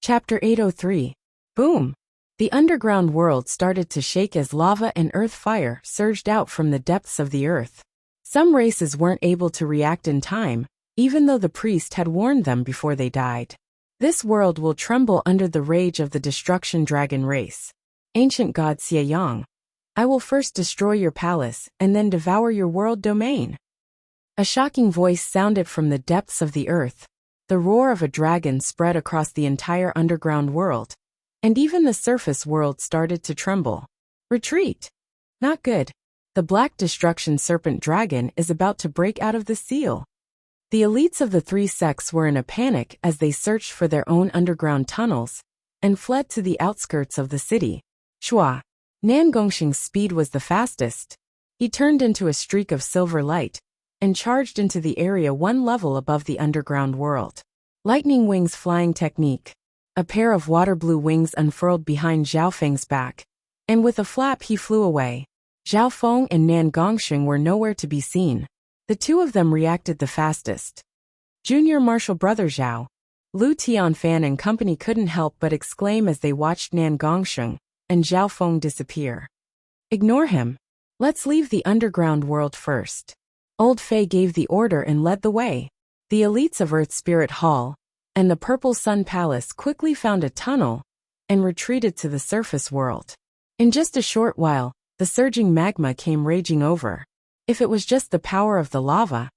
Chapter 803. Boom! The underground world started to shake as lava and earth fire surged out from the depths of the earth. Some races weren't able to react in time, even though the priest had warned them before they died. This world will tremble under the rage of the destruction dragon race. Ancient god Xie Yang, I will first destroy your palace and then devour your world domain. A shocking voice sounded from the depths of the earth. The roar of a dragon spread across the entire underground world, and even the surface world started to tremble. Retreat! Not good. The black destruction serpent dragon is about to break out of the seal. The elites of the three sects were in a panic as they searched for their own underground tunnels and fled to the outskirts of the city. Shua! Nan Gongxing's speed was the fastest. He turned into a streak of silver light and charged into the area one level above the underground world. Lightning wings flying technique. A pair of water blue wings unfurled behind Zhao Feng's back, and with a flap he flew away. Zhao Feng and Nan Gongxing were nowhere to be seen. The two of them reacted the fastest. Junior Marshal Brother Zhao, Lu Tianfan and company couldn't help but exclaim as they watched Nan Gongxing and Zhao Feng disappear. Ignore him. Let's leave the underground world first. Old Fei gave the order and led the way. The elites of Earth Spirit Hall and the Purple Sun Palace quickly found a tunnel and retreated to the surface world. In just a short while, the surging magma came raging over. If it was just the power of the lava,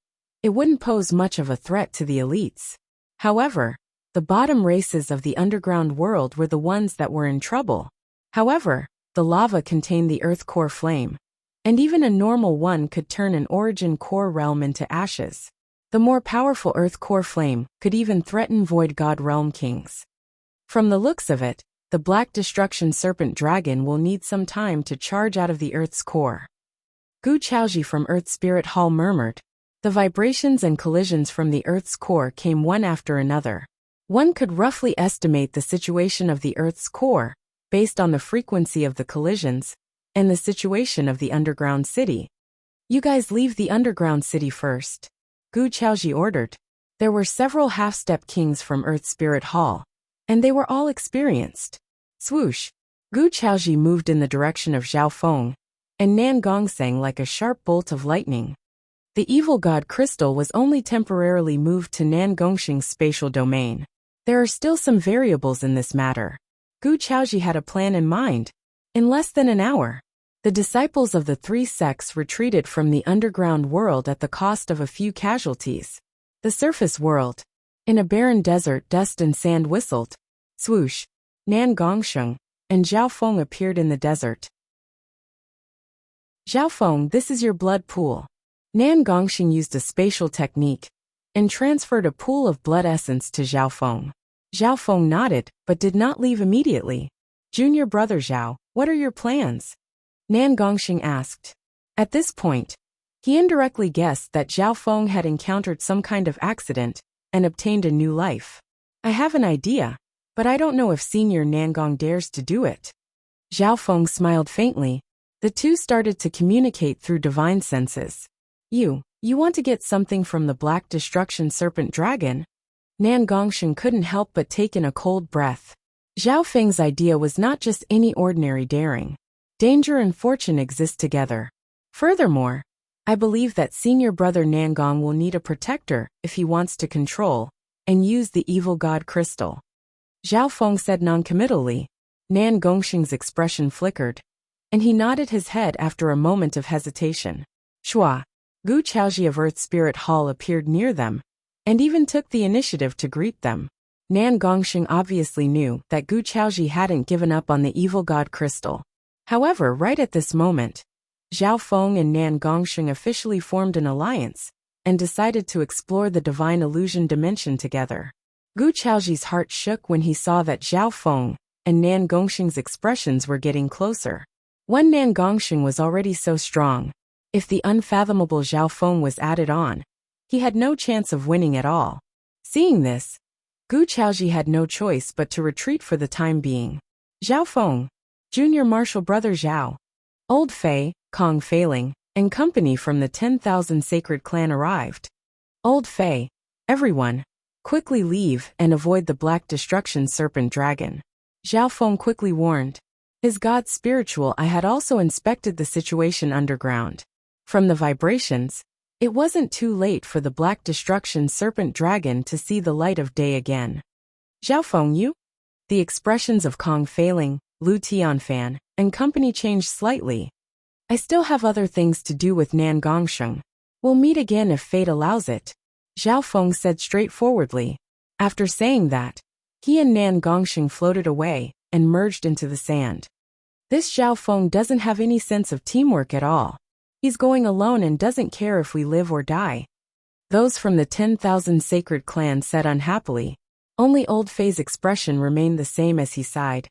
it wouldn't pose much of a threat to the elites. However, the bottom races of the underground world were the ones that were in trouble. However, the lava contained the Earth Core flame, and even a normal one could turn an Origin Core realm into ashes. The more powerful Earth Core flame could even threaten Void God Realm kings. From the looks of it, the Black Destruction Serpent Dragon will need some time to charge out of the Earth's core. Gu Chaoji from Earth Spirit Hall murmured. The vibrations and collisions from the Earth's core came one after another. One could roughly estimate the situation of the Earth's core based on the frequency of the collisions and the situation of the underground city. You guys leave the underground city first, Gu Chaoji ordered. There were several half-step kings from Earth Spirit Hall, and they were all experienced. Swoosh! Gu Chaoji moved in the direction of Zhao Feng and Nan Gongxing like a sharp bolt of lightning. The evil god crystal was only temporarily moved to Nan Gongxing's spatial domain. There are still some variables in this matter. Gu Chaoji had a plan in mind. In less than an hour, the disciples of the three sects retreated from the underground world at the cost of a few casualties. The surface world. In a barren desert, dust and sand whistled. Swoosh! Nan Gongxing and Zhao Feng appeared in the desert. Zhao Feng, this is your blood pool. Nan Gongxing used a spatial technique and transferred a pool of blood essence to Zhao Feng. Zhao Feng nodded, but did not leave immediately. Junior brother Zhao, what are your plans? Nan Gongxing asked. At this point, he indirectly guessed that Zhao Feng had encountered some kind of accident and obtained a new life. I have an idea, but I don't know if Senior Nangong dares to do it. Zhao Feng smiled faintly. The two started to communicate through divine senses. You want to get something from the Black Destruction Serpent Dragon? Nan Gongxing couldn't help but take in a cold breath. Zhao Feng's idea was not just any ordinary daring. Danger and fortune exist together. Furthermore, I believe that senior brother Nangong will need a protector if he wants to control and use the evil god crystal. Zhao Feng said noncommittally. Nan Gongxing's expression flickered, and he nodded his head after a moment of hesitation. Shua! Gu Chaoji of Earth Spirit Hall appeared near them, and even took the initiative to greet them. Nan Gongxing obviously knew that Gu Chaoji hadn't given up on the evil god crystal. However, right at this moment, Zhao Feng and Nan Gongxing officially formed an alliance and decided to explore the divine illusion dimension together. Gu Chaoji's heart shook when he saw that Zhao Feng and Nan Gongxing's expressions were getting closer. One Nan Gongxing was already so strong. If the unfathomable Zhao Feng was added on, he had no chance of winning at all. Seeing this, Gu Chaoji had no choice but to retreat for the time being. Zhao Feng, Junior Marshal Brother Zhao, Old Fei, Kong Feiling, and company from the 10,000 Sacred Clan arrived. Old Fei, everyone, Quickly leave and avoid the Black Destruction Serpent Dragon. Zhao Feng quickly warned. His god spiritual eye had also inspected the situation underground. From the vibrations, it wasn't too late for the Black Destruction Serpent Dragon to see the light of day again. Zhao Feng, you? The expressions of Kong Feiling, Lu Tianfan, and company changed slightly. I still have other things to do with Nan Gongsheng. We'll meet again if fate allows it, Zhao Feng said straightforwardly. After saying that, he and Nan Gongsheng floated away and merged into the sand. This Zhao Feng doesn't have any sense of teamwork at all. He's going alone and doesn't care if we live or die. Those from the 10,000 sacred clan said unhappily. Only Old Fei's expression remained the same as he sighed.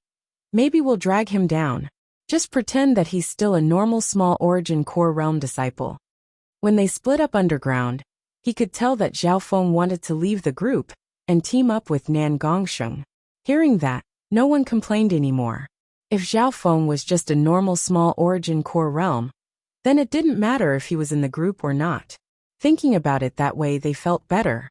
Maybe we'll drag him down. Just pretend that he's still a normal small origin core realm disciple. When they split up underground, he could tell that Zhao Feng wanted to leave the group and team up with Nan Gongsheng. Hearing that, no one complained anymore. If Zhao Feng was just a normal small origin core realm, then it didn't matter if he was in the group or not. Thinking about it that way, they felt better.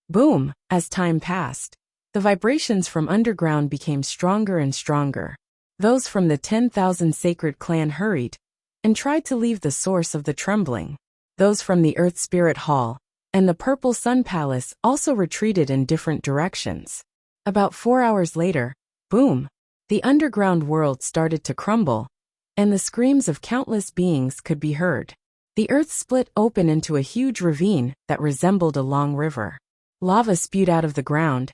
Boom! As time passed, the vibrations from underground became stronger and stronger. Those from the 10,000 sacred clan hurried and tried to leave the source of the trembling. Those from the Earth Spirit Hall and the Purple Sun Palace also retreated in different directions. About 4 hours later, boom! The underground world started to crumble, and the screams of countless beings could be heard. The earth split open into a huge ravine that resembled a long river. Lava spewed out of the ground,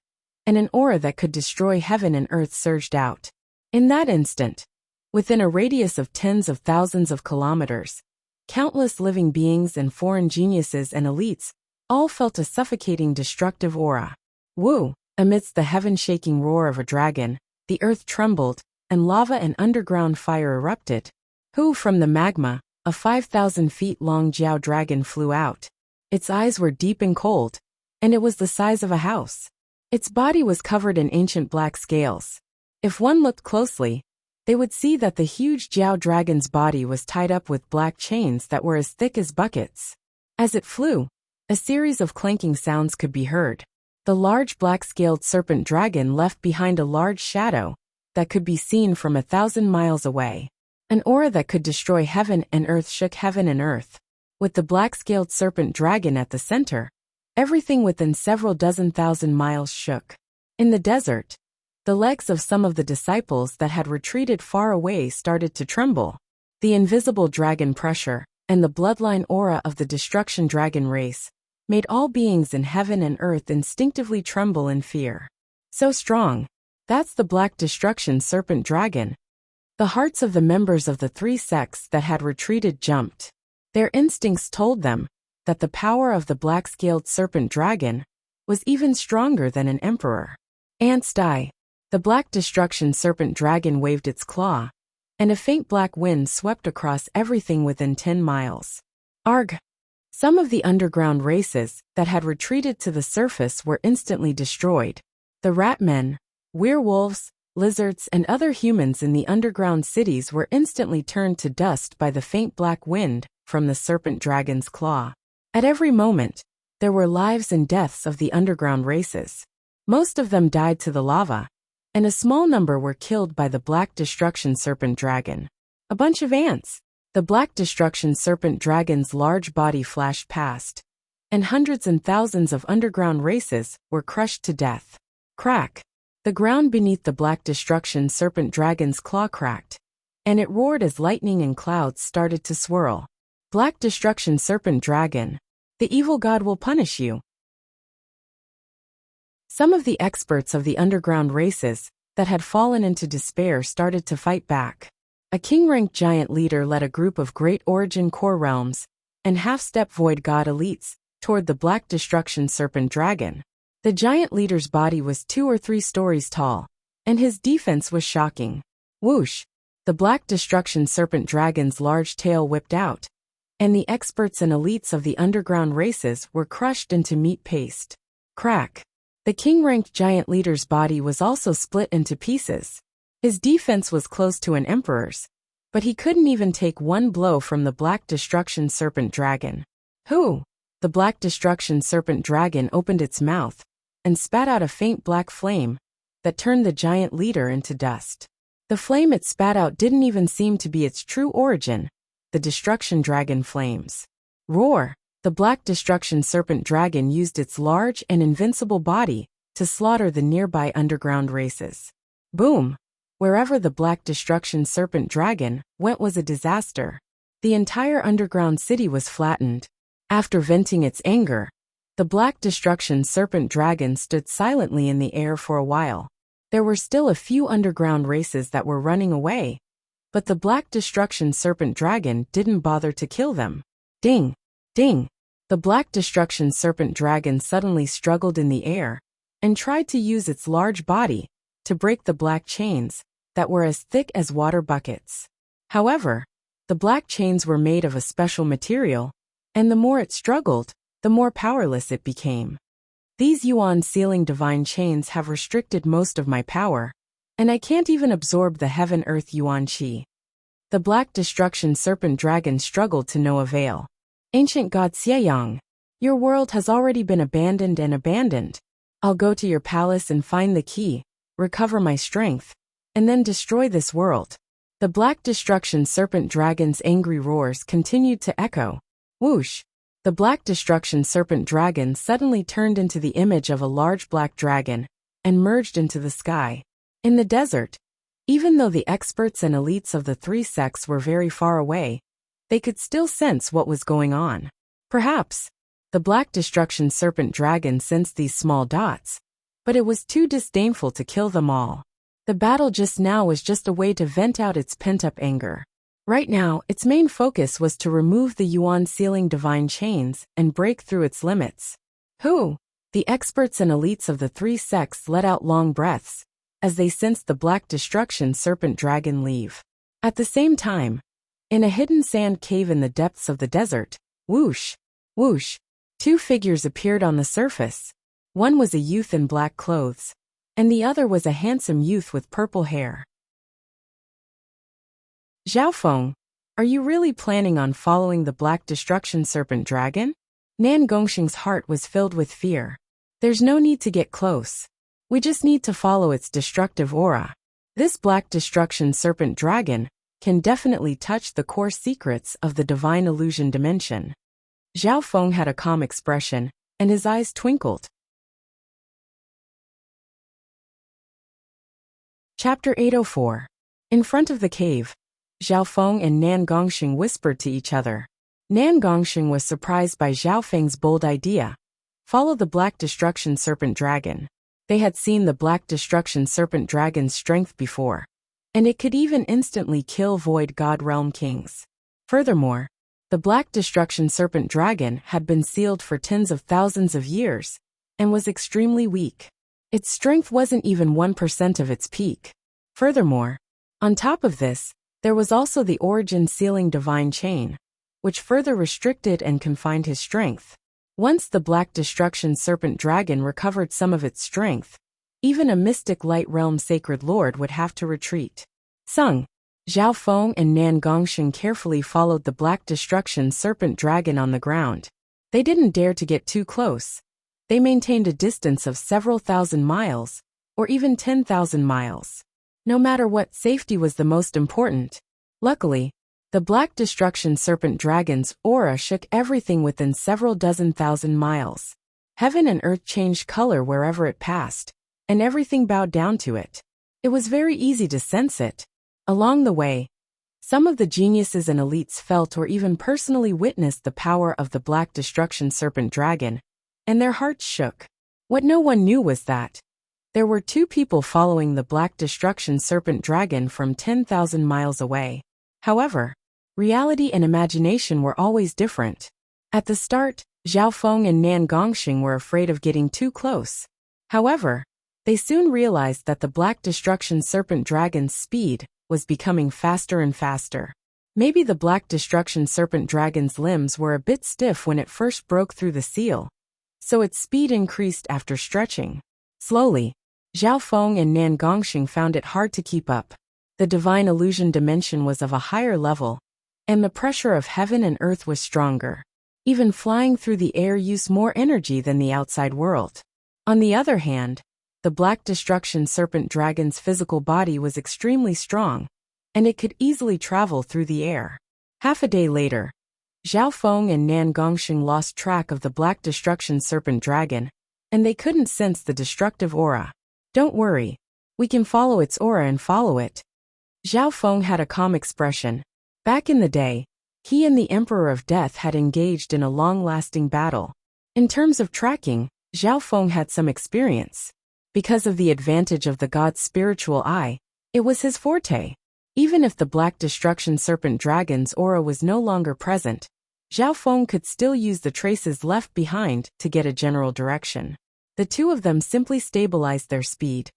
and an aura that could destroy heaven and earth surged out. In that instant, within a radius of tens of thousands of kilometers, countless living beings and foreign geniuses and elites all felt a suffocating destructive aura. Woo! Amidst the heaven-shaking roar of a dragon, the earth trembled, and lava and underground fire erupted. Who from the magma, a 5,000 feet long Jiao dragon flew out. Its eyes were deep and cold, and it was the size of a house. Its body was covered in ancient black scales. If one looked closely, they would see that the huge Jiao dragon's body was tied up with black chains that were as thick as buckets. As it flew, a series of clanking sounds could be heard. The large black-scaled serpent dragon left behind a large shadow that could be seen from 1,000 miles away. An aura that could destroy heaven and earth shook heaven and earth. With the black-scaled serpent dragon at the center, everything within several dozen thousand miles shook. In the desert, the legs of some of the disciples that had retreated far away started to tremble. The invisible dragon pressure and the bloodline aura of the destruction dragon race made all beings in heaven and earth instinctively tremble in fear. So strong. That's the Black Destruction Serpent Dragon. The hearts of the members of the three sects that had retreated jumped. Their instincts told them that the power of the black-scaled serpent dragon was even stronger than an emperor. Ants die. The Black Destruction Serpent Dragon waved its claw, and a faint black wind swept across everything within 10 miles. Arg! Some of the underground races that had retreated to the surface were instantly destroyed. The rat men, werewolves, lizards, and other humans in the underground cities were instantly turned to dust by the faint black wind from the serpent dragon's claw. At every moment, there were lives and deaths of the underground races. Most of them died to the lava, and a small number were killed by the Black Destruction Serpent Dragon. A bunch of ants. The Black Destruction Serpent Dragon's large body flashed past, and hundreds and thousands of underground races were crushed to death. Crack! The ground beneath the Black Destruction Serpent Dragon's claw cracked, and it roared as lightning and clouds started to swirl. Black Destruction Serpent Dragon, the evil god will punish you. Some of the experts of the underground races that had fallen into despair started to fight back. A king-ranked giant leader led a group of great origin core realms and half-step void god elites toward the Black Destruction Serpent Dragon. The giant leader's body was 2 or 3 stories tall, and his defense was shocking. Whoosh! The Black Destruction Serpent Dragon's large tail whipped out, and the experts and elites of the underground races were crushed into meat paste. Crack! The king-ranked giant leader's body was also split into pieces. His defense was close to an emperor's, but he couldn't even take one blow from the Black Destruction Serpent Dragon. Who? the Black Destruction Serpent Dragon opened its mouth and spat out a faint black flame that turned the giant leader into dust. The flame it spat out didn't even seem to be its true origin, the Destruction Dragon flames. Roar! The Black Destruction Serpent Dragon used its large and invincible body to slaughter the nearby underground races. Boom! Wherever the Black Destruction Serpent Dragon went was a disaster. The entire underground city was flattened. After venting its anger, the Black Destruction Serpent Dragon stood silently in the air for a while. There were still a few underground races that were running away, but the Black Destruction Serpent Dragon didn't bother to kill them. Ding! Ding! The Black Destruction Serpent Dragon suddenly struggled in the air and tried to use its large body to break the black chains that were as thick as water buckets. However, the black chains were made of a special material, and the more it struggled, the more powerless it became. These yuan sealing divine chains have restricted most of my power, and I can't even absorb the heaven-earth yuan qi. The Black Destruction Serpent Dragon struggled to no avail. Ancient God Xieyang, your world has already been abandoned. I'll go to your palace and find the key, recover my strength, and then destroy this world. The Black Destruction Serpent Dragon's angry roars continued to echo. Whoosh! The Black Destruction Serpent Dragon suddenly turned into the image of a large black dragon and merged into the sky. In the desert, even though the experts and elites of the three sects were very far away, they could still sense what was going on. Perhaps the Black Destruction Serpent Dragon sensed these small dots, but it was too disdainful to kill them all. The battle just now was just a way to vent out its pent-up anger. Right now, its main focus was to remove the yuan sealing divine chains and break through its limits. Who? The experts and elites of the three sects let out long breaths as they sensed the Black Destruction Serpent Dragon leave. At the same time, in a hidden sand cave in the depths of the desert, whoosh, whoosh, two figures appeared on the surface. One was a youth in black clothes, and the other was a handsome youth with purple hair. Xiaofeng, are you really planning on following the Black Destruction Serpent Dragon? Nan Gongxing's heart was filled with fear. There's no need to get close. We just need to follow its destructive aura. This Black Destruction Serpent Dragon can definitely touch the core secrets of the divine illusion dimension. Xiaofeng had a calm expression, and his eyes twinkled. Chapter 804. In front of the cave, Xiaofeng and Nan Gongxing whispered to each other. Nan Gongxing was surprised by Xiaofeng's bold idea. Follow the Black Destruction Serpent Dragon. They had seen the Black Destruction Serpent Dragon's strength before, and it could even instantly kill Void God Realm Kings. Furthermore, the Black Destruction Serpent Dragon had been sealed for tens of thousands of years, and was extremely weak. Its strength wasn't even 1% of its peak. Furthermore, on top of this, there was also the Origin Sealing Divine Chain, which further restricted and confined his strength. Once the Black Destruction Serpent Dragon recovered some of its strength, even a mystic light realm sacred lord would have to retreat. Sung, Xiaofeng and Nan Gongxing carefully followed the Black Destruction Serpent Dragon on the ground. They didn't dare to get too close. They maintained a distance of several thousand miles, or even 10,000 miles. No matter what, safety was the most important. Luckily, the Black Destruction Serpent Dragon's aura shook everything within several dozen thousand miles. Heaven and earth changed color wherever it passed, and everything bowed down to it. It was very easy to sense it. Along the way, some of the geniuses and elites felt or even personally witnessed the power of the Black Destruction Serpent Dragon, and their hearts shook. What no one knew was that there were two people following the Black Destruction Serpent Dragon from 10,000 miles away. However, reality and imagination were always different. At the start, Xiaofeng and Nan Gongxing were afraid of getting too close. However, they soon realized that the Black Destruction Serpent Dragon's speed was becoming faster and faster. Maybe the Black Destruction Serpent Dragon's limbs were a bit stiff when it first broke through the seal, so its speed increased after stretching. Slowly, Xiaofeng and Nan Gongxing found it hard to keep up. The divine illusion dimension was of a higher level, and the pressure of heaven and earth was stronger. Even flying through the air used more energy than the outside world. On the other hand, the Black Destruction Serpent Dragon's physical body was extremely strong, and it could easily travel through the air. Half a day later, Zhao Feng and Nan Gongsheng lost track of the Black Destruction Serpent Dragon, and they couldn't sense the destructive aura. Don't worry, we can follow its aura and follow it. Zhao Feng had a calm expression. Back in the day, he and the Emperor of Death had engaged in a long-lasting battle. In terms of tracking, Zhao Feng had some experience. Because of the advantage of the god's spiritual eye, it was his forte. Even if the Black Destruction Serpent Dragon's aura was no longer present, Zhao Feng could still use the traces left behind to get a general direction. The two of them simply stabilized their speed.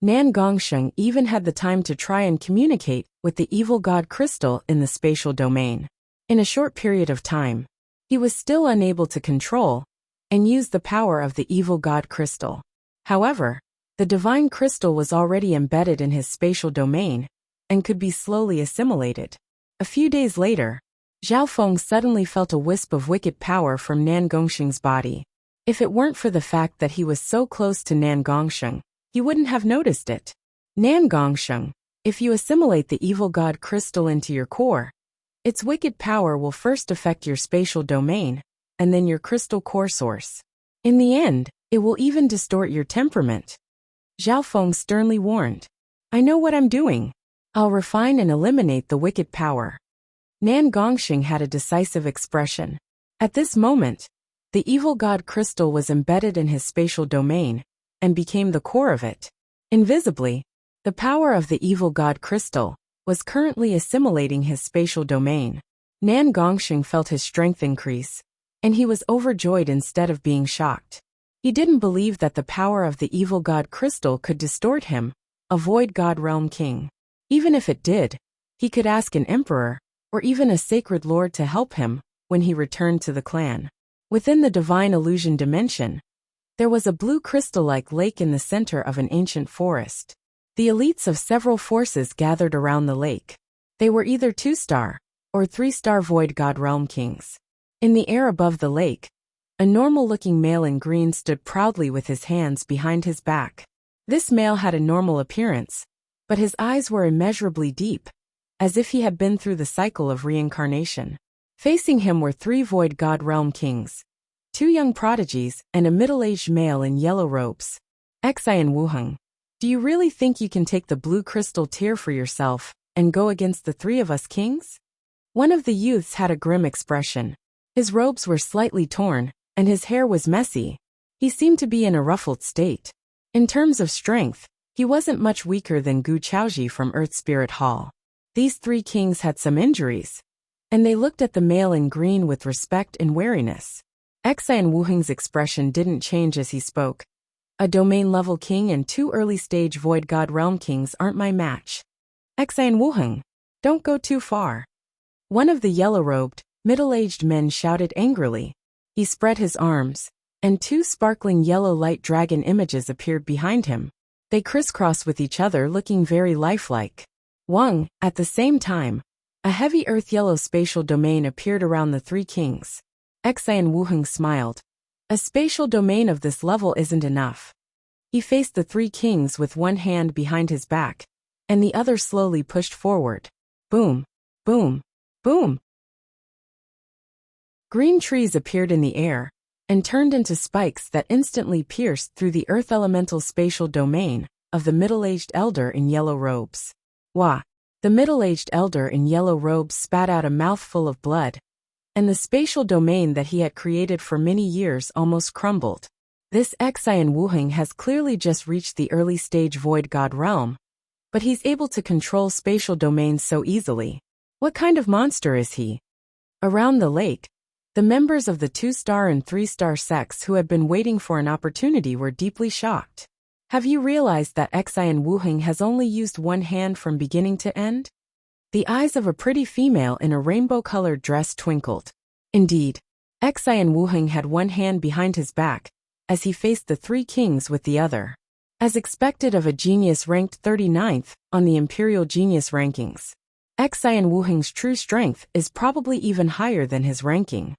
Nan Gongsheng even had the time to try and communicate with the evil god crystal in the spatial domain. In a short period of time, he was still unable to control and use the power of the evil god crystal. However, the divine crystal was already embedded in his spatial domain and could be slowly assimilated. A few days later, Zhao Feng suddenly felt a wisp of wicked power from Nan Gongsheng's body. If it weren't for the fact that he was so close to Nan Gongsheng, he wouldn't have noticed it. Nan Gongsheng, if you assimilate the evil god crystal into your core, its wicked power will first affect your spatial domain, and then your crystal core source. In the end, it will even distort your temperament. Zhao Feng sternly warned. I know what I'm doing. I'll refine and eliminate the wicked power. Nan Gongsheng had a decisive expression. At this moment, the evil god crystal was embedded in his spatial domain, and became the core of it. Invisibly, the power of the evil god crystal was currently assimilating his spatial domain. Nan Gongsheng felt his strength increase, and he was overjoyed instead of being shocked. He didn't believe that the power of the evil god crystal could distort him, a void god realm king. Even if it did, he could ask an emperor, or even a sacred lord to help him when he returned to the clan. Within the divine illusion dimension, there was a blue crystal-like lake in the center of an ancient forest. The elites of several forces gathered around the lake. They were either 2-star or 3-star void god realm kings. In the air above the lake, a normal-looking male in green stood proudly with his hands behind his back. This male had a normal appearance, but his eyes were immeasurably deep, as if he had been through the cycle of reincarnation. Facing him were 3 void god realm kings, 2 young prodigies, and a middle-aged male in yellow robes. Xi and Wuheng, do you really think you can take the blue crystal tier for yourself and go against the 3 of us kings? One of the youths had a grim expression. His robes were slightly torn, and his hair was messy. He seemed to be in a ruffled state. In terms of strength, he wasn't much weaker than Gu Chaoji from Earth Spirit Hall. These 3 kings had some injuries, and they looked at the male in green with respect and wariness. Xi and Wuheng's expression didn't change as he spoke. A domain-level king and 2 early-stage void god realm kings aren't my match. Xi and Wuheng, don't go too far. One of the yellow-robed, middle-aged men shouted angrily. He spread his arms, and 2 sparkling yellow light dragon images appeared behind him. They crisscrossed with each other, looking very lifelike. Wang, at the same time, a heavy earth-yellow spatial domain appeared around the 3 kings. Xi and Wuheng smiled. A spatial domain of this level isn't enough. He faced the 3 kings with one hand behind his back, and the other slowly pushed forward. Boom, boom, boom. Green trees appeared in the air, and turned into spikes that instantly pierced through the earth elemental spatial domain of the middle-aged elder in yellow robes. Wah! The middle-aged elder in yellow robes spat out a mouthful of blood, and the spatial domain that he had created for many years almost crumbled. This Xi and Wuheng has clearly just reached the early stage void god realm, but he's able to control spatial domains so easily. What kind of monster is he? Around the lake, the members of the 2-star and 3-star sects who had been waiting for an opportunity were deeply shocked. Have you realized that Xi and Wuheng has only used one hand from beginning to end? The eyes of a pretty female in a rainbow-colored dress twinkled. Indeed, Xi and Wuheng had one hand behind his back, as he faced the 3 kings with the other. As expected of a genius ranked 39th on the Imperial Genius Rankings, Xian Wuheng's true strength is probably even higher than his ranking.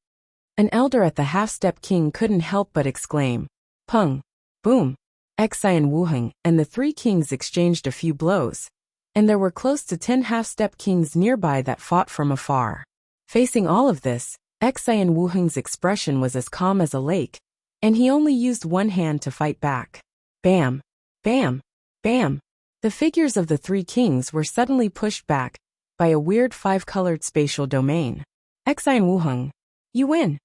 An elder at the half-step king couldn't help but exclaim, "Pung! Boom!" Xian Wuheng and the three kings exchanged a few blows, and there were close to 10 half-step kings nearby that fought from afar. Facing all of this, Xian Wuheng's expression was as calm as a lake, and he only used one hand to fight back. Bam! Bam! Bam! The figures of the three kings were suddenly pushed back by a weird 5-colored spatial domain. Xian Wuheng, you win!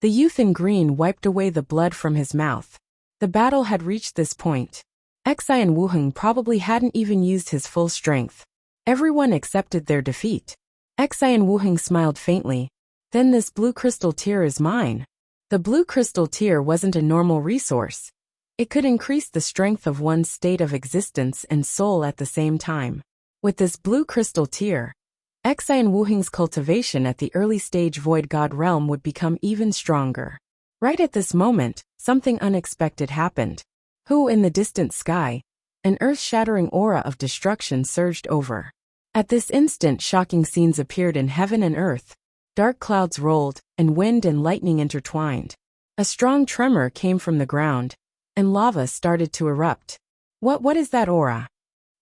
The youth in green wiped away the blood from his mouth. The battle had reached this point. Xian Wuheng probably hadn't even used his full strength. Everyone accepted their defeat. Xian Wuheng smiled faintly. Then this blue crystal tear is mine. The blue crystal tear wasn't a normal resource. It could increase the strength of one's state of existence and soul at the same time. With this blue crystal tear, Xian Wuheng's cultivation at the early stage Void God realm would become even stronger. Right at this moment, something unexpected happened. In the distant sky, an earth-shattering aura of destruction surged over. At this instant, shocking scenes appeared in heaven and earth. Dark clouds rolled, and wind and lightning intertwined. A strong tremor came from the ground, and lava started to erupt. What is that aura?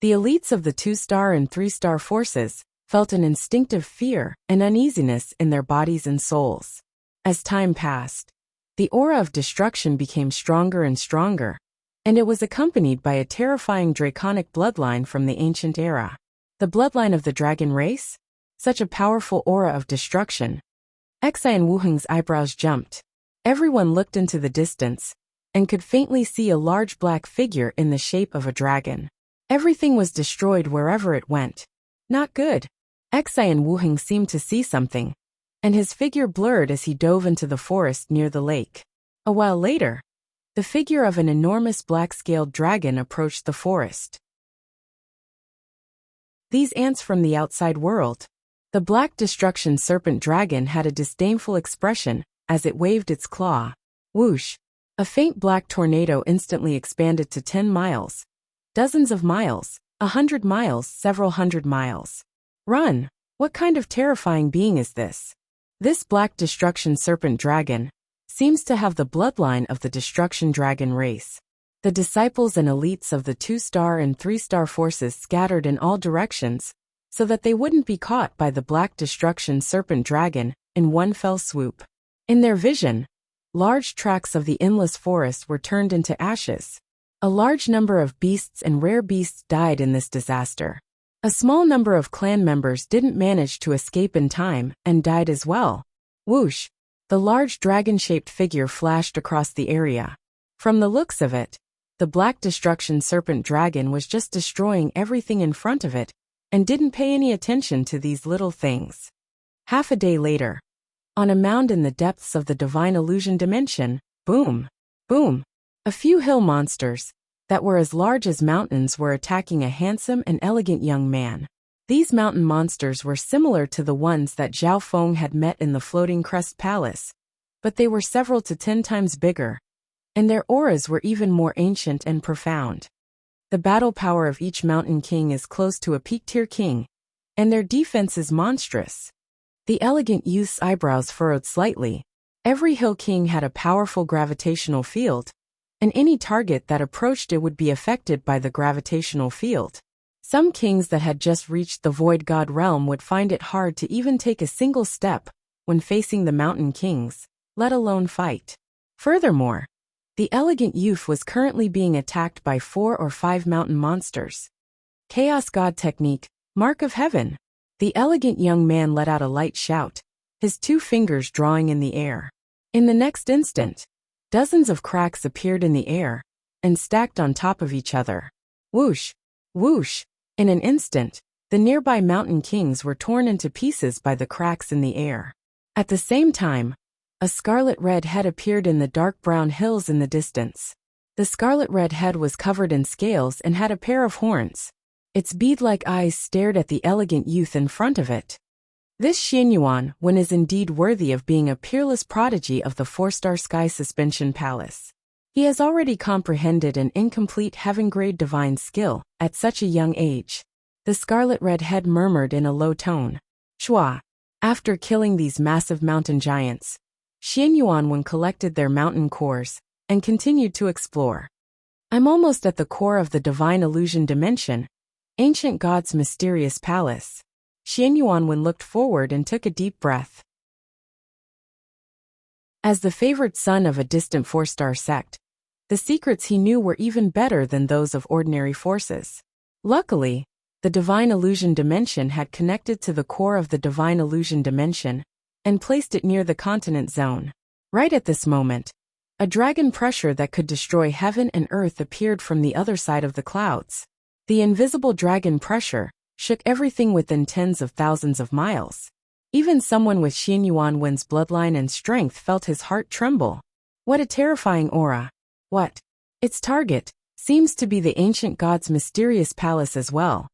The elites of the 2-star and 3-star forces felt an instinctive fear and uneasiness in their bodies and souls. As time passed, the aura of destruction became stronger and stronger, and it was accompanied by a terrifying draconic bloodline from the ancient era. The bloodline of the dragon race? Such a powerful aura of destruction. Xian Wuheng's eyebrows jumped. Everyone looked into the distance and could faintly see a large black figure in the shape of a dragon. Everything was destroyed wherever it went. Not good. Xian Wuheng seemed to see something, and his figure blurred as he dove into the forest near the lake. A while later, the figure of an enormous black-scaled dragon approached the forest. These ants from the outside world. The black destruction serpent dragon had a disdainful expression as it waved its claw. Whoosh! A faint black tornado instantly expanded to 10 miles. Dozens of miles, 100 miles, several hundred miles. Run! What kind of terrifying being is this? This black destruction serpent dragon seems to have the bloodline of the destruction dragon race. The disciples and elites of the 2-star and 3-star forces scattered in all directions so that they wouldn't be caught by the black destruction serpent dragon in one fell swoop. In their vision, large tracts of the endless forest were turned into ashes. A large number of beasts and rare beasts died in this disaster. A small number of clan members didn't manage to escape in time and died as well. Whoosh! The large dragon-shaped figure flashed across the area. From the looks of it, the black destruction serpent dragon was just destroying everything in front of it and didn't pay any attention to these little things. Half a day later, on a mound in the depths of the divine illusion dimension, boom! Boom! A few hill monsters that were as large as mountains were attacking a handsome and elegant young man. These mountain monsters were similar to the ones that Zhao Feng had met in the Floating Crest Palace, but they were several to 10 times bigger, and their auras were even more ancient and profound. The battle power of each mountain king is close to a peak-tier king, and their defense is monstrous. The elegant youth's eyebrows furrowed slightly. Every hill king had a powerful gravitational field, and any target that approached it would be affected by the gravitational field. Some kings that had just reached the Void God realm would find it hard to even take a single step when facing the mountain kings, let alone fight. Furthermore, the elegant youth was currently being attacked by 4 or 5 mountain monsters. Chaos God technique, mark of heaven. The elegant young man let out a light shout, his 2 fingers drawing in the air. In the next instant, dozens of cracks appeared in the air and stacked on top of each other. Whoosh! Whoosh! In an instant, the nearby mountain kings were torn into pieces by the cracks in the air. At the same time, a scarlet-red head appeared in the dark brown hills in the distance. The scarlet-red head was covered in scales and had a pair of horns. Its bead-like eyes stared at the elegant youth in front of it. This Xianyuan one is indeed worthy of being a peerless prodigy of the 4-star Sky Suspension Palace. He has already comprehended an incomplete heaven-grade divine skill at such a young age. The scarlet-red head murmured in a low tone. Shua. After killing these massive mountain giants, Xian Yuanwen collected their mountain cores and continued to explore. I'm almost at the core of the divine illusion dimension, ancient god's mysterious palace. Xian Yuanwen looked forward and took a deep breath. As the favored son of a distant 4-star sect, the secrets he knew were even better than those of ordinary forces. Luckily, the divine illusion dimension had connected to the core of the divine illusion dimension and placed it near the continent zone. Right at this moment, a dragon pressure that could destroy heaven and earth appeared from the other side of the clouds. The invisible dragon pressure shook everything within tens of thousands of miles. Even someone with Xian Yuanwen's bloodline and strength felt his heart tremble. What a terrifying aura. What? Its target seems to be the ancient god's mysterious palace as well.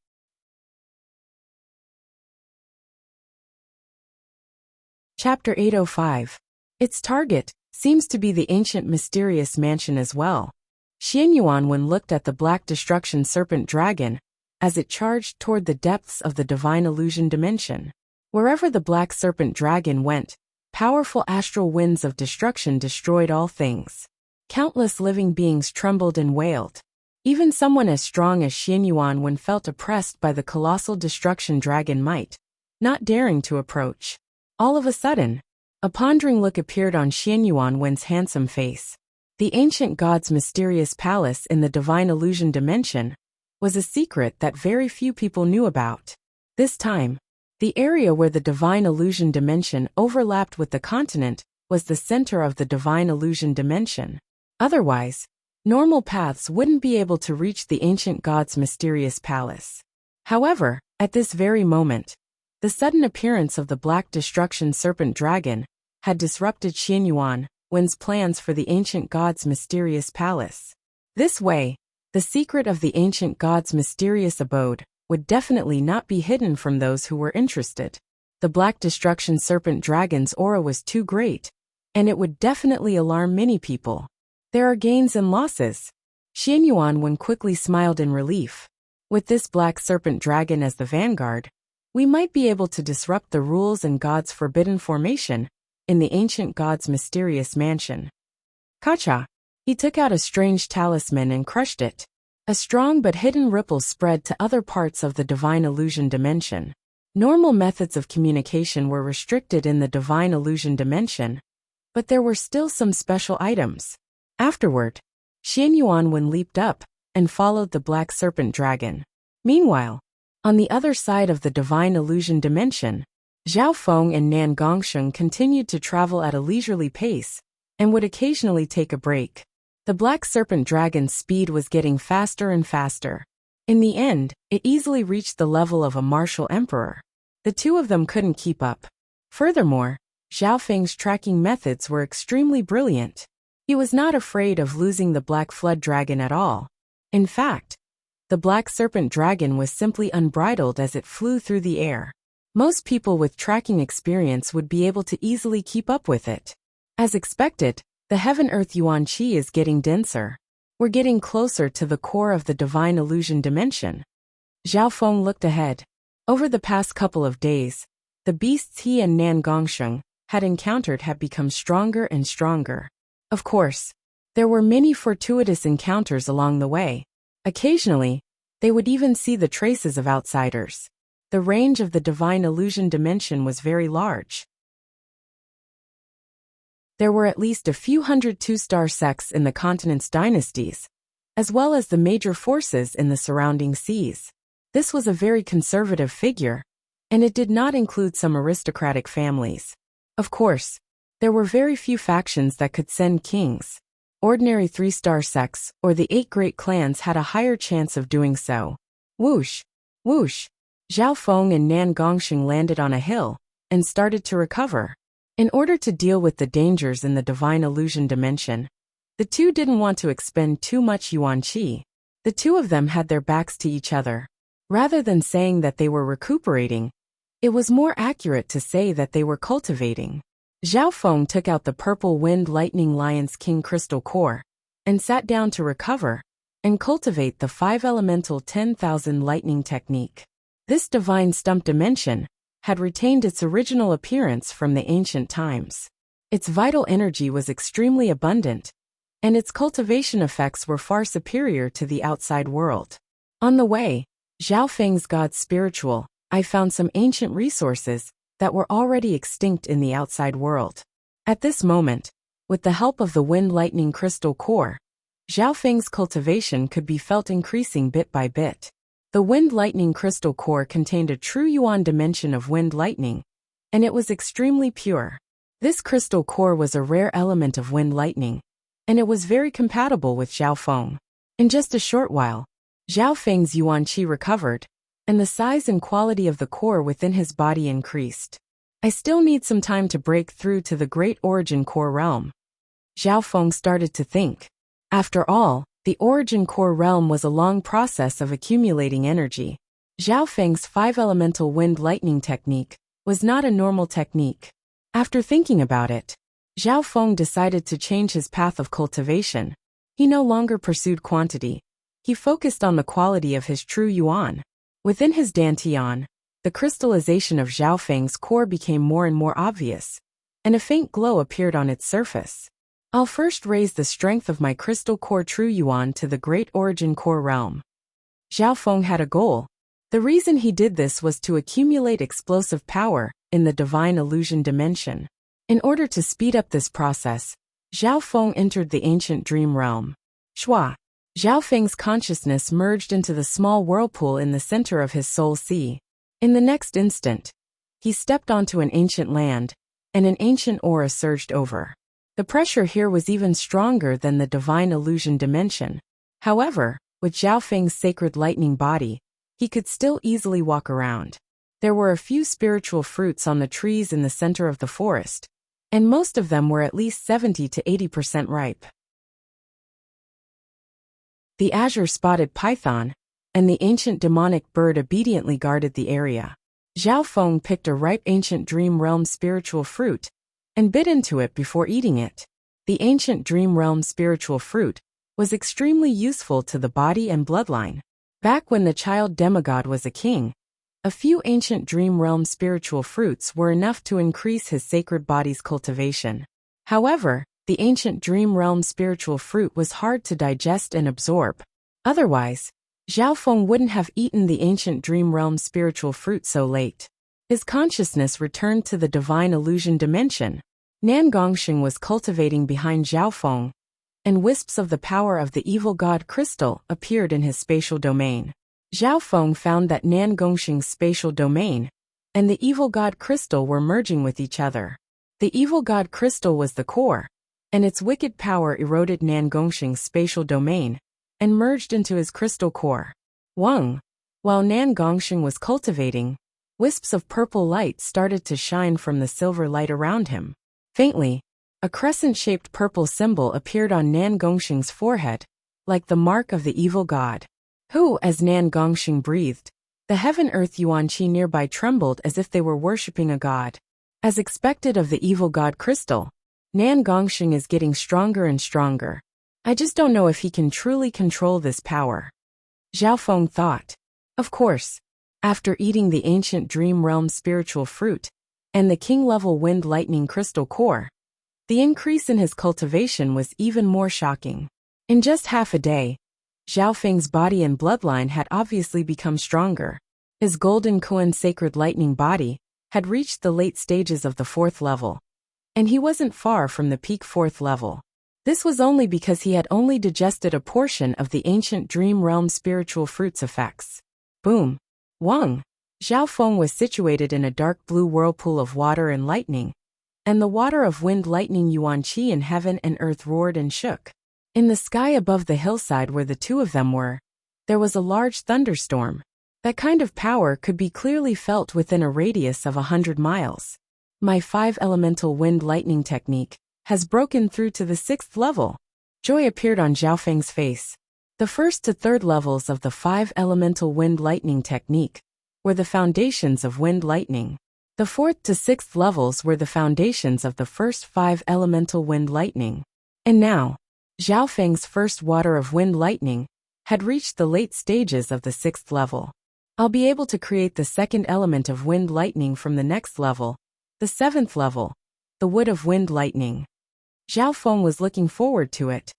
Chapter 805. Its target seems to be the ancient mysterious mansion as well. Xian Yuanwen looked at the black destruction serpent dragon as it charged toward the depths of the divine illusion dimension. Wherever the black serpent dragon went, powerful astral winds of destruction destroyed all things. Countless living beings trembled and wailed. Even someone as strong as Xian Yuanwen felt oppressed by the colossal destruction dragon might, not daring to approach. All of a sudden, a pondering look appeared on Xian Yuanwen's handsome face. The ancient god's mysterious palace in the divine illusion dimension was a secret that very few people knew about. This time, the area where the divine illusion dimension overlapped with the continent was the center of the divine illusion dimension. Otherwise, normal paths wouldn't be able to reach the ancient god's mysterious palace. However, at this very moment, the sudden appearance of the black destruction serpent dragon had disrupted Xian Yuanwen's plans for the ancient god's mysterious palace. This way, the secret of the ancient god's mysterious abode would definitely not be hidden from those who were interested. The black destruction serpent dragon's aura was too great, and it would definitely alarm many people. There are gains and losses. Xian Yuanwen quickly smiled in relief. With this black serpent dragon as the vanguard, we might be able to disrupt the rules and God's forbidden formation in the ancient God's mysterious mansion. Kacha. He took out a strange talisman and crushed it. A strong but hidden ripple spread to other parts of the divine illusion dimension. Normal methods of communication were restricted in the divine illusion dimension, but there were still some special items. Afterward, Xian Yuanwen leaped up and followed the black serpent dragon. Meanwhile, on the other side of the divine illusion dimension, Zhao Feng and Nan Gongsheng continued to travel at a leisurely pace and would occasionally take a break. The black serpent dragon's speed was getting faster and faster. In the end, it easily reached the level of a martial emperor. The two of them couldn't keep up. Furthermore, Zhao Feng's tracking methods were extremely brilliant. He was not afraid of losing the black flood dragon at all. In fact, the black serpent dragon was simply unbridled as it flew through the air. Most people with tracking experience would be able to easily keep up with it. As expected, the heaven-earth yuan qi is getting denser. We're getting closer to the core of the divine illusion dimension. Zhao Feng looked ahead. Over the past couple of days, the beasts he and Nan Gongsheng had encountered had become stronger and stronger. Of course, there were many fortuitous encounters along the way. Occasionally, they would even see the traces of outsiders. The range of the divine illusion dimension was very large. There were at least a few hundred 2-star sects in the continent's dynasties, as well as the major forces in the surrounding seas. This was a very conservative figure, and it did not include some aristocratic families. Of course, there were very few factions that could send kings. Ordinary 3-star sects or the 8 great clans had a higher chance of doing so. Whoosh! Whoosh! Zhao Feng and Nan Gongsheng landed on a hill and started to recover. In order to deal with the dangers in the divine illusion dimension, the two didn't want to expend too much yuan qi. The two of them had their backs to each other. Rather than saying that they were recuperating, it was more accurate to say that they were cultivating. Zhao Feng took out the purple wind lightning lion's king crystal core and sat down to recover and cultivate the 5 elemental 10,000 lightning technique. This divine stump dimension had retained its original appearance from the ancient times. Its vital energy was extremely abundant, and its cultivation effects were far superior to the outside world. On the way, Zhao Feng's God's spiritual, I found some ancient resources that were already extinct in the outside world. At this moment, with the help of the Wind Lightning Crystal Core, Zhao Feng's cultivation could be felt increasing bit by bit. The Wind Lightning Crystal Core contained a true yuan dimension of wind lightning, and it was extremely pure. This crystal core was a rare element of wind lightning, and it was very compatible with Zhao Feng. In just a short while, Zhao Feng's yuan qi recovered, and the size and quality of the core within his body increased. I still need some time to break through to the Great Origin Core realm. Zhao Feng started to think. After all, the Origin Core realm was a long process of accumulating energy. Zhao Feng's 5-elemental wind lightning technique was not a normal technique. After thinking about it, Zhao Feng decided to change his path of cultivation. He no longer pursued quantity. He focused on the quality of his true yuan. Within his dantian, the crystallization of Zhao Feng's core became more and more obvious, and a faint glow appeared on its surface. I'll first raise the strength of my crystal core true yuan to the Great Origin Core realm. Zhao Feng had a goal. The reason he did this was to accumulate explosive power in the divine illusion dimension. In order to speed up this process, Zhao Feng entered the ancient dream realm. Shua. Zhao Feng's consciousness merged into the small whirlpool in the center of his soul sea. In the next instant, he stepped onto an ancient land, and an ancient aura surged over. The pressure here was even stronger than the divine illusion dimension. However, with Zhao Feng's sacred lightning body, he could still easily walk around. There were a few spiritual fruits on the trees in the center of the forest, and most of them were at least 70 to 80% ripe. The azure-spotted python and the ancient demonic bird obediently guarded the area. Zhao Feng picked a ripe ancient dream realm spiritual fruit and bit into it before eating it. The ancient dream realm spiritual fruit was extremely useful to the body and bloodline. Back when the child demigod was a king, a few ancient dream realm spiritual fruits were enough to increase his sacred body's cultivation. However, the ancient dream realm spiritual fruit was hard to digest and absorb. Otherwise, Zhao Feng wouldn't have eaten the ancient dream realm spiritual fruit so late. His consciousness returned to the divine illusion dimension. Nan Gongxing was cultivating behind Zhao Feng, and wisps of the power of the evil god crystal appeared in his spatial domain. Zhao Feng found that Nan Gongxing's spatial domain and the evil god crystal were merging with each other. The evil god crystal was the core, and its wicked power eroded Nan Gongxing's spatial domain and merged into his crystal core. While Nan Gongxing was cultivating, wisps of purple light started to shine from the silver light around him. Faintly, a crescent-shaped purple symbol appeared on Nan Gongxing's forehead, like the mark of the evil god. As Nan Gongxing breathed, the heaven-earth yuan qi nearby trembled as if they were worshipping a god. As expected of the evil god crystal, Nan Gongxing is getting stronger and stronger. I just don't know if he can truly control this power. Zhao Feng thought. Of course, after eating the ancient dream realm spiritual fruit and the king-level wind lightning crystal core, the increase in his cultivation was even more shocking. In just half a day, Zhao Feng's body and bloodline had obviously become stronger. His golden Kuan sacred lightning body had reached the late stages of the 4th level, and he wasn't far from the peak 4th level. This was only because he had only digested a portion of the ancient dream realm spiritual fruit's effects. Boom. Zhao Feng was situated in a dark blue whirlpool of water and lightning, and the water of wind lightning yuan qi in heaven and earth roared and shook. In the sky above the hillside where the two of them were, there was a large thunderstorm. That kind of power could be clearly felt within a radius of 100 miles. My 5-elemental wind lightning technique has broken through to the 6th level. Joy appeared on Zhao Feng's face. The 1st to 3rd levels of the 5-elemental wind lightning technique were the foundations of wind lightning. The 4th to 6th levels were the foundations of the first 5-elemental wind lightning. And now, Zhao Feng's first water of wind lightning had reached the late stages of the 6th level. I'll be able to create the second element of wind lightning from the next level, the 7th level, the wood of wind lightning. Zhao Feng was looking forward to it.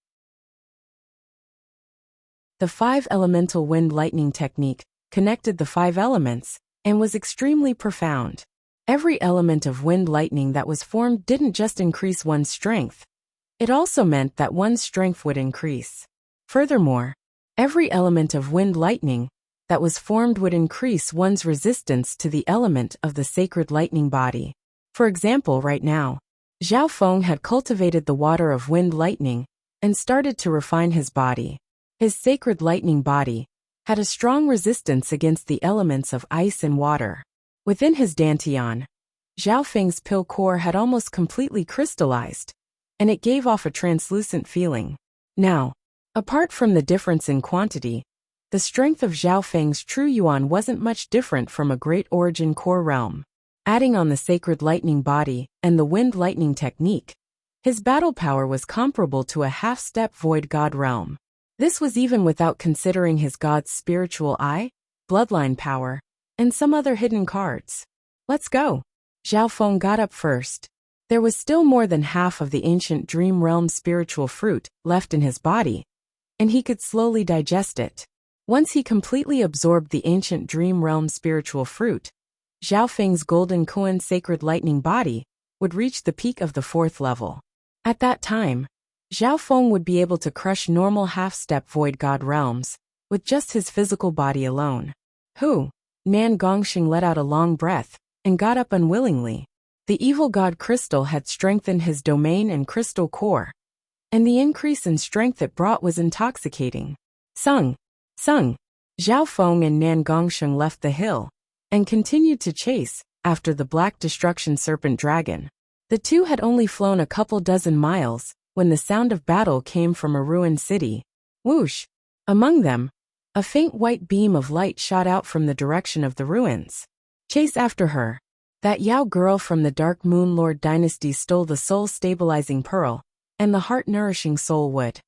The 5 elemental wind lightning technique connected the 5 elements and was extremely profound. Every element of wind lightning that was formed didn't just increase one's strength. It also meant that one's strength would increase. Furthermore, every element of wind lightning that was formed would increase one's resistance to the element of the sacred lightning body. For example, right now, Zhao Feng had cultivated the water of wind lightning and started to refine his body. His sacred lightning body had a strong resistance against the elements of ice and water. Within his dantian, Zhao Feng's pill core had almost completely crystallized, and it gave off a translucent feeling. Now, apart from the difference in quantity, the strength of Zhao Feng's true yuan wasn't much different from a great origin core realm. Adding on the sacred lightning body and the wind lightning technique, his battle power was comparable to a half-step void god realm. This was even without considering his god's spiritual eye, bloodline power, and some other hidden cards. Let's go. Zhao Feng got up first. There was still more than half of the ancient dream realm spiritual fruit left in his body, and he could slowly digest it. Once he completely absorbed the ancient dream realm spiritual fruit, Zhao Feng's golden koan sacred lightning body would reach the peak of the 4th level. At that time, Zhao Feng would be able to crush normal half-step void god realms with just his physical body alone. Nan Gongxing let out a long breath and got up unwillingly. The evil god crystal had strengthened his domain and crystal core, and the increase in strength it brought was intoxicating. Sung! Zhao Feng and Nan Gongxing left the hill and continued to chase after the black destruction serpent dragon. The two had only flown a couple dozen miles when the sound of battle came from a ruined city. Whoosh! Among them, a faint white beam of light shot out from the direction of the ruins. Chase after her. That Yao girl from the Dark Moon Lord dynasty stole the soul-stabilizing pearl and the heart-nourishing soul wood.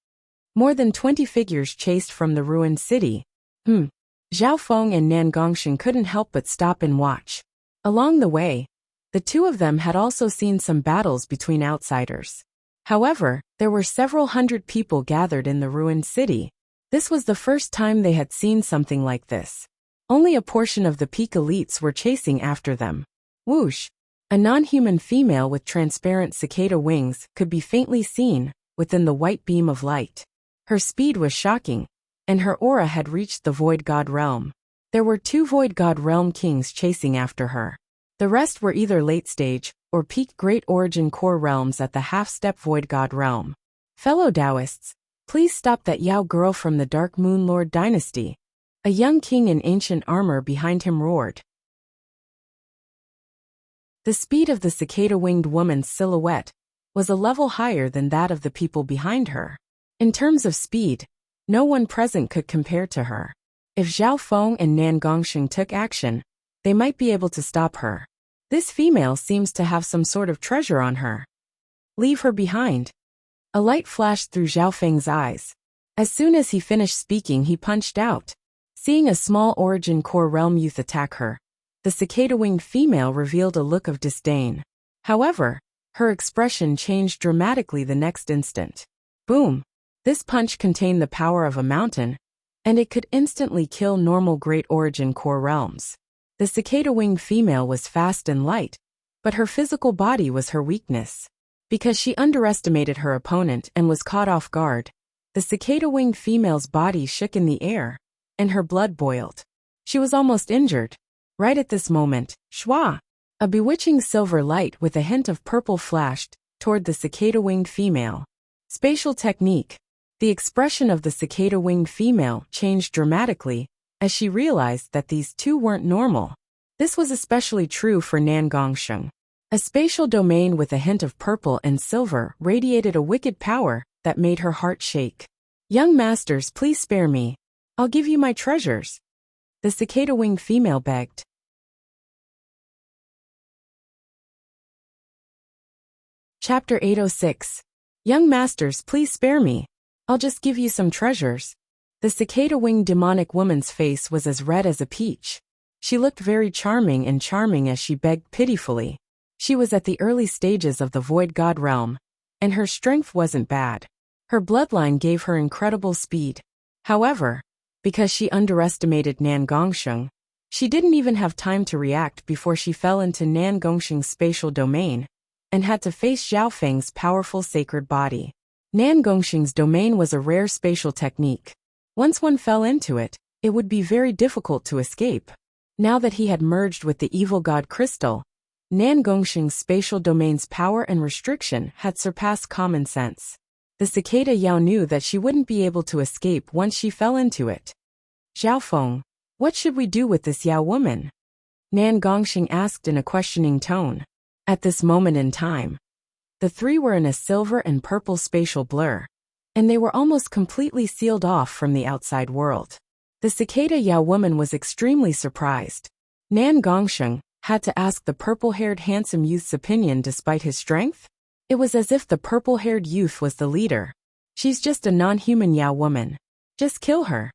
More than 20 figures chased from the ruined city. Zhao Feng and Nan Gongxing couldn't help but stop and watch. Along the way, the two of them had also seen some battles between outsiders. However, there were several hundred people gathered in the ruined city. This was the first time they had seen something like this. Only a portion of the peak elites were chasing after them. Whoosh! A non-human female with transparent cicada wings could be faintly seen within the white beam of light. Her speed was shocking, and her aura had reached the Void God realm. There were 2 Void God realm kings chasing after her. The rest were either late-stage or peak Great Origin core realms at the half-step Void God realm. Fellow Taoists, please stop that Yao girl from the Dark Moon Lord dynasty. A young king in ancient armor behind him roared. The speed of the cicada-winged woman's silhouette was a level higher than that of the people behind her. In terms of speed, no one present could compare to her. If Zhao Feng and Nan Gongxing took action, they might be able to stop her. This female seems to have some sort of treasure on her. Leave her behind. A light flashed through Zhao Feng's eyes. As soon as he finished speaking, he punched out. Seeing a small origin core realm youth attack her, the cicada-winged female revealed a look of disdain. However, her expression changed dramatically the next instant. Boom! This punch contained the power of a mountain, and it could instantly kill normal Great Origin core realms. The cicada-winged female was fast and light, but her physical body was her weakness. Because she underestimated her opponent and was caught off guard, the cicada-winged female's body shook in the air, and her blood boiled. She was almost injured. Right at this moment, shwa! A bewitching silver light with a hint of purple flashed toward the cicada-winged female. Spatial technique. The expression of the cicada-winged female changed dramatically as she realized that these two weren't normal. This was especially true for Nan Gongxing. A spatial domain with a hint of purple and silver radiated a wicked power that made her heart shake. Young masters, please spare me. I'll give you my treasures. The cicada-winged female begged. Chapter 806. Young masters, please spare me. I'll just give you some treasures. The cicada-winged demonic woman's face was as red as a peach. She looked very charming as she begged pitifully. She was at the early stages of the Void God realm, and her strength wasn't bad. Her bloodline gave her incredible speed. However, because she underestimated Nan Gongsheng, she didn't even have time to react before she fell into Nan Gongsheng's spatial domain and had to face Zhao Feng's powerful sacred body. Nan Gongsheng's domain was a rare spatial technique. Once one fell into it, it would be very difficult to escape. Now that he had merged with the evil god crystal, Nan Gongsheng's spatial domain's power and restriction had surpassed common sense. The cicada Yao knew that she wouldn't be able to escape once she fell into it. Zhao Feng, what should we do with this Yao woman? Nan Gongsheng asked in a questioning tone. At this moment in time, the three were in a silver and purple spatial blur, and they were almost completely sealed off from the outside world. The cicada Yao woman was extremely surprised. Nan Gongsheng had to ask the purple-haired handsome youth's opinion despite his strength? It was as if the purple-haired youth was the leader. She's just a non-human Yao woman. Just kill her.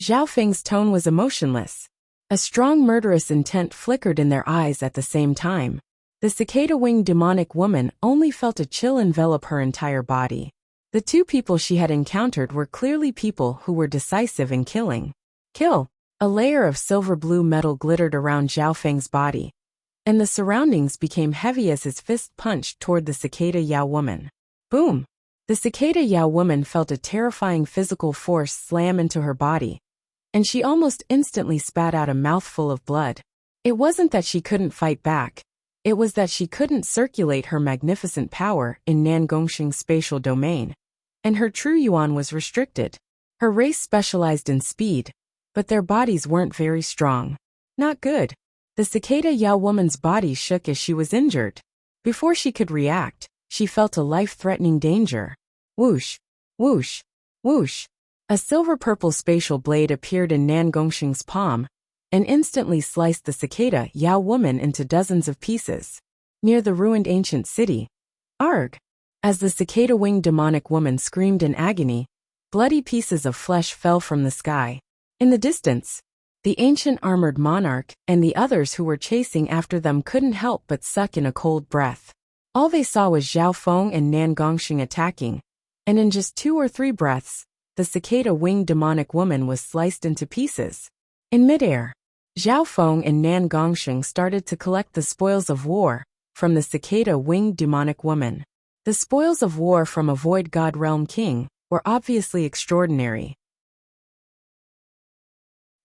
Zhao Feng's tone was emotionless. A strong murderous intent flickered in their eyes at the same time. The cicada-winged demonic woman only felt a chill envelop her entire body. The two people she had encountered were clearly people who were decisive in killing. Kill! A layer of silver-blue metal glittered around Zhao Feng's body, and the surroundings became heavy as his fist punched toward the cicada Yao woman. Boom! The cicada Yao woman felt a terrifying physical force slam into her body, and she almost instantly spat out a mouthful of blood. It wasn't that she couldn't fight back. It was that she couldn't circulate her magnificent power in Nan Gongsheng's spatial domain, and her true yuan was restricted. Her race specialized in speed, but their bodies weren't very strong. Not good. The cicada Yao woman's body shook as she was injured. Before she could react, she felt a life-threatening danger. Whoosh! Whoosh! Whoosh! A silver-purple spatial blade appeared in Nan Gongsheng's palm, and instantly sliced the cicada Yao woman into dozens of pieces. Near the ruined ancient city. Arg! As the cicada-winged demonic woman screamed in agony, bloody pieces of flesh fell from the sky. In the distance, the ancient armored monarch and the others who were chasing after them couldn't help but suck in a cold breath. All they saw was Zhao Feng and Nan Gongsheng attacking, and in just 2 or 3 breaths, the cicada-winged demonic woman was sliced into pieces. In midair, Zhao Feng and Nan Gongsheng started to collect the spoils of war from the cicada-winged demonic woman. The spoils of war from a Void God Realm king were obviously extraordinary.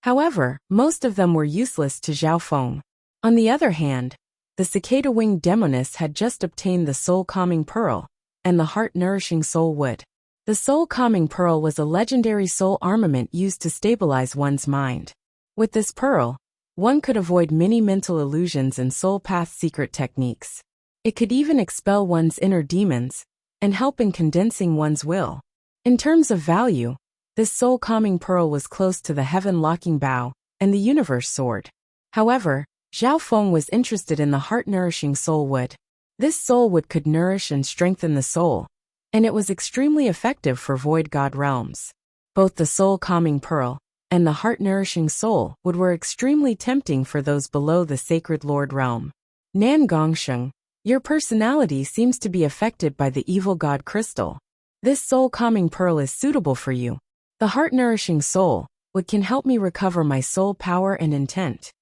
However, most of them were useless to Zhao Feng. On the other hand, the cicada-winged demoness had just obtained the soul-calming pearl and the heart-nourishing soul wood. The soul-calming pearl was a legendary soul armament used to stabilize one's mind. With this pearl, one could avoid many mental illusions and soul path secret techniques. It could even expel one's inner demons and help in condensing one's will. In terms of value, this soul-calming pearl was close to the heaven-locking bow and the universe sword. However, Zhao Feng was interested in the heart-nourishing soul wood. This soul wood could nourish and strengthen the soul, and it was extremely effective for Void God realms. Both the soul-calming pearl and the heart-nourishing soul wood were extremely tempting for those below the Sacred Lord realm. Nan Gongsheng, your personality seems to be affected by the evil god crystal. This soul-calming pearl is suitable for you. The heart-nourishing soul wood can help me recover my soul power and intent.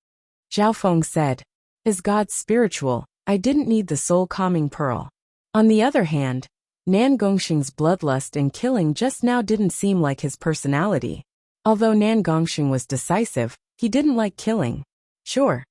Zhao Feng said, as God spiritual, I didn't need the soul-calming pearl. On the other hand, Nan Gongsheng's bloodlust and killing just now didn't seem like his personality. Although Nan Gongsheng was decisive, he didn't like killing. Sure,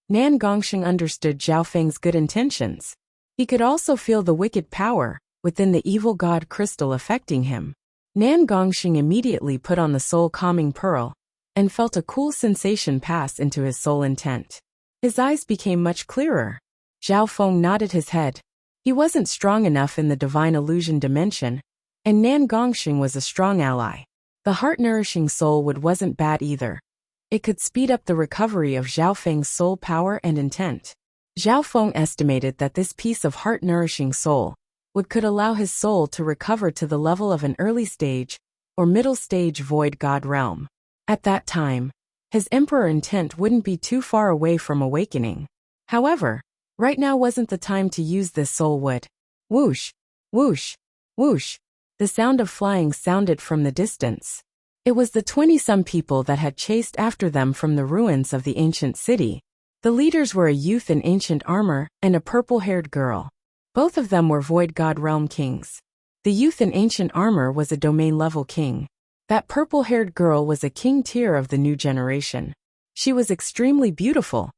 Nan Gongsheng understood Zhao Feng's good intentions. He could also feel the wicked power within the evil god crystal affecting him. Nan Gongsheng immediately put on the soul-calming pearl and felt a cool sensation pass into his soul intent. His eyes became much clearer. Zhao Feng nodded his head. He wasn't strong enough in the divine illusion dimension, and Nan Gongsheng was a strong ally. The heart-nourishing soul wood wasn't bad either. It could speed up the recovery of Zhao Feng's soul power and intent. Zhao Feng estimated that this piece of heart-nourishing soul wood could allow his soul to recover to the level of an early stage or middle-stage void god realm. At that time, his emperor intent wouldn't be too far away from awakening. However, right now wasn't the time to use this soul wood. Whoosh, whoosh, whoosh. The sound of flying sounded from the distance. It was the 20-some people that had chased after them from the ruins of the ancient city. The leaders were a youth in ancient armor and a purple-haired girl. Both of them were void god realm kings. The youth in ancient armor was a domain-level king. That purple-haired girl was a king tier of the new generation. She was extremely beautiful,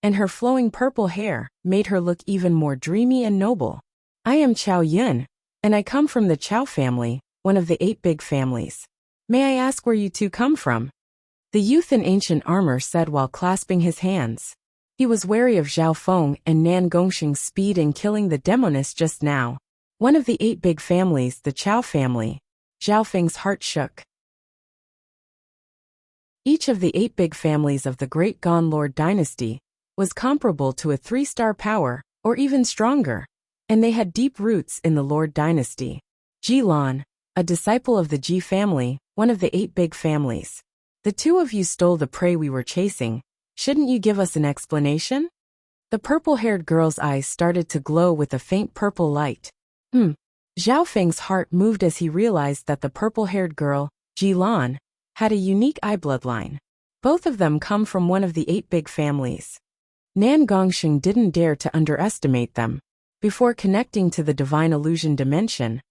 and her flowing purple hair made her look even more dreamy and noble. I am Chao Yun, and I come from the Chao family, one of the 8 big families. May I ask where you two come from? The youth in ancient armor said while clasping his hands. He was wary of Zhao Feng and Nan Gongxing's speed in killing the demoness just now. One of the 8 big families, the Chao family. Zhao Feng's heart shook. Each of the 8 big families of the Great Gon Lord dynasty was comparable to a 3-star power, or even stronger, and they had deep roots in the Lord dynasty. Jilan, a disciple of the Ji family, one of the 8 big families. The 2 of you stole the prey we were chasing. Shouldn't you give us an explanation? The purple-haired girl's eyes started to glow with a faint purple light. Zhao Feng's heart moved as he realized that the purple-haired girl, Jilan, had a unique eye bloodline. Both of them come from one of the 8 big families. Nan Gongxing didn't dare to underestimate them. Before connecting to the divine illusion dimension,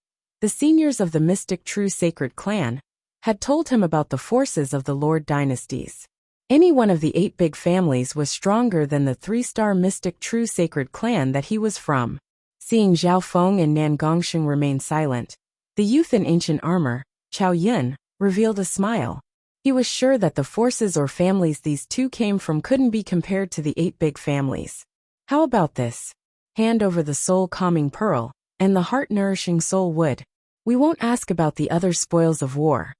the seniors of the mystic true sacred clan had told him about the forces of the Lord dynasties. Any one of the 8 big families was stronger than the 3-star mystic true sacred clan that he was from. Seeing Zhao Feng and Nan Gongxing remain silent, the youth in ancient armor, Chao Yun, revealed a smile. He was sure that the forces or families these 2 came from couldn't be compared to the 8 big families. How about this? Hand over the soul-calming pearl, and the heart-nourishing soul wood. We won't ask about the other spoils of war.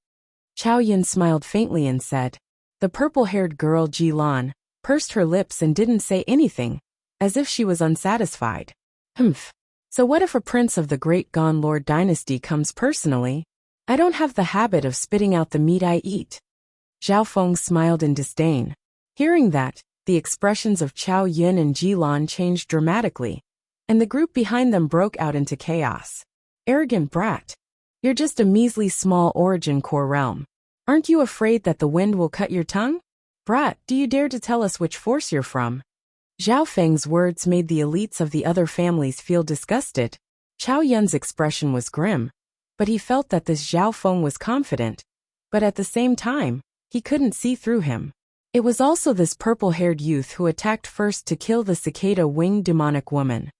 Chao Yun smiled faintly and said. The purple-haired girl Jilan pursed her lips and didn't say anything, as if she was unsatisfied. So what if a prince of the Great Gon Lord dynasty comes personally? I don't have the habit of spitting out the meat I eat. Zhao Feng smiled in disdain. Hearing that, the expressions of Chao Yun and Jilan changed dramatically, and the group behind them broke out into chaos. Arrogant brat. You're just a measly small origin core realm. Aren't you afraid that the wind will cut your tongue? Brat, do you dare to tell us which force you're from? Zhao Feng's words made the elites of the other families feel disgusted. Chao Yun's expression was grim, but he felt that this Zhao Feng was confident. But at the same time, he couldn't see through him. It was also this purple-haired youth who attacked first to kill the cicada-winged demonic woman.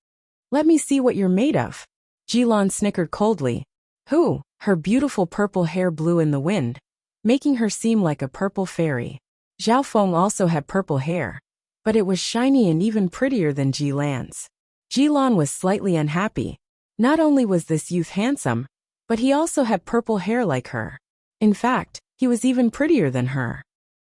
Let me see what you're made of. Jilan snickered coldly. Who? Her beautiful purple hair blew in the wind, making her seem like a purple fairy. Zhao Feng also had purple hair, but it was shiny and even prettier than Jilan's. Jilan was slightly unhappy. Not only was this youth handsome, but he also had purple hair like her. In fact, he was even prettier than her.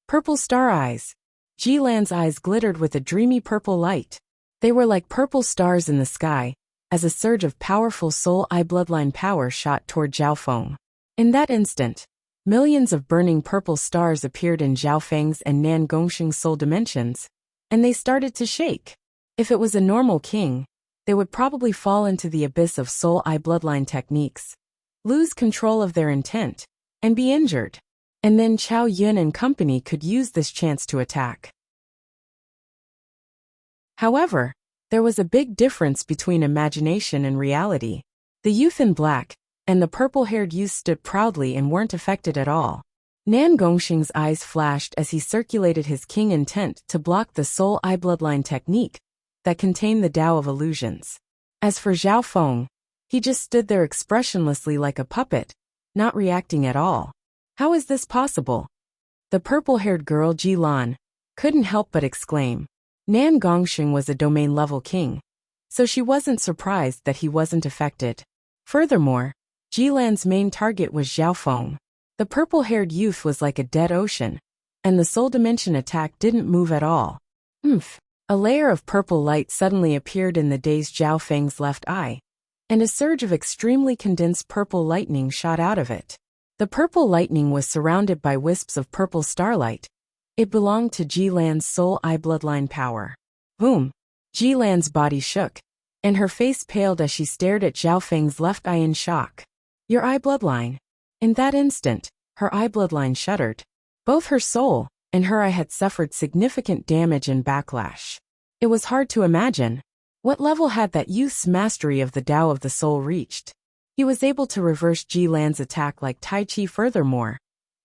Purple star eyes. Jilan's eyes glittered with a dreamy purple light. They were like purple stars in the sky, as a surge of powerful soul eye bloodline power shot toward Zhao Feng. In that instant, millions of burning purple stars appeared in Zhao Feng's and Nan Gongxing's soul dimensions, and they started to shake. If it was a normal king, they would probably fall into the abyss of soul eye bloodline techniques, lose control of their intent, and be injured. And then Chao Yun and company could use this chance to attack. However, there was a big difference between imagination and reality. The youth in black and the purple-haired youth stood proudly and weren't affected at all. Nan Gongxing's eyes flashed as he circulated his king intent to block the soul eye bloodline technique that contained the Tao of illusions. As for Zhao Feng, he just stood there expressionlessly like a puppet, not reacting at all. How is this possible? The purple-haired girl Jilan couldn't help but exclaim. Nan Gongxing was a domain-level king, so she wasn't surprised that he wasn't affected. Furthermore, Jilan's main target was Zhao Feng. The purple-haired youth was like a dead ocean, and the soul dimension attack didn't move at all. A layer of purple light suddenly appeared in the dazed Zhao Feng's left eye, and a surge of extremely condensed purple lightning shot out of it. The purple lightning was surrounded by wisps of purple starlight. It belonged to Jilan's soul eye bloodline power. Boom! Jilan's body shook, and her face paled as she stared at Zhao Feng's left eye in shock. Your eye bloodline. In that instant, her eye bloodline shuddered. Both her soul and her eye had suffered significant damage and backlash. It was hard to imagine. What level had that youth's mastery of the Tao of the soul reached? He was able to reverse Jilan's attack like Tai Chi. Furthermore,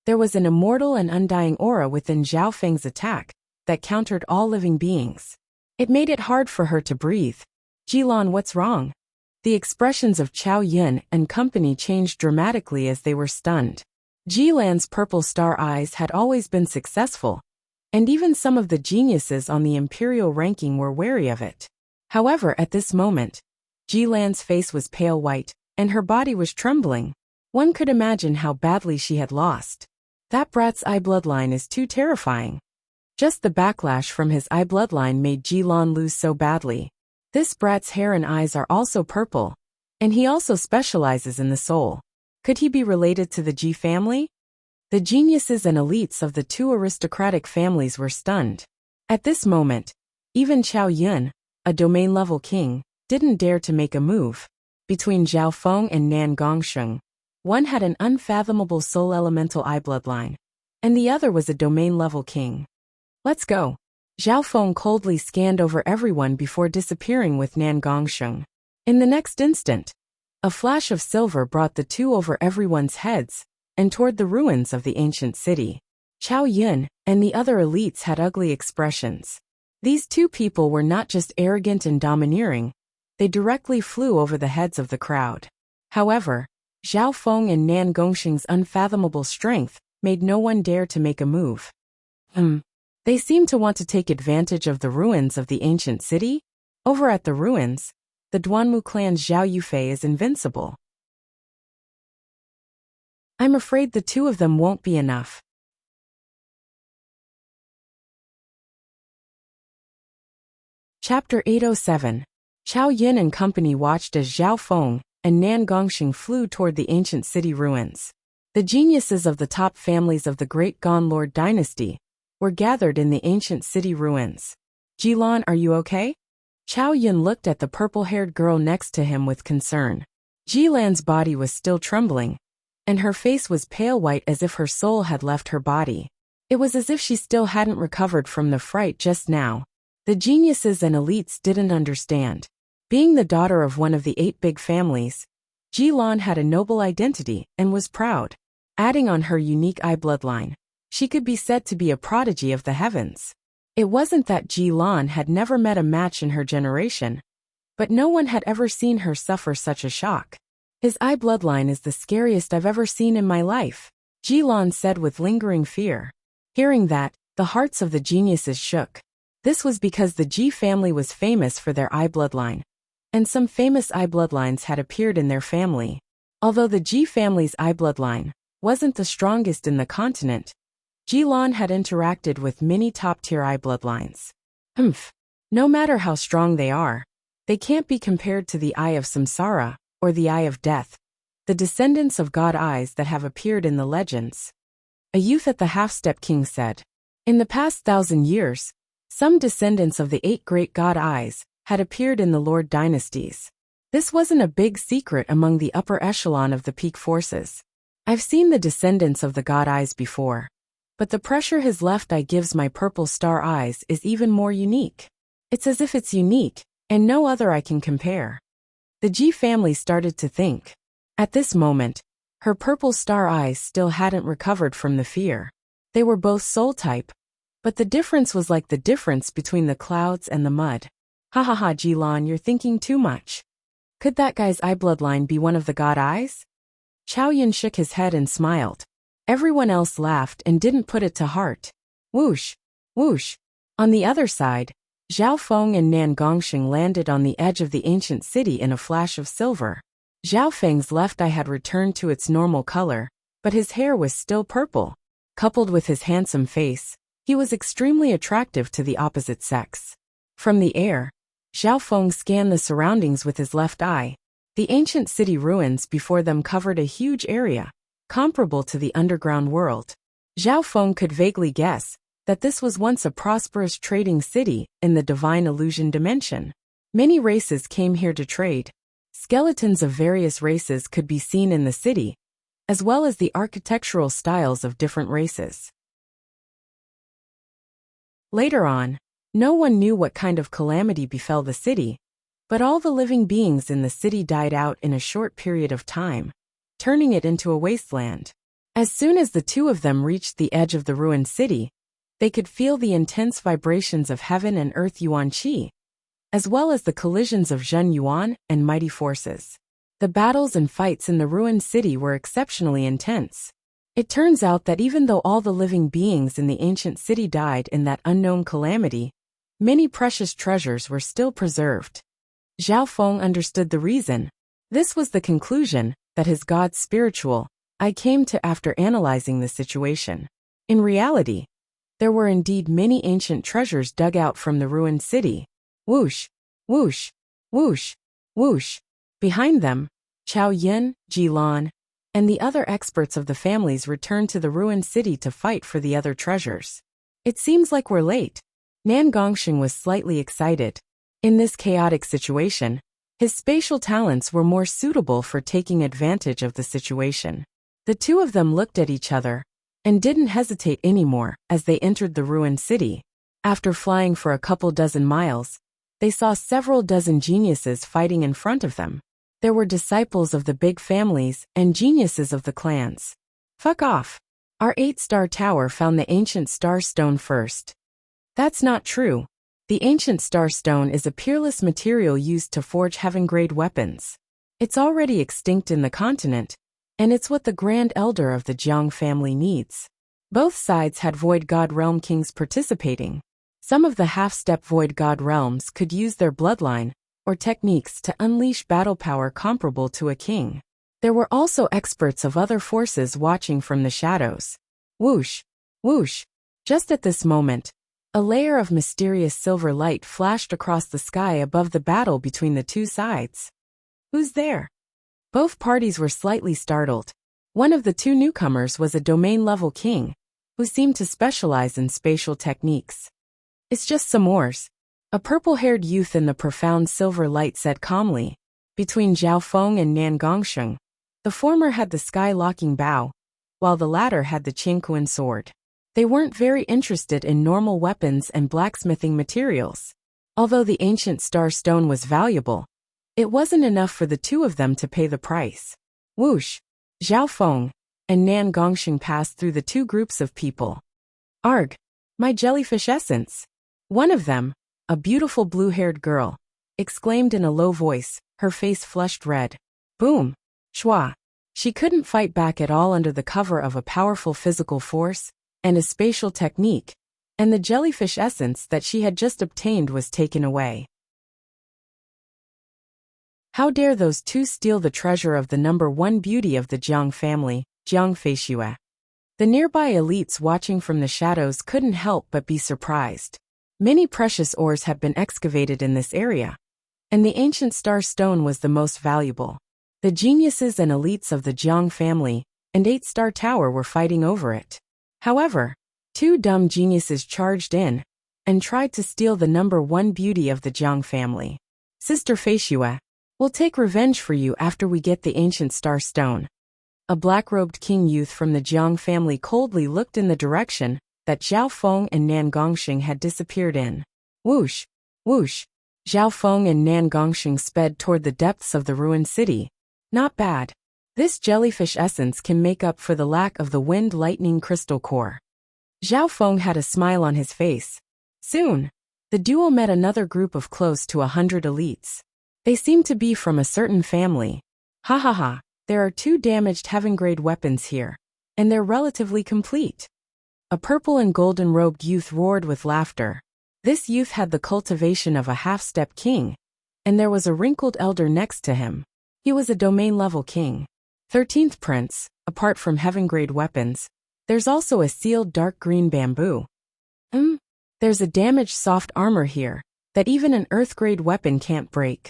there was an immortal and undying aura within Zhao Feng's attack that countered all living beings. It made it hard for her to breathe. Jilan, what's wrong? The expressions of Chao Yun and company changed dramatically as they were stunned. Jilan's purple star eyes had always been successful, and even some of the geniuses on the imperial ranking were wary of it. However, at this moment, Jilan's face was pale white, and her body was trembling. One could imagine how badly she had lost. That brat's eye bloodline is too terrifying. Just the backlash from his eye bloodline made Jilan lose so badly. This brat's hair and eyes are also purple, and he also specializes in the soul. Could he be related to the Ji family? The geniuses and elites of the two aristocratic families were stunned. At this moment, even Chao Yun, a domain-level king, didn't dare to make a move. Between Zhao Feng and Nan Gongsheng, one had an unfathomable soul elemental eye bloodline, and the other was a domain-level king. Let's go. Zhao Feng coldly scanned over everyone before disappearing with Nan Gongsheng. In the next instant, a flash of silver brought the two over everyone's heads and toward the ruins of the ancient city. Chao Yun and the other elites had ugly expressions. These two people were not just arrogant and domineering, they directly flew over the heads of the crowd. However, Zhao Feng and Nan Gongsheng's unfathomable strength made no one dare to make a move. They seemed to want to take advantage of the ruins of the ancient city. Over at the ruins, the Duanmu clan's Zhao Yufei is invincible. I'm afraid the two of them won't be enough. Chapter 807. Chao Yun and company watched as Zhao Feng and Nan Gongsheng flew toward the ancient city ruins. The geniuses of the top families of the Great Gon Lord dynasty were gathered in the ancient city ruins. Jilan, are you okay? Chao Yun looked at the purple-haired girl next to him with concern. Jilan's body was still trembling, and her face was pale white as if her soul had left her body. It was as if she still hadn't recovered from the fright just now. The geniuses and elites didn't understand. Being the daughter of one of the 8 big families, Jilan had a noble identity and was proud. Adding on her unique eye bloodline, she could be said to be a prodigy of the heavens. It wasn't that Jilan had never met a match in her generation, but no one had ever seen her suffer such a shock. His eye bloodline is the scariest I've ever seen in my life, Jilan said with lingering fear. Hearing that, the hearts of the geniuses shook. This was because the Ji family was famous for their eye bloodline, and some famous eye bloodlines had appeared in their family. Although the Ji family's eye bloodline wasn't the strongest in the continent, Jilan had interacted with many top-tier eye bloodlines. No matter how strong they are, they can't be compared to the Eye of Samsara or the Eye of Death, the descendants of God eyes that have appeared in the legends. A youth at the half-step king said, in the past 1,000 years, some descendants of the 8 great God eyes had appeared in the Lord dynasties. This wasn't a big secret among the upper echelon of the peak forces. I've seen the descendants of the God eyes before, but the pressure his left eye gives my purple star eyes is even more unique. It's as if it's unique, and no other eye can compare. The Ji family started to think. At this moment, her purple star eyes still hadn't recovered from the fear. They were both soul type, but the difference was like the difference between the clouds and the mud. Ha ha ha, Jilan, you're thinking too much. Could that guy's eye bloodline be one of the God eyes? Chao Yun shook his head and smiled. Everyone else laughed and didn't put it to heart. Whoosh, whoosh. On the other side, Zhao Feng and Nan Gongsheng landed on the edge of the ancient city in a flash of silver. Zhao Feng's left eye had returned to its normal color, but his hair was still purple. Coupled with his handsome face, he was extremely attractive to the opposite sex. From the air, Zhao Feng scanned the surroundings with his left eye. The ancient city ruins before them covered a huge area, comparable to the underground world. Zhao Feng could vaguely guess that this was once a prosperous trading city in the divine illusion dimension. Many races came here to trade. Skeletons of various races could be seen in the city, as well as the architectural styles of different races. Later on, no one knew what kind of calamity befell the city, but all the living beings in the city died out in a short period of time, turning it into a wasteland. As soon as the two of them reached the edge of the ruined city, they could feel the intense vibrations of heaven and earth yuan qi, as well as the collisions of Zhen yuan and mighty forces. The battles and fights in the ruined city were exceptionally intense. It turns out that even though all the living beings in the ancient city died in that unknown calamity, many precious treasures were still preserved. Zhao Feng understood the reason. This was the conclusion that his god's spiritual eye came to after analyzing the situation. In reality, there were indeed many ancient treasures dug out from the ruined city. Whoosh, whoosh, whoosh, whoosh. Behind them, Chao Yin, Jilan, and the other experts of the families returned to the ruined city to fight for the other treasures. It seems like we're late. Nan Gongxing was slightly excited. In this chaotic situation, his spatial talents were more suitable for taking advantage of the situation. The two of them looked at each other and didn't hesitate anymore as they entered the ruined city. After flying for a couple dozen miles, they saw several dozen geniuses fighting in front of them. There were disciples of the big families and geniuses of the clans. Fuck off. Our 8-star tower found the ancient star stone first. That's not true. The ancient star stone is a peerless material used to forge heaven-grade weapons. It's already extinct in the continent, and it's what the Grand Elder of the Jiang family needs. Both sides had Void God Realm kings participating. Some of the half-step Void God realms could use their bloodline or techniques to unleash battle power comparable to a king. There were also experts of other forces watching from the shadows. Whoosh, whoosh. Just at this moment, a layer of mysterious silver light flashed across the sky above the battle between the two sides. Who's there? Both parties were slightly startled. One of the two newcomers was a domain-level king, who seemed to specialize in spatial techniques. It's just some ores. A purple-haired youth in the profound silver light said calmly. Between Zhao Feng and Nan Gongxing, the former had the sky-locking bow, while the latter had the Qingquan sword. They weren't very interested in normal weapons and blacksmithing materials. Although the ancient star stone was valuable, it wasn't enough for the two of them to pay the price. Whoosh! Zhao Feng and Nan Gongxing passed through the two groups of people. Arg! My jellyfish essence! One of them, a beautiful blue-haired girl, exclaimed in a low voice, her face flushed red. Boom! Shwa! She couldn't fight back at all under the cover of a powerful physical force and a spatial technique, and the jellyfish essence that she had just obtained was taken away. How dare those two steal the treasure of the number one beauty of the Jiang family, Jiang Feishue? The nearby elites watching from the shadows couldn't help but be surprised. Many precious ores had been excavated in this area, and the ancient star stone was the most valuable. The geniuses and elites of the Jiang family and 8-star tower were fighting over it. However, two dumb geniuses charged in and tried to steal the number one beauty of the Jiang family. Sister Feishue, we'll take revenge for you after we get the ancient star stone. A black-robed king youth from the Jiang family coldly looked in the direction that Zhao Feng and Nan Gongxing had disappeared in. Whoosh! Whoosh! Zhao Feng and Nan Gongxing sped toward the depths of the ruined city. Not bad. This jellyfish essence can make up for the lack of the wind lightning crystal core. Zhao Feng had a smile on his face. Soon, the duo met another group of close to 100 elites. They seemed to be from a certain family. Ha ha ha, there are 2 damaged heaven-grade weapons here, and they're relatively complete. A purple and golden-robed youth roared with laughter. This youth had the cultivation of a half-step king, and there was a wrinkled elder next to him. He was a domain-level king. 13th prince, apart from heaven-grade weapons, there's also a sealed dark green bamboo. There's a damaged soft armor here that even an earth-grade weapon can't break.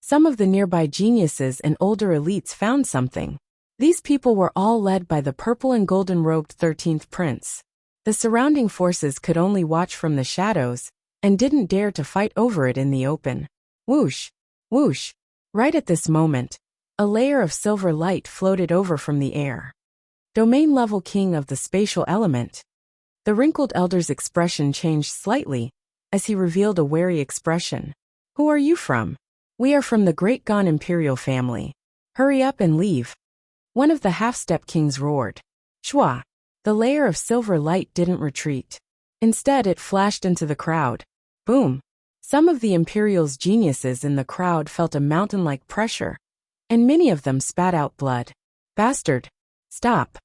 Some of the nearby geniuses and older elites found something. These people were all led by the purple and golden-robed 13th prince. The surrounding forces could only watch from the shadows, and didn't dare to fight over it in the open. Whoosh! Whoosh! Right at this moment, a layer of silver light floated over from the air. Domain-level king of the spatial element. The wrinkled elder's expression changed slightly, as he revealed a wary expression. Who are you from? We are from the Great Gon Imperial family. Hurry up and leave. One of the half-step kings roared. Shwa! The layer of silver light didn't retreat. Instead, it flashed into the crowd. Boom! Some of the Imperial's geniuses in the crowd felt a mountain-like pressure, and many of them spat out blood. Bastard! Stop!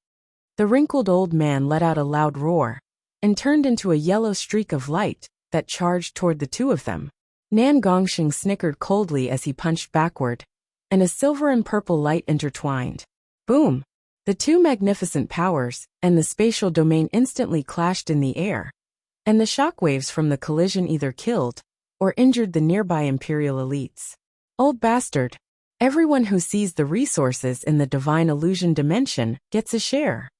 The wrinkled old man let out a loud roar, and turned into a yellow streak of light that charged toward the two of them. Nan Gongsheng snickered coldly as he punched backward, and a silver and purple light intertwined. Boom! The two magnificent powers and the spatial domain instantly clashed in the air, and the shockwaves from the collision either killed or injured the nearby Imperial elites. Old bastard! Everyone who sees the resources in the divine illusion dimension gets a share.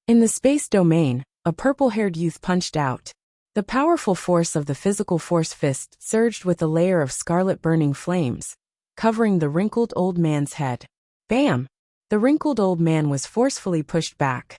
In the space domain, a purple-haired youth punched out. The powerful force of the physical force fist surged with a layer of scarlet burning flames, covering the wrinkled old man's head. Bam! The wrinkled old man was forcefully pushed back.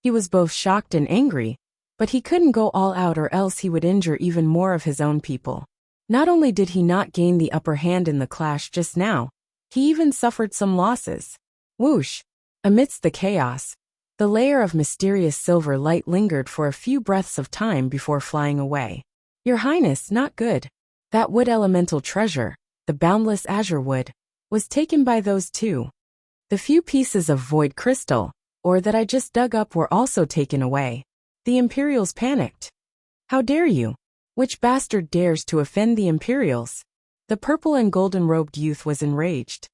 He was both shocked and angry, but he couldn't go all out or else he would injure even more of his own people. Not only did he not gain the upper hand in the clash just now, he even suffered some losses. Whoosh! Amidst the chaos, the layer of mysterious silver light lingered for a few breaths of time before flying away. Your Highness, not good. That wood elemental treasure, the boundless azure wood, was taken by those two. The few pieces of void crystal, or that I just dug up, were also taken away. The Imperials panicked. How dare you? Which bastard dares to offend the Imperials? The purple and golden-robed youth was enraged.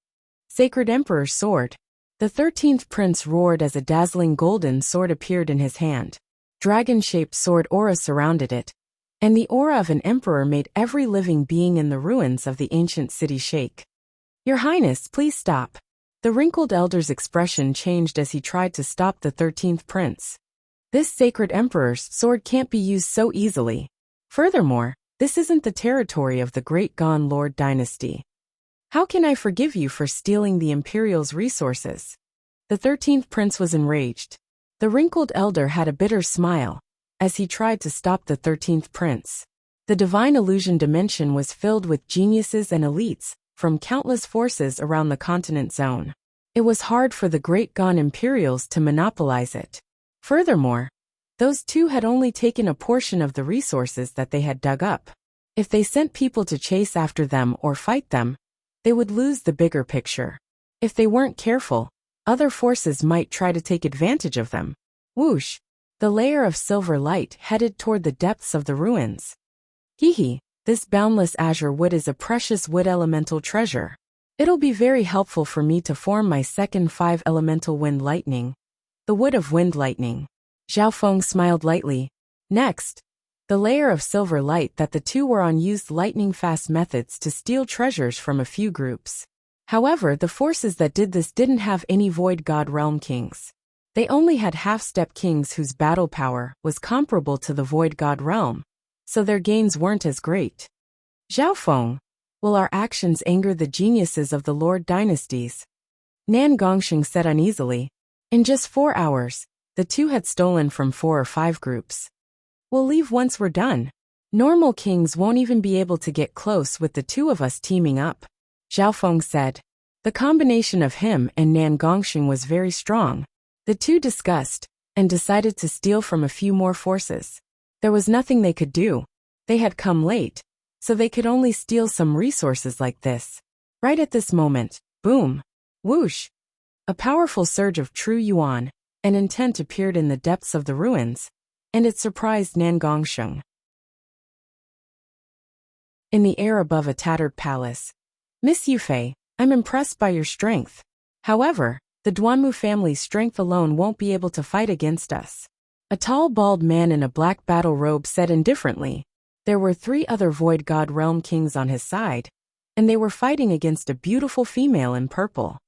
Sacred Emperor's sword. The 13th prince roared as a dazzling golden sword appeared in his hand. Dragon-shaped sword aura surrounded it, and the aura of an emperor made every living being in the ruins of the ancient city shake. Your Highness, please stop. The wrinkled elder's expression changed as he tried to stop the 13th prince. This sacred emperor's sword can't be used so easily. Furthermore, this isn't the territory of the Great Gon Lord dynasty. How can I forgive you for stealing the Imperial's resources? The 13th prince was enraged. The wrinkled elder had a bitter smile as he tried to stop the 13th prince. The divine illusion dimension was filled with geniuses and elites from countless forces around the continent zone. It was hard for the Great Gon Imperials to monopolize it. Furthermore, those two had only taken a portion of the resources that they had dug up. If they sent people to chase after them or fight them, they would lose the bigger picture. If they weren't careful, other forces might try to take advantage of them. Whoosh! The layer of silver light headed toward the depths of the ruins. Hee, this boundless azure wood is a precious wood elemental treasure. It'll be very helpful for me to form my second 5 elemental wind lightning. The wood of wind lightning. Zhao Feng smiled lightly. Next, the layer of silver light that the two were on used lightning-fast methods to steal treasures from a few groups. However, the forces that did this didn't have any Void God Realm kings. They only had half-step kings whose battle power was comparable to the Void God Realm, so their gains weren't as great. Zhao Feng, will our actions anger the geniuses of the Lord dynasties? Nan Gongsheng said uneasily. In just 4 hours, the two had stolen from 4 or 5 groups. We'll leave once we're done. Normal kings won't even be able to get close with the two of us teaming up, Zhao Feng said. The combination of him and Nan Gongsheng was very strong. The two discussed and decided to steal from a few more forces. There was nothing they could do. They had come late, so they could only steal some resources like this. Right at this moment, boom, whoosh, a powerful surge of true yuan and intent appeared in the depths of the ruins, and it surprised Nan Gongsheng. In the air above a tattered palace. Miss Yufei, I'm impressed by your strength. However, the Duanmu family's strength alone won't be able to fight against us. A tall bald man in a black battle robe said indifferently. There were 3 other Void God Realm kings on his side, and they were fighting against a beautiful female in purple.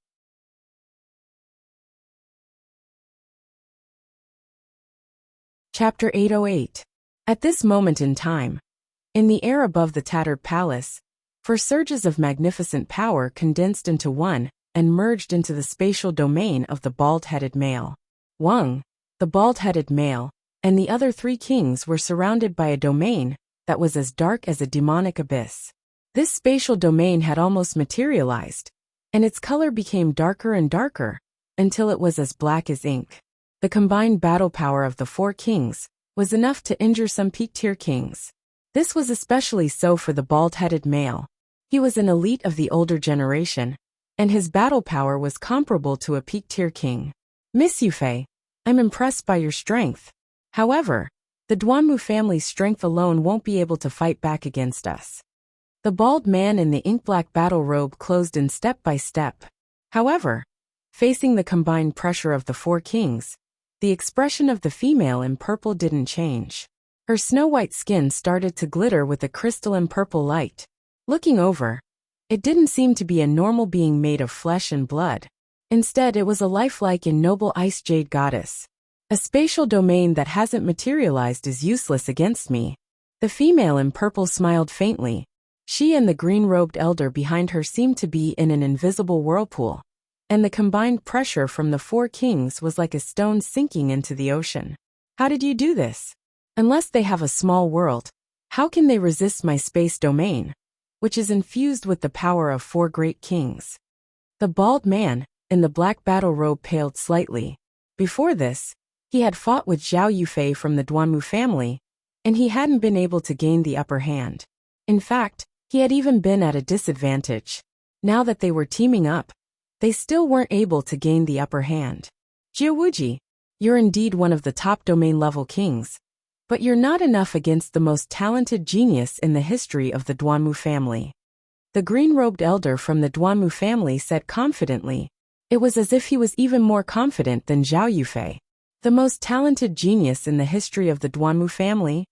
Chapter 808. At this moment in time, in the air above the tattered palace, four surges of magnificent power condensed into one and merged into the spatial domain of the bald-headed male. Wang, the bald-headed male, and the other three kings were surrounded by a domain that was as dark as a demonic abyss. This spatial domain had almost materialized, and its color became darker and darker, until it was as black as ink. The combined battle power of the four kings was enough to injure some peak-tier kings. This was especially so for the bald-headed male. He was an elite of the older generation, and his battle power was comparable to a peak-tier king. Miss Yufei, I'm impressed by your strength. However, the Duanmu family's strength alone won't be able to fight back against us. The bald man in the ink-black battle robe closed in step by step. However, facing the combined pressure of the four kings, the expression of the female in purple didn't change. Her snow-white skin started to glitter with a crystalline purple light. Looking over, it didn't seem to be a normal being made of flesh and blood. Instead, it was a lifelike and noble ice jade goddess. A spatial domain that hasn't materialized is useless against me. The female in purple smiled faintly. She and the green-robed elder behind her seemed to be in an invisible whirlpool, and the combined pressure from the four kings was like a stone sinking into the ocean. How did you do this? Unless they have a small world, how can they resist my space domain, which is infused with the power of four great kings? The bald man in the black battle robe paled slightly. Before this, he had fought with Zhao Yufei from the Duanmu family, and he hadn't been able to gain the upper hand. In fact, he had even been at a disadvantage. Now that they were teaming up, they still weren't able to gain the upper hand. Jiawuji, you're indeed one of the top domain-level kings, but you're not enough against the most talented genius in the history of the Duanmu family. The green-robed elder from the Duanmu family said confidently. It was as if he was even more confident than Zhao Yufei. The most talented genius in the history of the Duanmu family?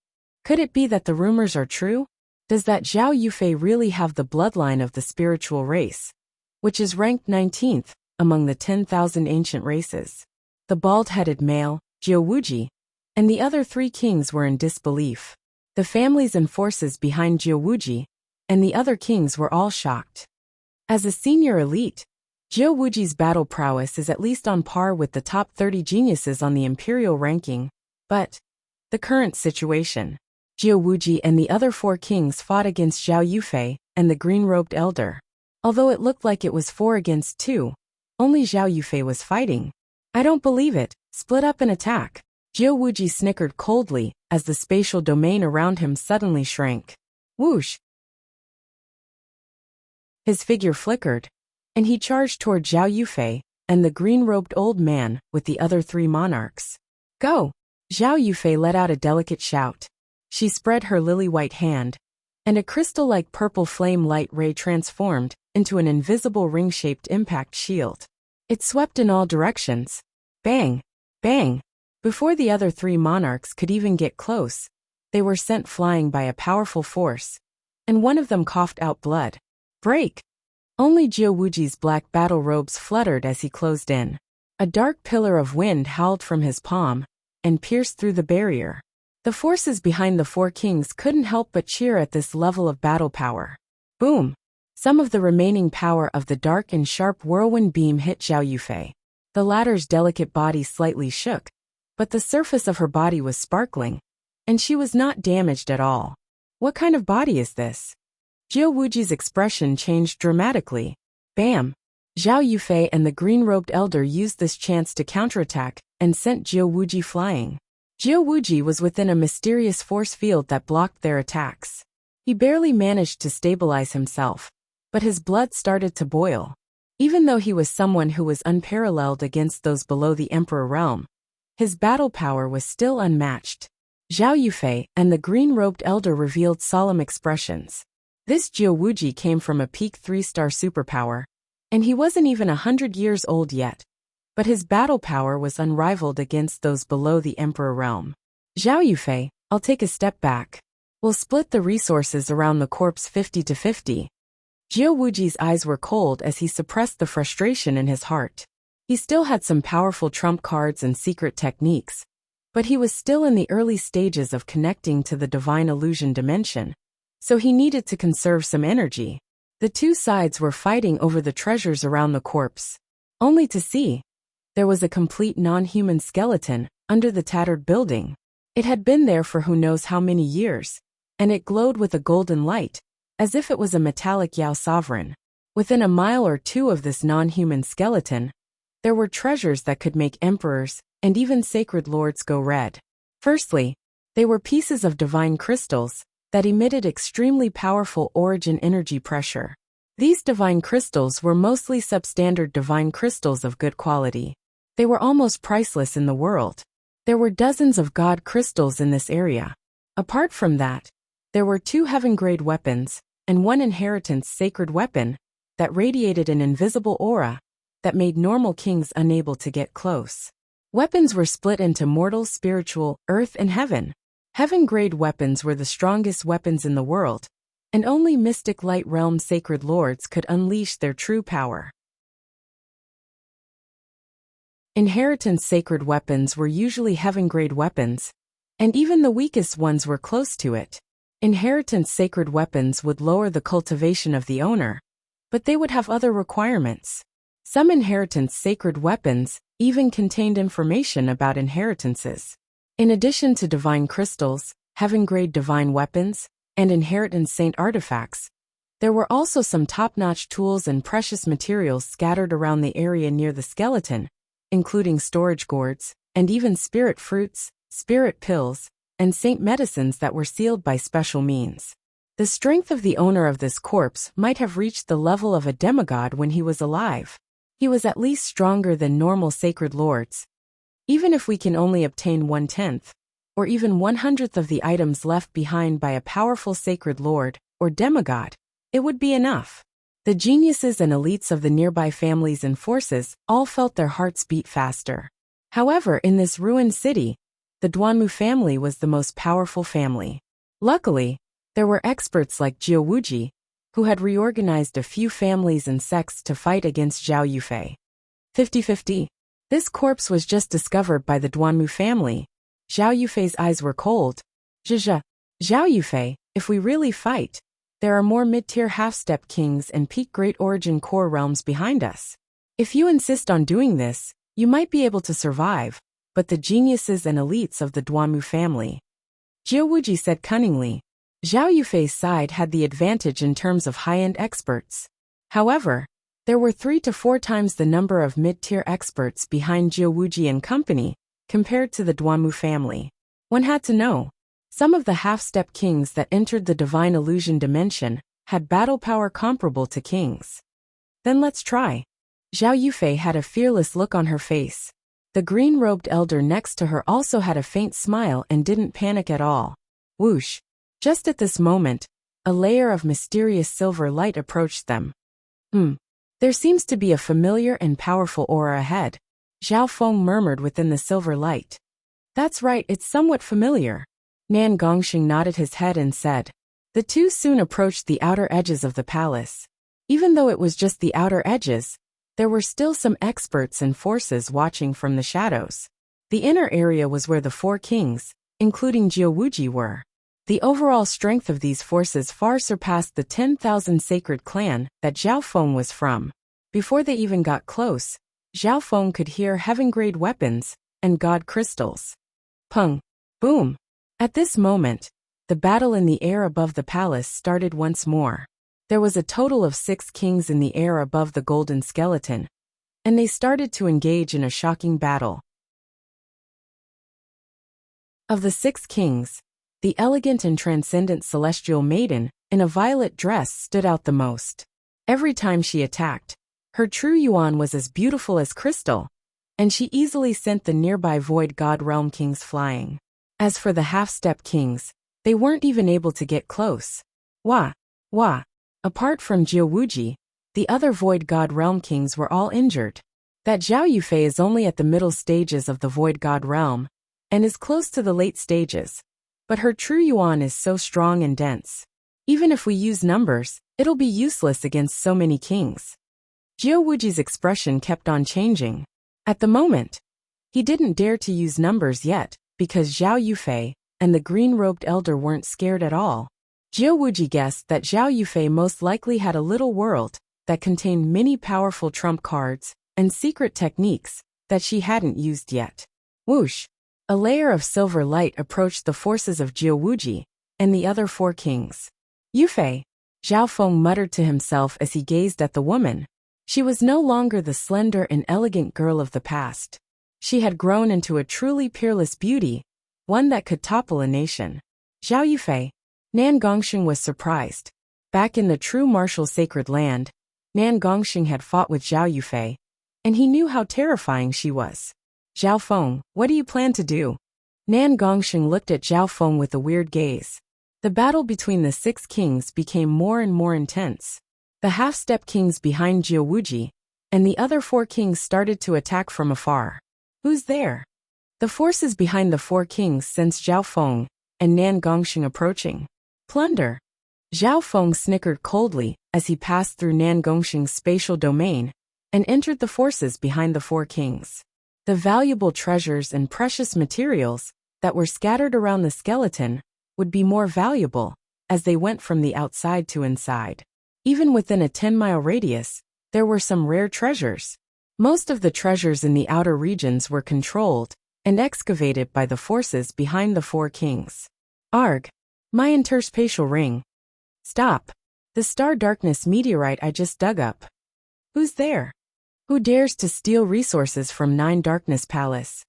Could it be that the rumors are true? Does that Zhao Yufei really have the bloodline of the spiritual race, which is ranked 19th among the 10,000 ancient races? The bald-headed male, Jiawuji, and the other three kings were in disbelief. The families and forces behind Jiawuji and the other kings were all shocked. As a senior elite, Jiawuji's battle prowess is at least on par with the top 30 geniuses on the imperial ranking, but the current situation. Jiawuji and the other four kings fought against Zhao Yufei and the green-robed elder. Although it looked like it was 4 against 2, only Zhao Yufei was fighting. I don't believe it. Split up and attack. Jiawuji snickered coldly as the spatial domain around him suddenly shrank. Whoosh! His figure flickered, and he charged toward Zhao Yufei and the green-robed old man with the other three monarchs. Go! Zhao Yufei let out a delicate shout. She spread her lily-white hand, and a crystal-like purple flame light ray transformed into an invisible ring-shaped impact shield. It swept in all directions. Bang! Bang! Before the other three monarchs could even get close, they were sent flying by a powerful force, and one of them coughed out blood. Break! Only Jiawuji's black battle robes fluttered as he closed in. A dark pillar of wind howled from his palm and pierced through the barrier. The forces behind the four kings couldn't help but cheer at this level of battle power. Boom! Some of the remaining power of the dark and sharp whirlwind beam hit Zhao Yufei. The latter's delicate body slightly shook, but the surface of her body was sparkling, and she was not damaged at all. What kind of body is this? Jiawuji's expression changed dramatically. Bam! Zhao Yufei and the green-robed elder used this chance to counterattack and sent Jiawuji flying. Jiawuji was within a mysterious force field that blocked their attacks. He barely managed to stabilize himself, but his blood started to boil. Even though he was someone who was unparalleled against those below the Emperor realm, his battle power was still unmatched. Zhao Yufei and the green-robed elder revealed solemn expressions. This Jiawuji came from a peak 3-star superpower, and he wasn't even 100 years old yet. But his battle power was unrivaled against those below the Emperor realm. Zhao Yufei, I'll take a step back. We'll split the resources around the corpse 50 to 50. Jiao Wuji's eyes were cold as he suppressed the frustration in his heart. He still had some powerful trump cards and secret techniques, but he was still in the early stages of connecting to the divine illusion dimension, so he needed to conserve some energy. The two sides were fighting over the treasures around the corpse, only to see there was a complete non-human skeleton under the tattered building. It had been there for who knows how many years, and it glowed with a golden light, as if it was a metallic Yao sovereign. Within a mile or two of this non-human skeleton, there were treasures that could make emperors and even sacred lords go red. Firstly, they were pieces of divine crystals that emitted extremely powerful origin energy pressure. These divine crystals were mostly substandard divine crystals of good quality. They were almost priceless in the world. There were dozens of god crystals in this area. Apart from that, there were 2 heaven-grade weapons and 1 inheritance sacred weapon that radiated an invisible aura that made normal kings unable to get close. Weapons were split into mortal, spiritual, earth, and heaven. Heaven-grade weapons were the strongest weapons in the world, and only mystic light realm sacred lords could unleash their true power. Inheritance sacred weapons were usually heaven-grade weapons, and even the weakest ones were close to it. Inheritance sacred weapons would lower the cultivation of the owner, but they would have other requirements. Some inheritance sacred weapons even contained information about inheritances. In addition to divine crystals, heaven-grade divine weapons, and inheritance saint artifacts, there were also some top-notch tools and precious materials scattered around the area near the skeleton, including storage gourds, and even spirit fruits, spirit pills, and saint medicines that were sealed by special means. The strength of the owner of this corpse might have reached the level of a demigod when he was alive. He was at least stronger than normal sacred lords. Even if we can only obtain 1/10, or even 1/100th of the items left behind by a powerful sacred lord, or demigod, it would be enough. The geniuses and elites of the nearby families and forces all felt their hearts beat faster. However, in this ruined city, the Duanmu family was the most powerful family. Luckily, there were experts like Jiao Wuji, who had reorganized a few families and sects to fight against Zhao Yufei. 50-50. This corpse was just discovered by the Duanmu family. Zhao Yufei's eyes were cold. Zhao Yufei, if we really fight, there are more mid-tier half-step kings and peak great origin core realms behind us. If you insist on doing this, you might be able to survive, but the geniuses and elites of the Duanmu family. Jiao Wuji said cunningly. Zhao Yufei's side had the advantage in terms of high-end experts. However, there were 3 to 4 times the number of mid-tier experts behind Jiao Wuji and company, compared to the Duanmu family. One had to know. Some of the half-step kings that entered the divine illusion dimension had battle power comparable to kings. Then let's try. Zhao Yufei had a fearless look on her face. The green-robed elder next to her also had a faint smile and didn't panic at all. Whoosh! Just at this moment, a layer of mysterious silver light approached them. There seems to be a familiar and powerful aura ahead, Zhao Feng murmured within the silver light. That's right, it's somewhat familiar. Nan Gongxing nodded his head and said. The two soon approached the outer edges of the palace. Even though it was just the outer edges, there were still some experts and forces watching from the shadows. The inner area was where the 4 kings, including Jiao Wuji, were. The overall strength of these forces far surpassed the 10,000 sacred clan that Zhao Feng was from. Before they even got close, Zhao Feng could hear heaven-grade weapons and god crystals. Pung! Boom! At this moment, the battle in the air above the palace started once more. There was a total of 6 kings in the air above the golden skeleton, and they started to engage in a shocking battle. Of the 6 kings, the elegant and transcendent celestial maiden in a violet dress stood out the most. Every time she attacked, her true yuan was as beautiful as crystal, and she easily sent the nearby void god realm kings flying. As for the half-step kings, they weren't even able to get close. Wah! Apart from Jiao Wuji, the other void god realm kings were all injured. That Zhao Yufei is only at the middle stages of the void god realm, and is close to the late stages. But her true yuan is so strong and dense. Even if we use numbers, it'll be useless against so many kings. Jiao Wuji's expression kept on changing. At the moment, he didn't dare to use numbers yet, because Zhao Yufei and the green-robed elder weren't scared at all. Jiao Wuji guessed that Zhao Yufei most likely had a little world that contained many powerful trump cards and secret techniques that she hadn't used yet. Whoosh! A layer of silver light approached the forces of Jiao Wuji and the other 4 kings. Yufei, Zhao Feng muttered to himself as he gazed at the woman. She was no longer the slender and elegant girl of the past. She had grown into a truly peerless beauty, one that could topple a nation. Zhao Yufei. Nan Gongxing was surprised. Back in the true martial sacred land, Nan Gongxing had fought with Zhao Yufei, and he knew how terrifying she was. Zhao Feng, what do you plan to do? Nan Gongxing looked at Zhao Feng with a weird gaze. The battle between the 6 kings became more and more intense. The half-step kings behind Jiao Wuji and the other 4 kings started to attack from afar. Who's there? The forces behind the 4 kings sensed Zhao Feng and Nan Gongxing approaching. Plunder. Zhao Feng snickered coldly as he passed through Nan Gongxing's spatial domain and entered the forces behind the 4 kings. The valuable treasures and precious materials that were scattered around the skeleton would be more valuable as they went from the outside to inside. Even within a 10-mile radius, there were some rare treasures. Most of the treasures in the outer regions were controlled and excavated by the forces behind the 4 kings. Arg! My interspatial ring. Stop! The star darkness meteorite I just dug up. Who's there? Who dares to steal resources from 9 Darkness Palace?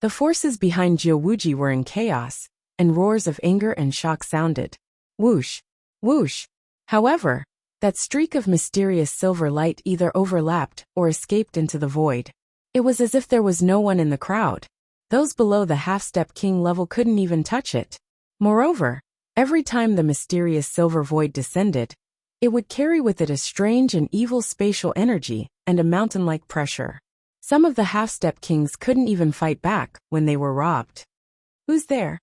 The forces behind Jiao Wuji were in chaos, and roars of anger and shock sounded. Whoosh! Whoosh! However, that streak of mysterious silver light either overlapped or escaped into the void. It was as if there was no one in the crowd. Those below the half-step king level couldn't even touch it. Moreover, every time the mysterious silver void descended, it would carry with it a strange and evil spatial energy and a mountain-like pressure. Some of the half-step kings couldn't even fight back when they were robbed. Who's there?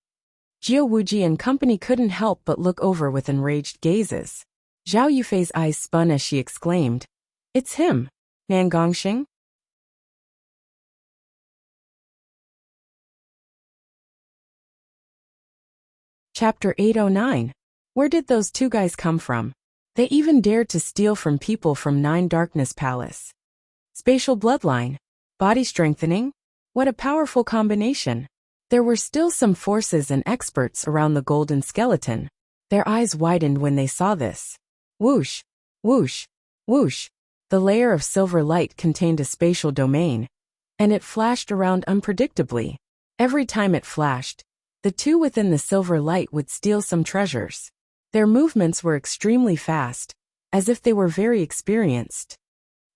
Jiao Wuji and company couldn't help but look over with enraged gazes. Zhao Yufei's eyes spun as she exclaimed, "It's him, Nan Gongxing." Chapter 809. Where did those 2 guys come from? They even dared to steal from people from 9 Darkness Palace. Spatial bloodline. Body strengthening? What a powerful combination. There were still some forces and experts around the golden skeleton. Their eyes widened when they saw this. Whoosh! Whoosh! Whoosh! The layer of silver light contained a spatial domain, and it flashed around unpredictably. Every time it flashed, the 2 within the silver light would steal some treasures. Their movements were extremely fast, as if they were very experienced.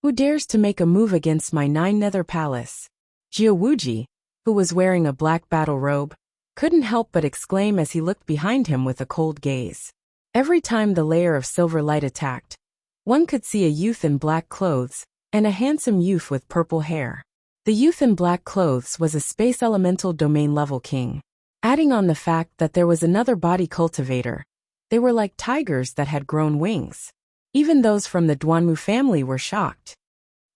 Who dares to make a move against my 9 Nether Palace? Jiao Wuji, who was wearing a black battle robe, couldn't help but exclaim as he looked behind him with a cold gaze. Every time the layer of silver light attacked, one could see a youth in black clothes and a handsome youth with purple hair. The youth in black clothes was a space elemental domain level king. Adding on the fact that there was another body cultivator, they were like tigers that had grown wings. Even those from the Duanmu family were shocked.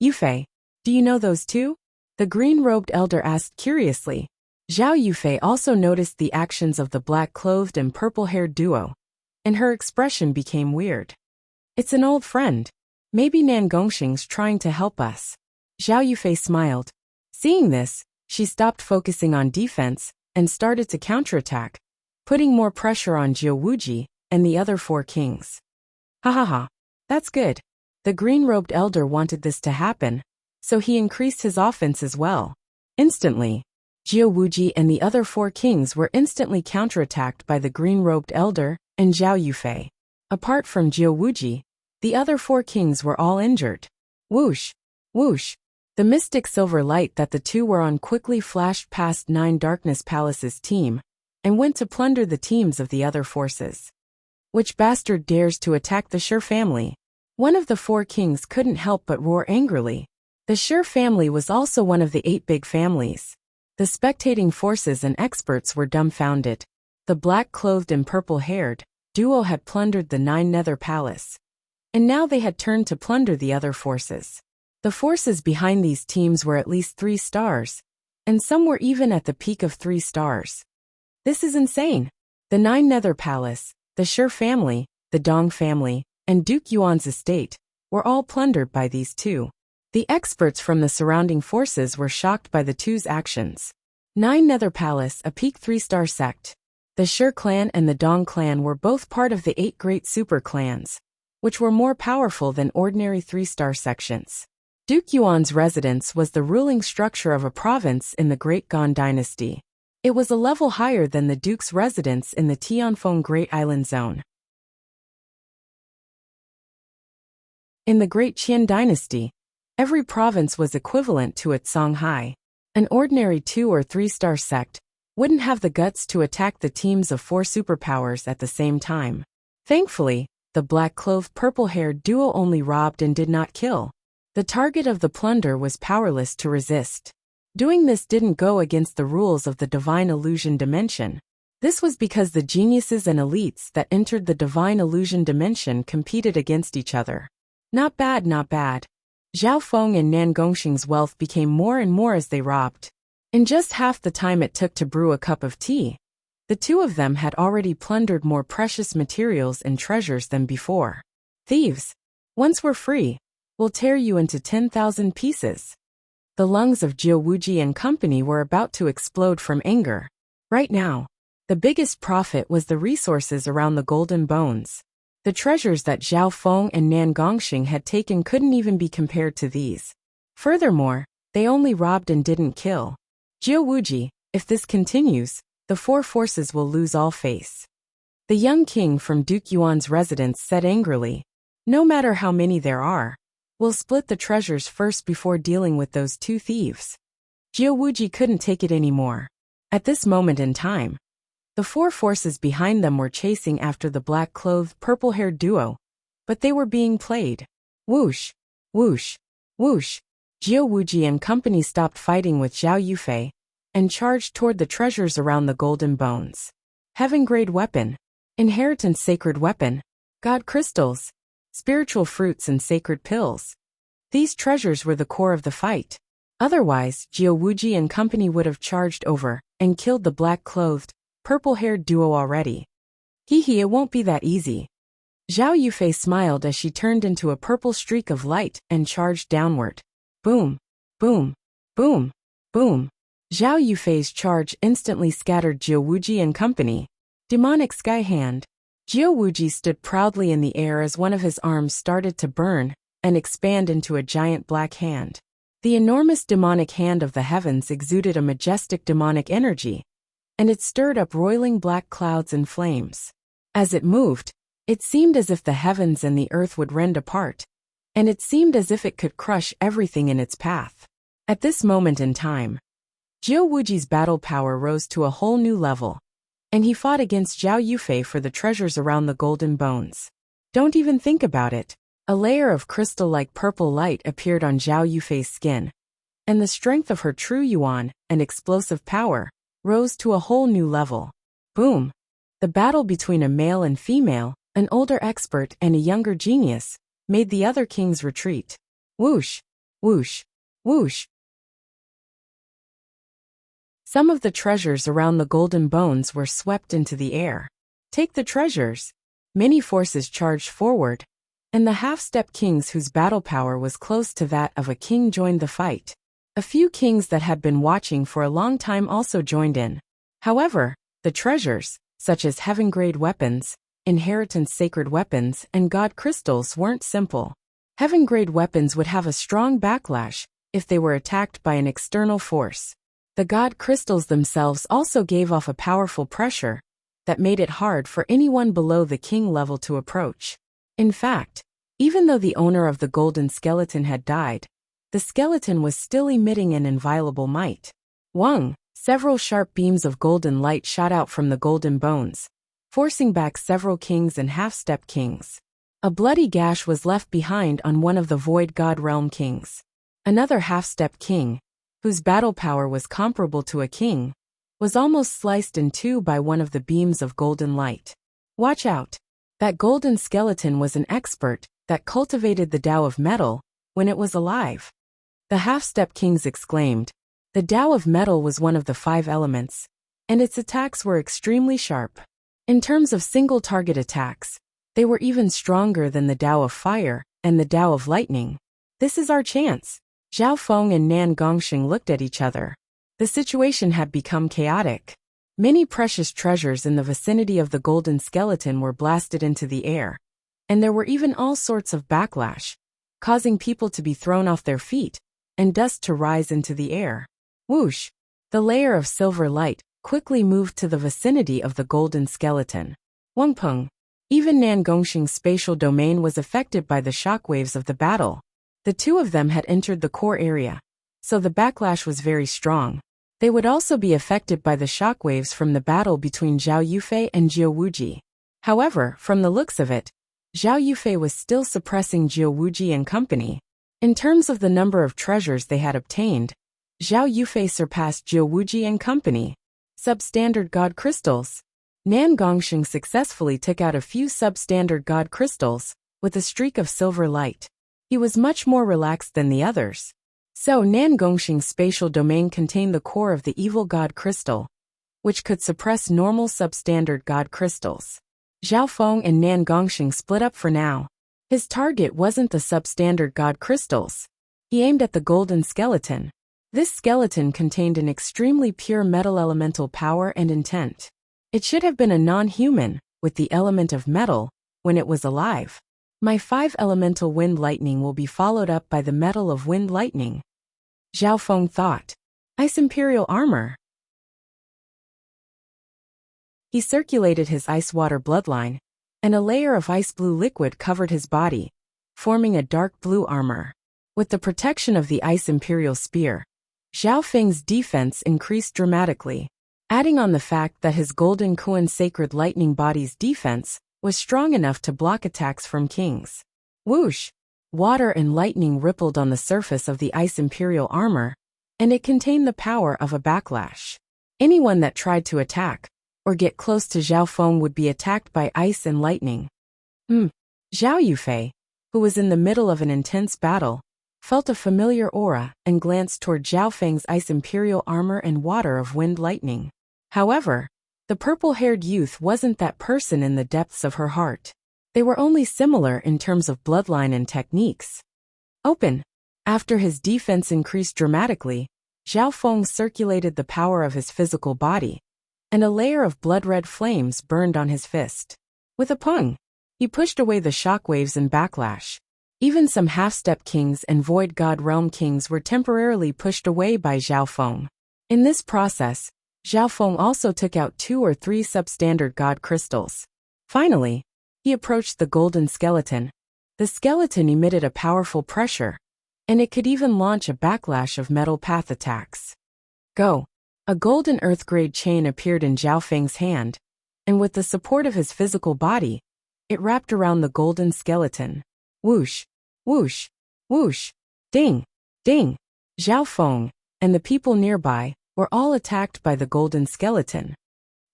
Yufei, do you know those 2? The green-robed elder asked curiously. Zhao Yufei also noticed the actions of the black-clothed and purple-haired duo, and her expression became weird. It's an old friend. Maybe Nan Gongxing's trying to help us. Zhao Yufei smiled. Seeing this, she stopped focusing on defense and started to counterattack, putting more pressure on Jiao Wuji and the other 4 kings. Ha ha ha. That's good. The green-robed elder wanted this to happen, so he increased his offense as well. Instantly, Jiao Wuji and the other 4 kings were instantly counterattacked by the green-robed elder and Zhao Yufei. Apart from Jiao Wuji, the other 4 kings were all injured. Whoosh! Whoosh! The mystic silver light that the 2 were on quickly flashed past 9 Darkness Palace's team and went to plunder the teams of the other forces. Which bastard dares to attack the Sure family? One of the 4 kings couldn't help but roar angrily. The Sure family was also one of the 8 big families. The spectating forces and experts were dumbfounded. The black-clothed and purple-haired, duo had plundered the 9 Nether Palace, and now they had turned to plunder the other forces. The forces behind these teams were at least 3 stars, and some were even at the peak of 3 stars. This is insane. The 9 Nether Palace, the Shi family, the Dong family, and Duke Yuan's estate were all plundered by these two. The experts from the surrounding forces were shocked by the two's actions. 9 Nether Palace, a peak 3-star sect. The Shi clan and the Dong clan were both part of the 8 great super clans, which were more powerful than ordinary 3-star sections. Duke Yuan's residence was the ruling structure of a province in the Great Gan dynasty. It was a level higher than the duke's residence in the Tianfeng Great Island Zone. In the Great Qian dynasty, every province was equivalent to its Songhai. An ordinary 2 or 3-star sect wouldn't have the guts to attack the teams of 4 superpowers at the same time. Thankfully, the black-clothed purple-haired duo only robbed and did not kill. The target of the plunder was powerless to resist. Doing this didn't go against the rules of the divine illusion dimension. This was because the geniuses and elites that entered the divine illusion dimension competed against each other. Not bad, not bad. Zhao Feng and Nan Gongxing's wealth became more and more as they robbed. In just half the time it took to brew a cup of tea, the two of them had already plundered more precious materials and treasures than before. Thieves, once we're free, we'll tear you into 10,000 pieces. The lungs of Jiu Wuji and company were about to explode from anger. Right now, the biggest profit was the resources around the golden bones. The treasures that Zhao Feng and Nan Gongxing had taken couldn't even be compared to these. Furthermore, they only robbed and didn't kill. Jiu Wuji, if this continues, the 4 forces will lose all face. The young king from Duke Yuan's residence said angrily, "No matter how many there are, we'll split the treasures first before dealing with those 2 thieves." Jiu Wuji couldn't take it anymore. At this moment in time, the 4 forces behind them were chasing after the black-clothed, purple-haired duo, but they were being played. Whoosh, whoosh, whoosh. Jiu Wuji and company stopped fighting with Zhao Yufei and charged toward the treasures around the golden bones. Heaven-grade weapon, inheritance sacred weapon, god crystals, spiritual fruits and sacred pills. These treasures were the core of the fight. Otherwise, Jiu Wuji and company would have charged over and killed the black-clothed, purple-haired duo already. Hee, it won't be that easy. Zhao Yufei smiled as she turned into a purple streak of light and charged downward. Boom, boom, boom, boom. Zhao Yufei's charge instantly scattered Jiu Wuji and company. Demonic Sky Hand. Jiu Wuji stood proudly in the air as one of his arms started to burn and expand into a giant black hand. The enormous demonic hand of the heavens exuded a majestic demonic energy, and it stirred up roiling black clouds and flames. As it moved, it seemed as if the heavens and the earth would rend apart, and it seemed as if it could crush everything in its path. At this moment in time, Jiu Wuji's battle power rose to a whole new level, and he fought against Zhao Yufei for the treasures around the golden bones. Don't even think about it. A layer of crystal-like purple light appeared on Zhao Yufei's skin, and the strength of her true yuan and explosive power rose to a whole new level. Boom! The battle between a male and female, an older expert and a younger genius, made the other kings retreat. Whoosh! Whoosh! Whoosh! Some of the treasures around the golden bones were swept into the air. Take the treasures! Many forces charged forward, and the half-step kings whose battle power was close to that of a king joined the fight. A few kings that had been watching for a long time also joined in. However, the treasures, such as heaven-grade weapons, inheritance sacred weapons, and god crystals weren't simple. Heaven-grade weapons would have a strong backlash if they were attacked by an external force. The god crystals themselves also gave off a powerful pressure that made it hard for anyone below the king level to approach. In fact, even though the owner of the golden skeleton had died, the skeleton was still emitting an inviolable might. Wang! Several sharp beams of golden light shot out from the golden bones, forcing back several kings and half-step kings. A bloody gash was left behind on one of the Void God Realm kings. Another half-step king, whose battle power was comparable to a king, was almost sliced in two by one of the beams of golden light. Watch out! That golden skeleton was an expert that cultivated the Tao of metal when it was alive. The half-step kings exclaimed. The Tao of metal was one of the 5 elements, and its attacks were extremely sharp. In terms of single-target attacks, they were even stronger than the Tao of fire and the Tao of lightning. This is our chance. Zhao Feng and Nan Gongxing looked at each other. The situation had become chaotic. Many precious treasures in the vicinity of the golden skeleton were blasted into the air, and there were even all sorts of backlash, causing people to be thrown off their feet, and dust to rise into the air. Whoosh! The layer of silver light quickly moved to the vicinity of the golden skeleton. Wangpeng. Even Nan Gongxing's spatial domain was affected by the shockwaves of the battle. The two of them had entered the core area, so the backlash was very strong. They would also be affected by the shockwaves from the battle between Zhao Yufei and Jiu Wuji. However, from the looks of it, Zhao Yufei was still suppressing Jiu Wuji and company. In terms of the number of treasures they had obtained, Zhao Yufei surpassed Jiu Wuji and company. Substandard God Crystals. Nan Gongxing successfully took out a few substandard God Crystals, with a streak of silver light. He was much more relaxed than the others. So Nan Gongxing's spatial domain contained the core of the evil God Crystal, which could suppress normal substandard God Crystals. Zhao Feng and Nan Gongxing split up for now. His target wasn't the substandard God Crystals. He aimed at the golden skeleton. This skeleton contained an extremely pure metal elemental power and intent. It should have been a non-human, with the element of metal, when it was alive. My 5 elemental wind lightning will be followed up by the metal of wind lightning. Zhao Feng thought. Ice Imperial armor. He circulated his ice-water bloodline, and a layer of ice-blue liquid covered his body, forming a dark blue armor. With the protection of the Ice Imperial Spear, Zhao Feng's defense increased dramatically, adding on the fact that his golden Kuan sacred lightning body's defense was strong enough to block attacks from kings. Whoosh! Water and lightning rippled on the surface of the Ice Imperial armor, and it contained the power of a backlash. Anyone that tried to attack or get close to Zhao Feng would be attacked by ice and lightning. Zhao Yufei, who was in the middle of an intense battle, felt a familiar aura and glanced toward Zhao Feng's Ice Imperial armor and water of wind lightning. However, the purple-haired youth wasn't that person in the depths of her heart. They were only similar in terms of bloodline and techniques. Open. After his defense increased dramatically, Zhao Feng circulated the power of his physical body, and a layer of blood-red flames burned on his fist. With a pung, he pushed away the shockwaves and backlash. Even some half-step kings and void god realm kings were temporarily pushed away by Zhao Feng. In this process, Zhao Feng also took out 2 or 3 substandard god crystals. Finally, he approached the golden skeleton. The skeleton emitted a powerful pressure, and it could even launch a backlash of metal path attacks. Go! A golden earth-grade chain appeared in Zhao Feng's hand, and with the support of his physical body, it wrapped around the golden skeleton. Whoosh! Whoosh! Whoosh! Ding! Ding! Zhao Feng and the people nearby were all attacked by the golden skeleton.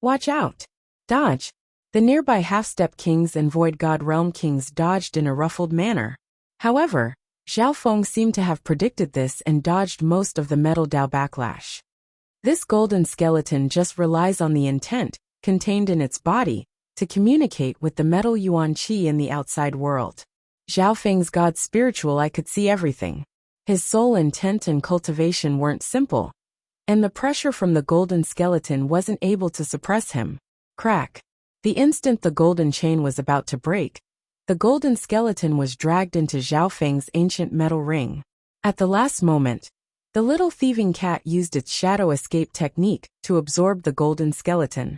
Watch out! Dodge! The nearby half-step kings and void god realm kings dodged in a ruffled manner. However, Zhao Feng seemed to have predicted this and dodged most of the metal Dao backlash. This golden skeleton just relies on the intent contained in its body to communicate with the metal Yuan Qi in the outside world. Zhao Feng's god spiritual eye could see everything. His soul intent and cultivation weren't simple, and the pressure from the golden skeleton wasn't able to suppress him. Crack! The instant the golden chain was about to break, the golden skeleton was dragged into Zhao Feng's ancient metal ring. At the last moment, the little thieving cat used its shadow escape technique to absorb the golden skeleton.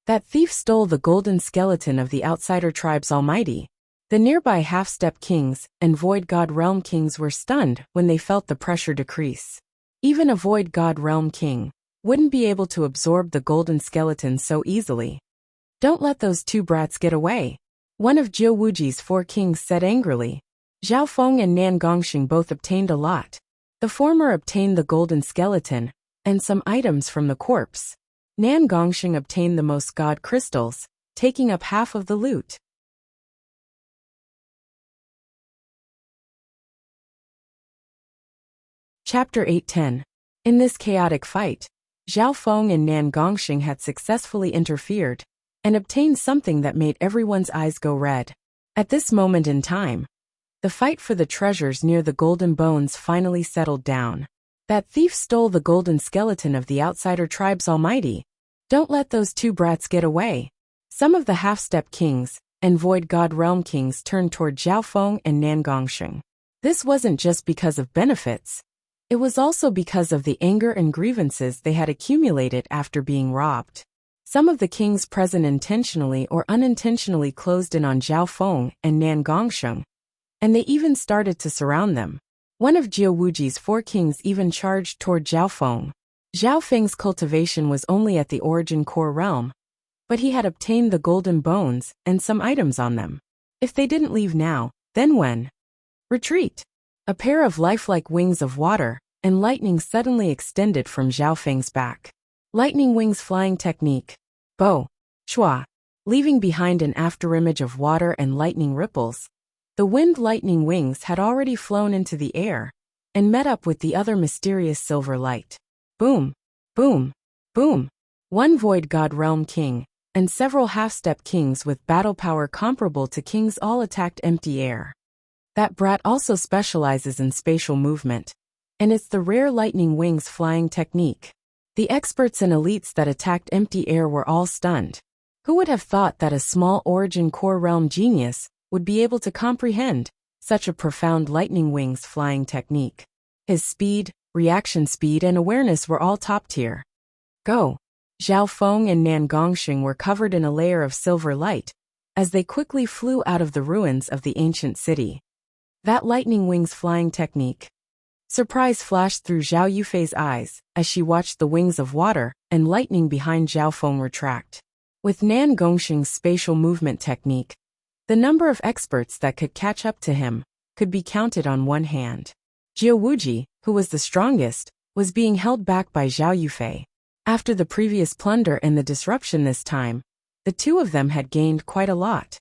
That thief stole the golden skeleton of the outsider tribe's almighty. The nearby half-step kings and void god realm kings were stunned when they felt the pressure decrease. Even a void god realm king wouldn't be able to absorb the golden skeleton so easily. Don't let those 2 brats get away, one of Jiu Wuji's 4 kings said angrily. Zhao Feng and Nan Gongxing both obtained a lot. The former obtained the golden skeleton and some items from the corpse. Nan Gongxing obtained the most god crystals, taking up half of the loot. Chapter 810. In this chaotic fight, Zhao Feng and Nan Gongxing had successfully interfered and obtained something that made everyone's eyes go red. At this moment in time, the fight for the treasures near the golden bones finally settled down. That thief stole the golden skeleton of the outsider tribe's almighty. Don't let those two brats get away. Some of the half-step kings and void god realm kings turned toward Zhao Feng and Nan Gongxing. This wasn't just because of benefits. It was also because of the anger and grievances they had accumulated after being robbed. Some of the kings present intentionally or unintentionally closed in on Zhao Feng and Nan Gongxing, and they even started to surround them. One of Jiao Wuji's 4 kings even charged toward Zhao Feng. Zhao Feng's cultivation was only at the origin core realm, but he had obtained the golden bones and some items on them. If they didn't leave now, then when? Retreat! A pair of lifelike wings of water and lightning suddenly extended from Zhao Feng's back. Lightning wings flying technique. Bo. Shua. Leaving behind an afterimage of water and lightning ripples, the wind lightning wings had already flown into the air and met up with the other mysterious silver light. Boom. Boom. Boom. One void god realm king and several half-step kings with battle power comparable to kings all attacked empty air. That brat also specializes in spatial movement, and it's the rare lightning wings flying technique. The experts and elites that attacked empty air were all stunned. Who would have thought that a small origin core realm genius would be able to comprehend such a profound lightning wings flying technique? His speed, reaction speed, and awareness were all top tier. Go! Zhao Feng and Nan Gongxing were covered in a layer of silver light as they quickly flew out of the ruins of the ancient city. That lightning wings flying technique. Surprise flashed through Zhao Yufei's eyes as she watched the wings of water and lightning behind Zhao Feng retract. With Nan Gongxing's spatial movement technique, the number of experts that could catch up to him could be counted on one hand. Jiao Wuji, who was the strongest, was being held back by Zhao Yufei. After the previous plunder and the disruption this time, the two of them had gained quite a lot.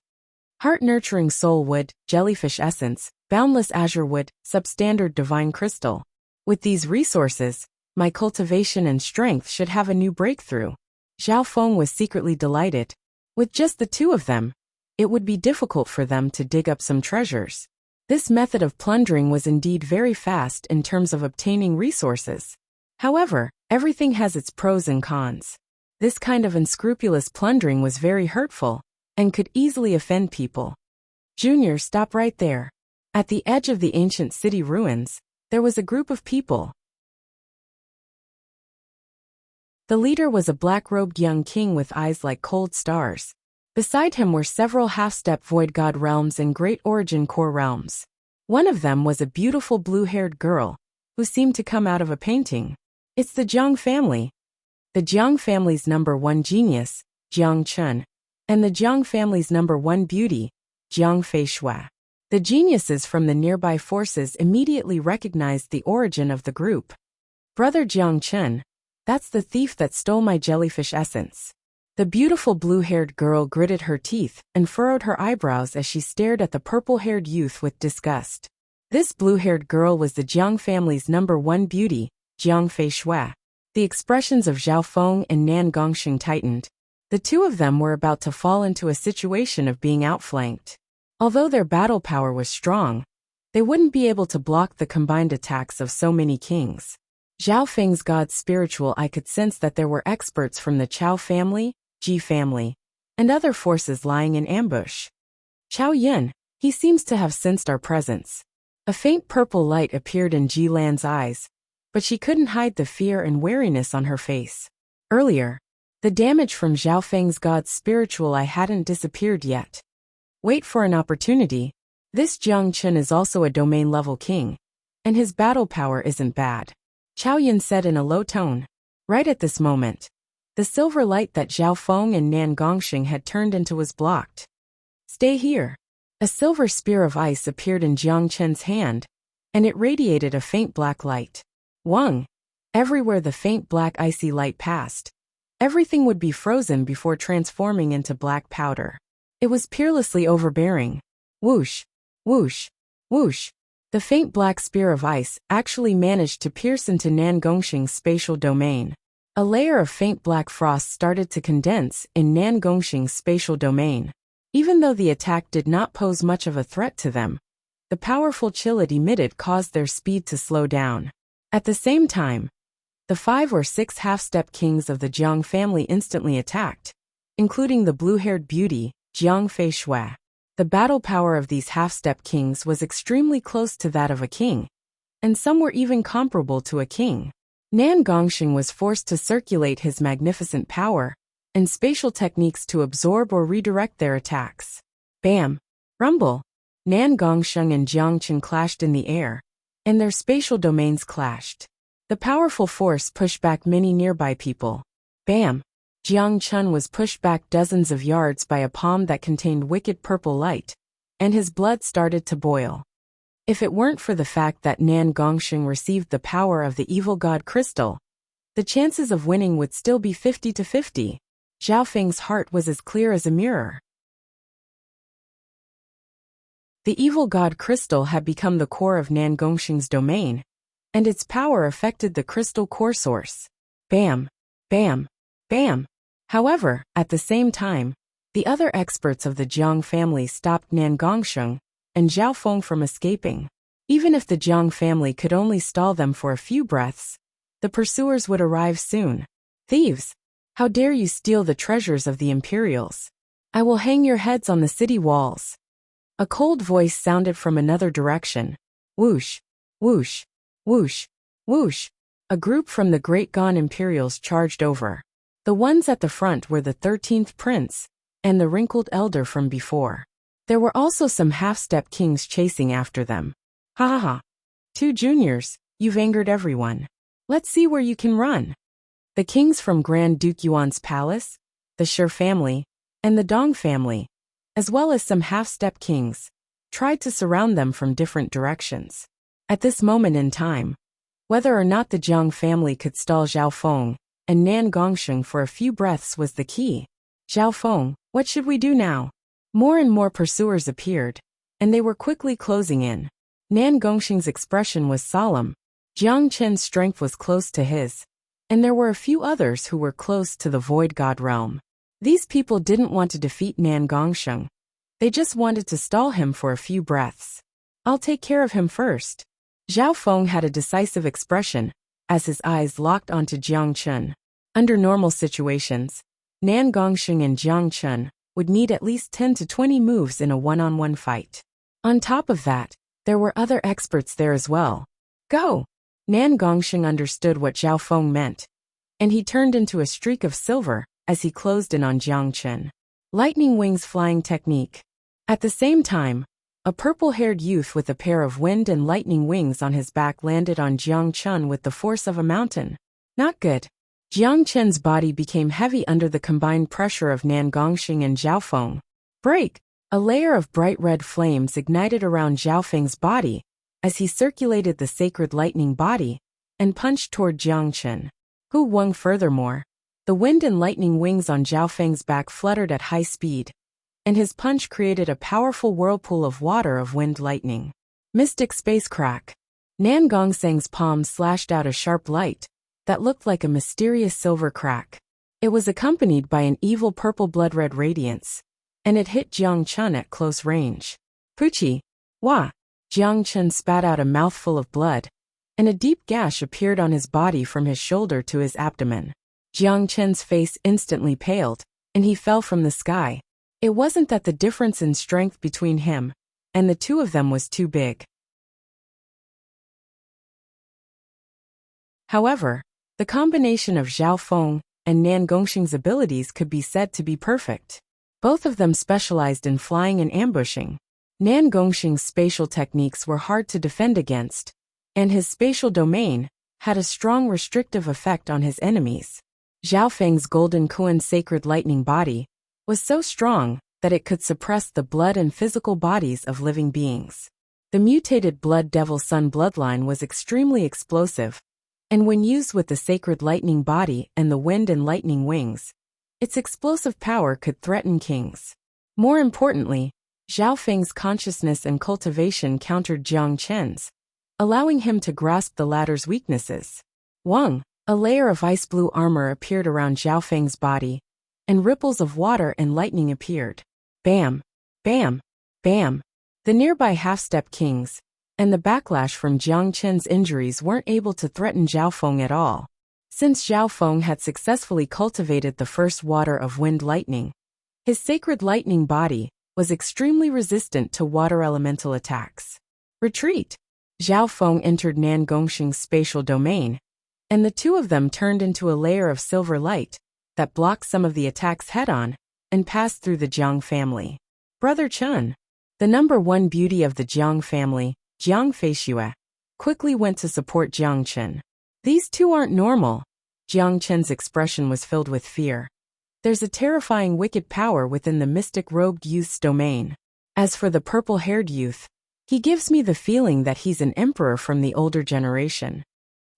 Heart-nurturing soul wood, jellyfish essence, boundless azure wood, substandard divine crystal. With these resources, my cultivation and strength should have a new breakthrough. Zhao Feng was secretly delighted. With just the two of them, it would be difficult for them to dig up some treasures. This method of plundering was indeed very fast in terms of obtaining resources. However, everything has its pros and cons. This kind of unscrupulous plundering was very hurtful and could easily offend people. Junior, stop right there. At the edge of the ancient city ruins, there was a group of people. The leader was a black-robed young king with eyes like cold stars. Beside him were several half-step void god realms and great origin core realms. One of them was a beautiful blue-haired girl, who seemed to come out of a painting. It's the Jiang family. The Jiang family's number 1 genius, Jiang Chun, and the Jiang family's number 1 beauty, Jiang Feishui. The geniuses from the nearby forces immediately recognized the origin of the group. Brother Jiang Chun, that's the thief that stole my jellyfish essence. The beautiful blue-haired girl gritted her teeth and furrowed her eyebrows as she stared at the purple-haired youth with disgust. This blue-haired girl was the Jiang family's number 1 beauty, Jiang Feishui. The expressions of Zhao Feng and Nan Gongxing tightened. The two of them were about to fall into a situation of being outflanked. Although their battle power was strong, they wouldn't be able to block the combined attacks of so many kings. Zhao Feng's god spiritual eye could sense that there were experts from the Chao family, Ji family, and other forces lying in ambush. Chao Yin, he seems to have sensed our presence. A faint purple light appeared in Ji Lan's eyes, but she couldn't hide the fear and wariness on her face. Earlier, the damage from Zhao Feng's god spiritual eye hadn't disappeared yet. Wait for an opportunity. This Jiang Chun is also a domain-level king, and his battle power isn't bad. Chao Yin said in a low tone. Right at this moment, the silver light that Zhao Feng and Nan Gongxing had turned into was blocked. Stay here. A silver spear of ice appeared in Jiang Chen's hand, and it radiated a faint black light. Wang! Everywhere the faint black icy light passed, everything would be frozen before transforming into black powder. It was peerlessly overbearing. Whoosh! Whoosh! Whoosh! The faint black spear of ice actually managed to pierce into Nan Gongxing's spatial domain. A layer of faint black frost started to condense in Nan Gongxing's spatial domain. Even though the attack did not pose much of a threat to them, the powerful chill it emitted caused their speed to slow down. At the same time, the 5 or 6 half-step kings of the Jiang family instantly attacked, including the blue-haired beauty, Jiang Fei Shui. The battle power of these half-step kings was extremely close to that of a king, and some were even comparable to a king. Nan Gongxing was forced to circulate his magnificent power and spatial techniques to absorb or redirect their attacks. Bam! Rumble! Nan Gongxing and Jiang Chen clashed in the air, and their spatial domains clashed. The powerful force pushed back many nearby people. Bam! Jiang Chen was pushed back dozens of yards by a palm that contained wicked purple light, and his blood started to boil. If it weren't for the fact that Nan Gongxing received the power of the evil god crystal, the chances of winning would still be 50-50. Zhao Feng's heart was as clear as a mirror. The evil god crystal had become the core of Nan Gongxing's domain, and its power affected the crystal core source. Bam! Bam! Bam! However, at the same time, the other experts of the Jiang family stopped Nan Gongxing and Zhao Feng from escaping. Even if the Jiang family could only stall them for a few breaths, the pursuers would arrive soon. Thieves! How dare you steal the treasures of the Imperials? I will hang your heads on the city walls. A cold voice sounded from another direction. Whoosh! Whoosh! Whoosh! Whoosh! A group from the Great Gan Imperials charged over. The ones at the front were the 13th prince and the wrinkled elder from before. There were also some half-step kings chasing after them. Ha ha ha! 2 juniors, you've angered everyone. Let's see where you can run. The kings from Grand Duke Yuan's palace, the Shi family, and the Dong family, as well as some half-step kings, tried to surround them from different directions. At this moment in time, whether or not the Jiang family could stall Zhao Feng and Nan Gongxing for a few breaths was the key. Zhao Feng, what should we do now? More and more pursuers appeared, and they were quickly closing in. Nan Gongxing's expression was solemn. Jiang Chen's strength was close to his, and there were a few others who were close to the Void God realm. These people didn't want to defeat Nan Gongxing. They just wanted to stall him for a few breaths. I'll take care of him first. Zhao Feng had a decisive expression as his eyes locked onto Jiang Chen. Under normal situations, Nan Gongxing and Jiang Chen would need at least 10 to 20 moves in a one-on-one fight. On top of that, there were other experts there as well. Go! Nan Gongxing understood what Zhao Feng meant, and he turned into a streak of silver as he closed in on Jiang Chen. Lightning wings flying technique. At the same time, a purple-haired youth with a pair of wind and lightning wings on his back landed on Jiang Chen with the force of a mountain. Not good. Jiang Chen's body became heavy under the combined pressure of Nan Gongxing and Zhao Feng. Break! A layer of bright red flames ignited around Zhao Feng's body as he circulated the sacred lightning body and punched toward Jiang Chen. Hu Wang furthermore, the wind and lightning wings on Zhao Feng's back fluttered at high speed, and his punch created a powerful whirlpool of water of wind lightning. Mystic space crack. Nan Gongxing's palm slashed out a sharp light that looked like a mysterious silver crack. It was accompanied by an evil purple blood-red radiance, and it hit Jiang Chen at close range. Puchi! Wah! Jiang Chen spat out a mouthful of blood, and a deep gash appeared on his body from his shoulder to his abdomen. Jiang Chen's face instantly paled, and he fell from the sky. It wasn't that the difference in strength between him and the two of them was too big. However, the combination of Zhao Feng and Nan Gongxing's abilities could be said to be perfect. Both of them specialized in flying and ambushing. Nan Gongxing's spatial techniques were hard to defend against, and his spatial domain had a strong restrictive effect on his enemies. Zhao Feng's golden Kuan sacred lightning body was so strong that it could suppress the blood and physical bodies of living beings. The mutated Blood Devil Sun bloodline was extremely explosive, and when used with the sacred lightning body and the wind and lightning wings, its explosive power could threaten kings. More importantly, Zhao Feng's consciousness and cultivation countered Jiang Chen's, allowing him to grasp the latter's weaknesses. Wang, a layer of ice-blue armor appeared around Zhao Feng's body, and ripples of water and lightning appeared. Bam! Bam! Bam! The nearby half-step kings, and the backlash from Jiang Chen's injuries weren't able to threaten Zhao Feng at all. Since Zhao Feng had successfully cultivated the first water of wind lightning, his sacred lightning body was extremely resistant to water elemental attacks. Retreat! Zhao Feng entered Nan Gongxing's spatial domain, and the two of them turned into a layer of silver light that blocked some of the attacks head-on and passed through the Jiang family. Brother Chen, the number one beauty of the Jiang family, Jiang Feixue, quickly went to support Jiang Chen. These two aren't normal. Jiang Chen's expression was filled with fear. There's a terrifying wicked power within the mystic-robed youth's domain. As for the purple-haired youth, he gives me the feeling that he's an emperor from the older generation.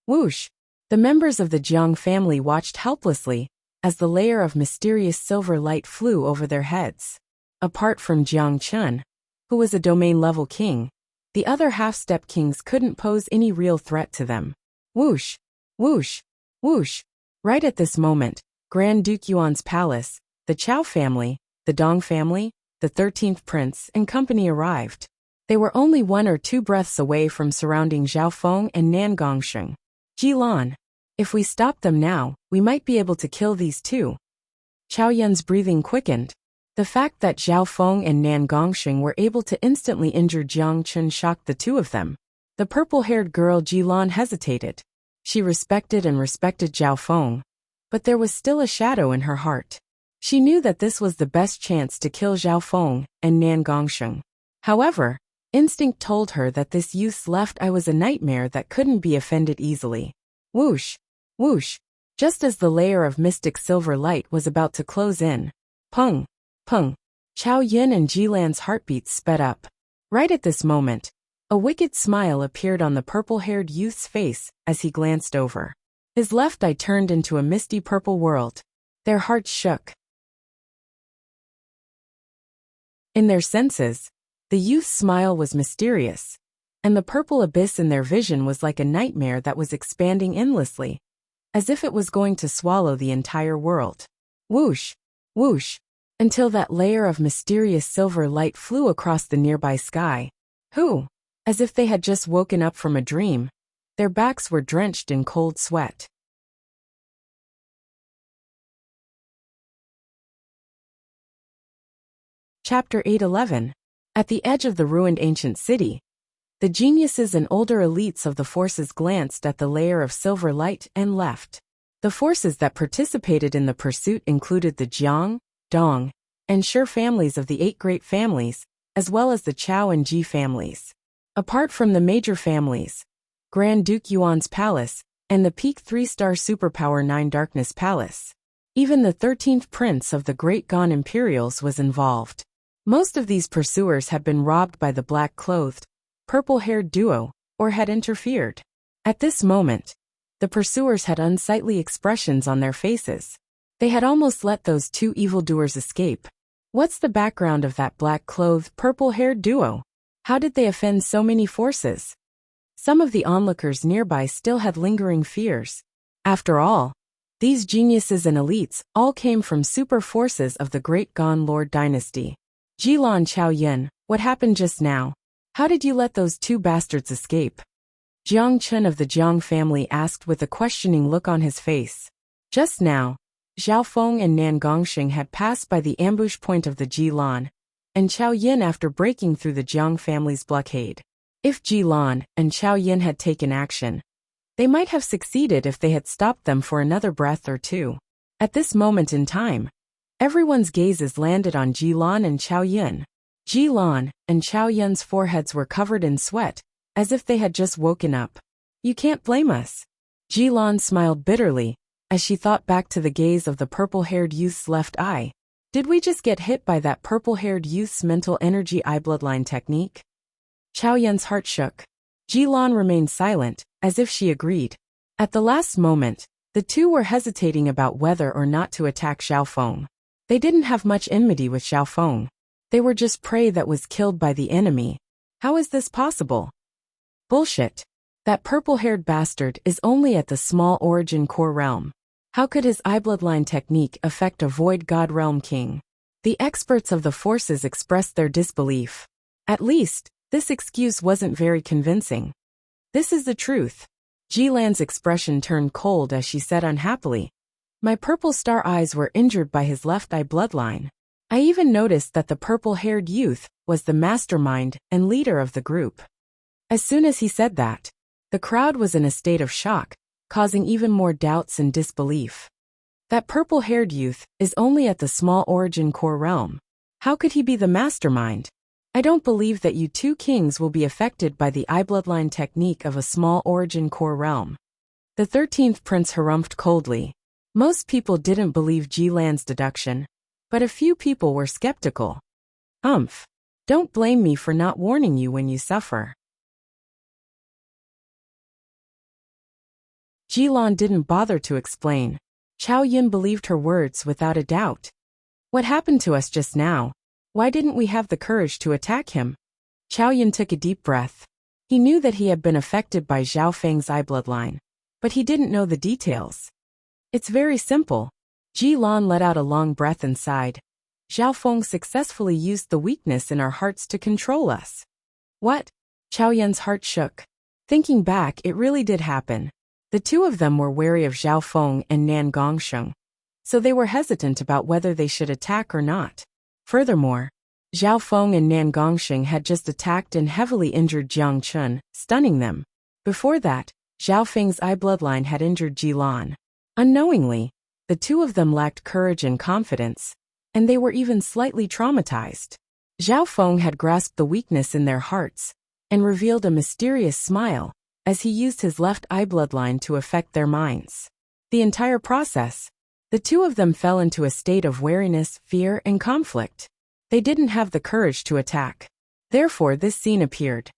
Whoosh! The members of the Jiang family watched helplessly as the layer of mysterious silver light flew over their heads. Apart from Jiang Chen, who was a domain-level king, the other half-step kings couldn't pose any real threat to them. Whoosh! Whoosh! Whoosh! Right at this moment, Grand Duke Yuan's palace, the Chao family, the Dong family, the 13th prince, and company arrived. They were only 1 or 2 breaths away from surrounding Zhao Feng and Nan Gongxing. Jilan, if we stop them now, we might be able to kill these two. Chao Yun's breathing quickened. The fact that Zhao Feng and Nan Gongxing were able to instantly injure Jiang Chen shocked the two of them. The purple-haired girl Jilan hesitated. She respected Zhao Feng, but there was still a shadow in her heart. She knew that this was the best chance to kill Zhao Feng and Nan Gongxing. However, instinct told her that this youth's left eye was a nightmare that couldn't be offended easily. Whoosh! Whoosh! Just as the layer of mystic silver light was about to close in, pung! Pung! Chao Yun and Jilan's heartbeats sped up. Right at this moment, a wicked smile appeared on the purple-haired youth's face as he glanced over. His left eye turned into a misty purple world. Their hearts shook. In their senses, the youth's smile was mysterious, and the purple abyss in their vision was like a nightmare that was expanding endlessly, as if it was going to swallow the entire world. Whoosh! Whoosh! Until that layer of mysterious silver light flew across the nearby sky. Who? As if they had just woken up from a dream. Their backs were drenched in cold sweat. Chapter 8:11. At the edge of the ruined ancient city, the geniuses and older elites of the forces glanced at the layer of silver light and left. The forces that participated in the pursuit included the Jiang, Dong, and Shi families of the 8 great families, as well as the Chao and Ji families. Apart from the major families, Grand Duke Yuan's palace, and the peak 3-star superpower 9 Darkness Palace, even the 13th prince of the Great Gan Imperials was involved. Most of these pursuers had been robbed by the black-clothed, purple-haired duo, or had interfered. At this moment, the pursuers had unsightly expressions on their faces. They had almost let those 2 evildoers escape. What's the background of that black-clothed, purple-haired duo? How did they offend so many forces? Some of the onlookers nearby still had lingering fears. After all, these geniuses and elites all came from super forces of the Great Gan Lord dynasty. Jilan Chao Yun, what happened just now? How did you let those 2 bastards escape? Jiang Chen of the Jiang family asked with a questioning look on his face. Just now, Zhao Feng and Nan Gongxing had passed by the ambush point of the Jilan, and Chao Yun after breaking through the Jiang family's blockade. If Jilan and Chao Yun had taken action, they might have succeeded if they had stopped them for another breath or 2. At this moment in time, everyone's gazes landed on Jilan and Chao Yun. Jilan and Chao Yun's foreheads were covered in sweat, as if they had just woken up. You can't blame us. Jilan smiled bitterly, as she thought back to the gaze of the purple-haired youth's left eye. Did we just get hit by that purple-haired youth's mental energy eye bloodline technique? Chao Yun's heart shook. Jilan remained silent, as if she agreed. At the last moment, the two were hesitating about whether or not to attack Zhao Feng. They didn't have much enmity with Zhao Feng. They were just prey that was killed by the enemy. How is this possible? Bullshit. That purple-haired bastard is only at the small origin core realm. How could his eye bloodline technique affect a void god realm king? The experts of the forces expressed their disbelief. At least, this excuse wasn't very convincing. This is the truth. Jilan's expression turned cold as she said unhappily. My purple star eyes were injured by his left eye bloodline. I even noticed that the purple-haired youth was the mastermind and leader of the group. As soon as he said that, the crowd was in a state of shock, causing even more doubts and disbelief. That purple-haired youth is only at the small origin core realm. How could he be the mastermind? I don't believe that you two kings will be affected by the eye bloodline technique of a small origin core realm. The 13th prince harumphed coldly. Most people didn't believe Jilan's deduction, but a few people were skeptical. Don't blame me for not warning you when you suffer. Jilan didn't bother to explain. Chao Yin believed her words without a doubt. What happened to us just now? Why didn't we have the courage to attack him? Chao Yin took a deep breath. He knew that he had been affected by Zhao Feng's eye bloodline, but he didn't know the details. It's very simple. Jilan let out a long breath and sighed. Zhao Feng successfully used the weakness in our hearts to control us. What? Chao Yin's heart shook. Thinking back, it really did happen. The two of them were wary of Zhao Feng and Nan Gongsheng, so they were hesitant about whether they should attack or not. Furthermore, Zhao Feng and Nan Gongsheng had just attacked and heavily injured Jiang Chun, stunning them. Before that, Zhao Feng's eye bloodline had injured Jilan. Unknowingly, the two of them lacked courage and confidence, and they were even slightly traumatized. Zhao Feng had grasped the weakness in their hearts and revealed a mysterious smile as he used his left eye bloodline to affect their minds. The entire process, the two of them fell into a state of wariness, fear, and conflict. They didn't have the courage to attack. Therefore, this scene appeared.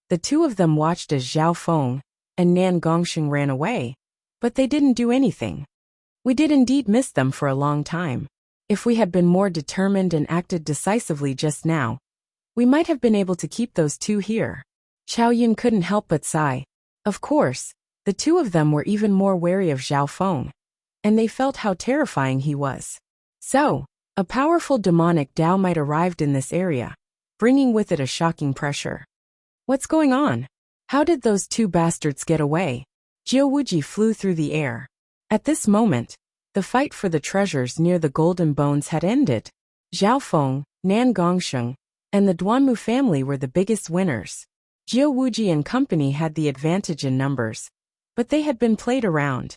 The two of them watched as Zhao Feng and Nan Gongsheng ran away, but they didn't do anything. We did indeed miss them for a long time. If we had been more determined and acted decisively just now, we might have been able to keep those two here. Chao Yin couldn't help but sigh. Of course, the two of them were even more wary of Zhao Feng, and they felt how terrifying he was. So, a powerful demonic Dao might arrived in this area, bringing with it a shocking pressure. What's going on? How did those two bastards get away? Jiu Wuji flew through the air. At this moment, the fight for the treasures near the Golden Bones had ended. Zhao Feng, Nan Gongsheng, and the Duanmu family were the biggest winners. Jiu Wuji and company had the advantage in numbers, but they had been played around.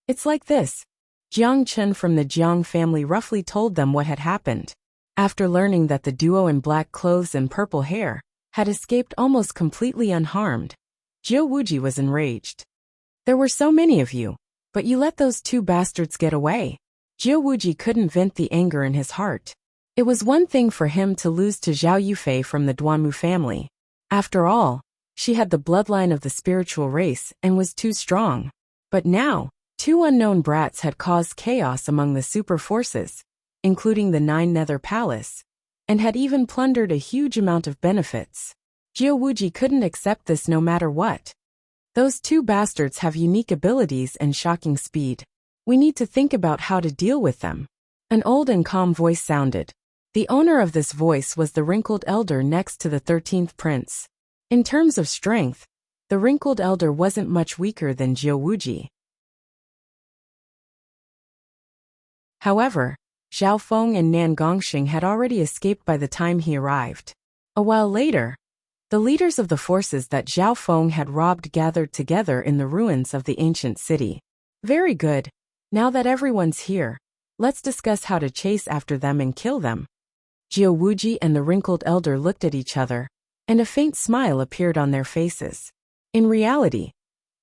It's like this. Jiang Chen from the Jiang family roughly told them what had happened. After learning that the duo in black clothes and purple hair had escaped almost completely unharmed, Jiu Wuji was enraged. There were so many of you, but you let those two bastards get away. Jiu Wuji couldn't vent the anger in his heart. It was one thing for him to lose to Zhao Yufei from the Duanmu family. After all, she had the bloodline of the spiritual race and was too strong. But now, two unknown brats had caused chaos among the super forces, including the Nine Nether Palace, and had even plundered a huge amount of benefits. Jiu Wuji couldn't accept this no matter what. Those two bastards have unique abilities and shocking speed. We need to think about how to deal with them. An old and calm voice sounded. The owner of this voice was the wrinkled elder next to the 13th prince. In terms of strength, the wrinkled elder wasn't much weaker than Jiu Wuji. However, Zhao Feng and Nan Gongsheng had already escaped by the time he arrived. A while later, the leaders of the forces that Zhao Feng had robbed gathered together in the ruins of the ancient city. Very good. Now that everyone's here, let's discuss how to chase after them and kill them. Jiu Wuji and the wrinkled elder looked at each other, and a faint smile appeared on their faces. In reality,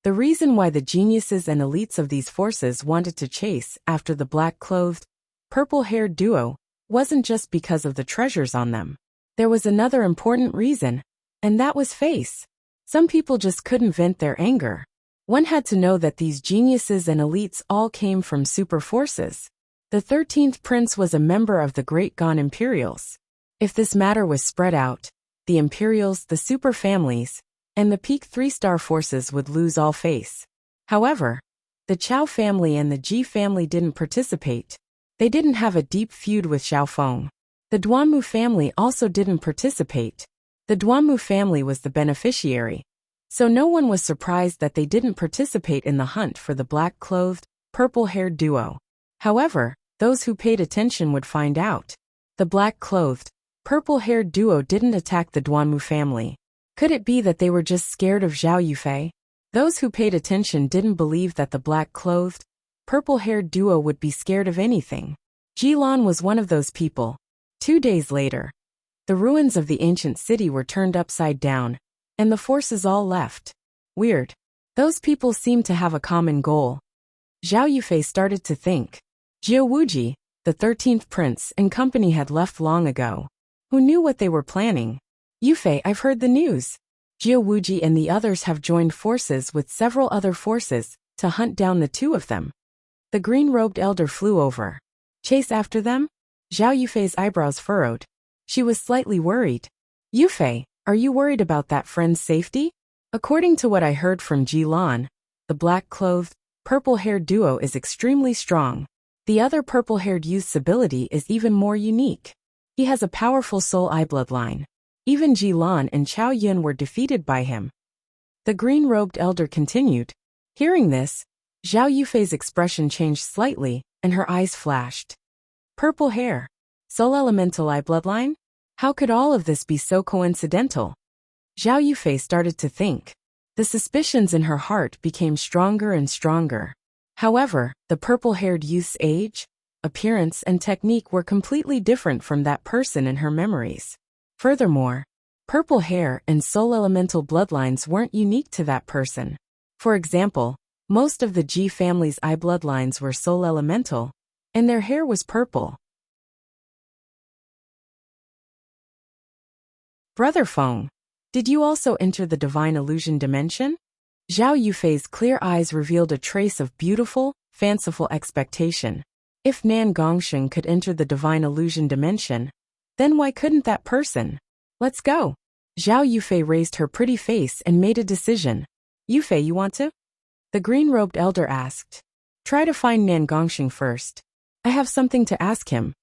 the reason why the geniuses and elites of these forces wanted to chase after the black-clothed, purple-haired duo wasn't just because of the treasures on them. There was another important reason, and that was face. Some people just couldn't vent their anger. One had to know that these geniuses and elites all came from super forces. The 13th prince was a member of the Great Gan Imperials. If this matter was spread out, the Imperials, the super families, and the peak 3-star forces would lose all face. However, the Chao family and the Ji family didn't participate. They didn't have a deep feud with Xiaofeng. The Duanmu family also didn't participate. The Duanmu family was the beneficiary, so no one was surprised that they didn't participate in the hunt for the black-clothed, purple-haired duo. However, those who paid attention would find out. The black-clothed, purple-haired duo didn't attack the Duanmu family. Could it be that they were just scared of Zhao Yufei? Those who paid attention didn't believe that the black-clothed, purple-haired duo would be scared of anything. Jilan was one of those people. 2 days later, the ruins of the ancient city were turned upside down, and the forces all left. Weird. Those people seemed to have a common goal. Zhao Yufei started to think. Jiao Wuji, the 13th prince, and company had left long ago. Who knew what they were planning? Yufei, I've heard the news. Jiao Wuji and the others have joined forces with several other forces to hunt down the two of them. The green-robed elder flew over. Chase after them? Zhao Yufei's eyebrows furrowed. She was slightly worried. Yufei, are you worried about that friend's safety? According to what I heard from Jilan, the black-clothed, purple-haired duo is extremely strong. The other purple-haired youth's ability is even more unique. He has a powerful soul eye bloodline. Even Jilan and Chao Yun were defeated by him. The green-robed elder continued. Hearing this, Zhao Yufei's expression changed slightly, and her eyes flashed. Purple hair. Soul elemental eye bloodline? How could all of this be so coincidental? Zhao Yufei started to think. The suspicions in her heart became stronger and stronger. However, the purple-haired youth's age, appearance, and technique were completely different from that person in her memories. Furthermore, purple hair and soul elemental bloodlines weren't unique to that person. For example, most of the Ji family's eye bloodlines were soul elemental, and their hair was purple. Brother Feng, did you also enter the divine illusion dimension? Zhao Yufei's clear eyes revealed a trace of beautiful, fanciful expectation. If Nan Gongsheng could enter the divine illusion dimension, then why couldn't that person? Let's go. Zhao Yufei raised her pretty face and made a decision. Yufei, you want to? The green-robed elder asked. Try to find Nan Gongsheng first. I have something to ask him.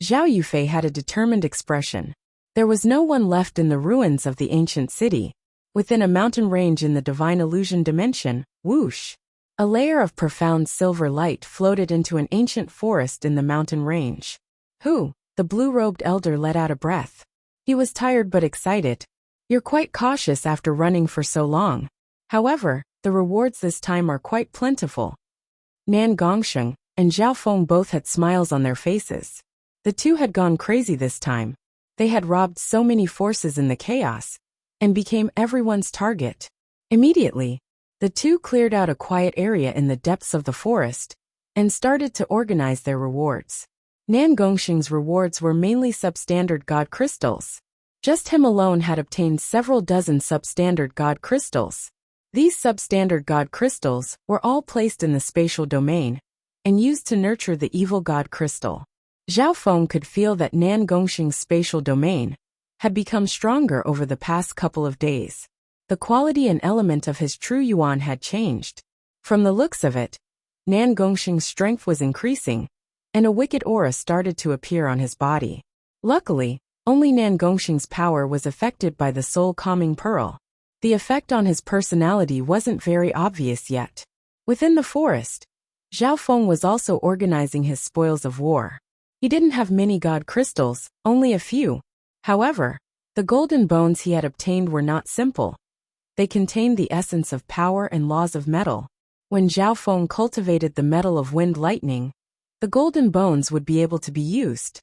Zhao Yufei had a determined expression. There was no one left in the ruins of the ancient city. Within a mountain range in the divine illusion dimension, whoosh! A layer of profound silver light floated into an ancient forest in the mountain range. Who? The blue-robed elder let out a breath. He was tired but excited. You're quite cautious after running for so long. However, the rewards this time are quite plentiful. Nan Gongsheng and Zhao Feng both had smiles on their faces. The two had gone crazy this time. They had robbed so many forces in the chaos, and became everyone's target. Immediately, the two cleared out a quiet area in the depths of the forest, and started to organize their rewards. Nan Gongsheng's rewards were mainly substandard god crystals. Just him alone had obtained several dozen substandard god crystals. These substandard god crystals were all placed in the spatial domain, and used to nurture the evil god crystal. Zhao Feng could feel that Nan Gongsheng's spatial domain had become stronger over the past couple of days. The quality and element of his true yuan had changed. From the looks of it, Nan Gongsheng's strength was increasing, and a wicked aura started to appear on his body. Luckily, only Nan Gongsheng's power was affected by the soul calming pearl. The effect on his personality wasn't very obvious yet. Within the forest, Zhao Feng was also organizing his spoils of war. He didn't have many god crystals, only a few. However, the golden bones he had obtained were not simple. They contained the essence of power and laws of metal. When Zhao Feng cultivated the metal of wind lightning, the golden bones would be able to be used.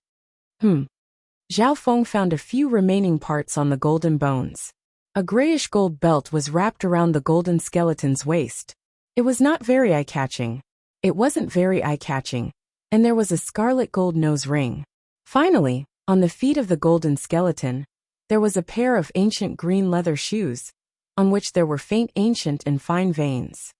Zhao Feng found a few remaining parts on the golden bones. A grayish gold belt was wrapped around the golden skeleton's waist. It was not very eye-catching. It wasn't very eye-catching, and there was a scarlet gold nose ring. Finally, on the feet of the golden skeleton, there was a pair of ancient green leather shoes, on which there were faint ancient and fine veins.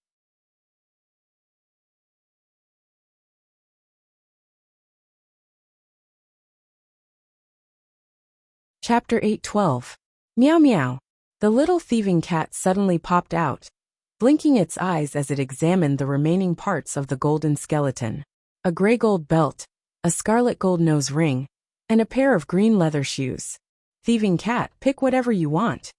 Chapter 8:12. Meow meow. The little thieving cat suddenly popped out, blinking its eyes as it examined the remaining parts of the golden skeleton. A gray gold belt, a scarlet gold nose ring, and a pair of green leather shoes. Thieving cat, pick whatever you want.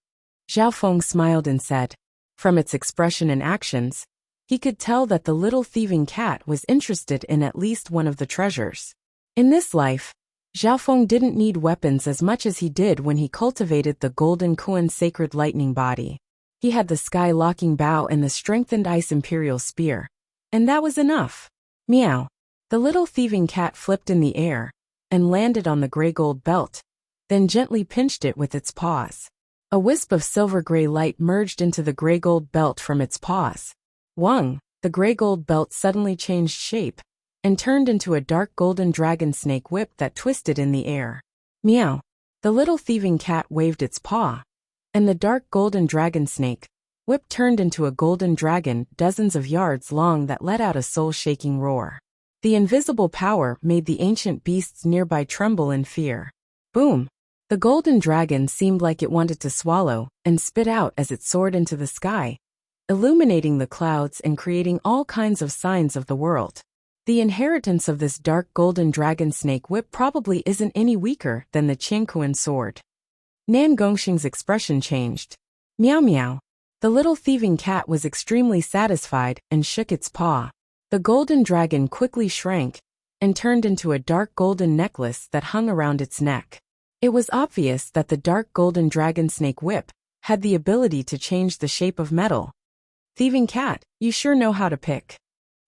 Zhao Feng smiled and said. From its expression and actions, he could tell that the little thieving cat was interested in at least one of the treasures. In this life, Zhao Feng didn't need weapons as much as he did when he cultivated the golden Kuan sacred lightning body. He had the sky-locking bow and the strengthened ice imperial spear. And that was enough. Meow. The little thieving cat flipped in the air and landed on the gray gold belt, then gently pinched it with its paws. A wisp of silver-gray light merged into the gray gold belt from its paws. Wang, the gray gold belt suddenly changed shape and turned into a dark golden dragon snake whip that twisted in the air. Meow. The little thieving cat waved its paw, and the dark golden dragon snake whip turned into a golden dragon dozens of yards long that let out a soul-shaking roar. The invisible power made the ancient beasts nearby tremble in fear. Boom! The golden dragon seemed like it wanted to swallow and spit out as it soared into the sky, illuminating the clouds and creating all kinds of signs of the world. The inheritance of this dark golden dragon snake whip probably isn't any weaker than the Qingkuan sword. Nan Gongxing's expression changed. Meow meow. The little thieving cat was extremely satisfied and shook its paw. The golden dragon quickly shrank and turned into a dark golden necklace that hung around its neck. It was obvious that the dark golden dragon snake whip had the ability to change the shape of metal. Thieving cat, you sure know how to pick.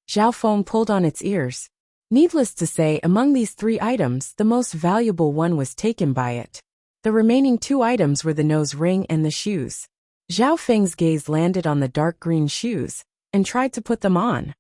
Zhao Feng pulled on its ears. Needless to say, among these 3 items, the most valuable one was taken by it. The remaining 2 items were the nose ring and the shoes. Zhao Feng's gaze landed on the dark green shoes and tried to put them on.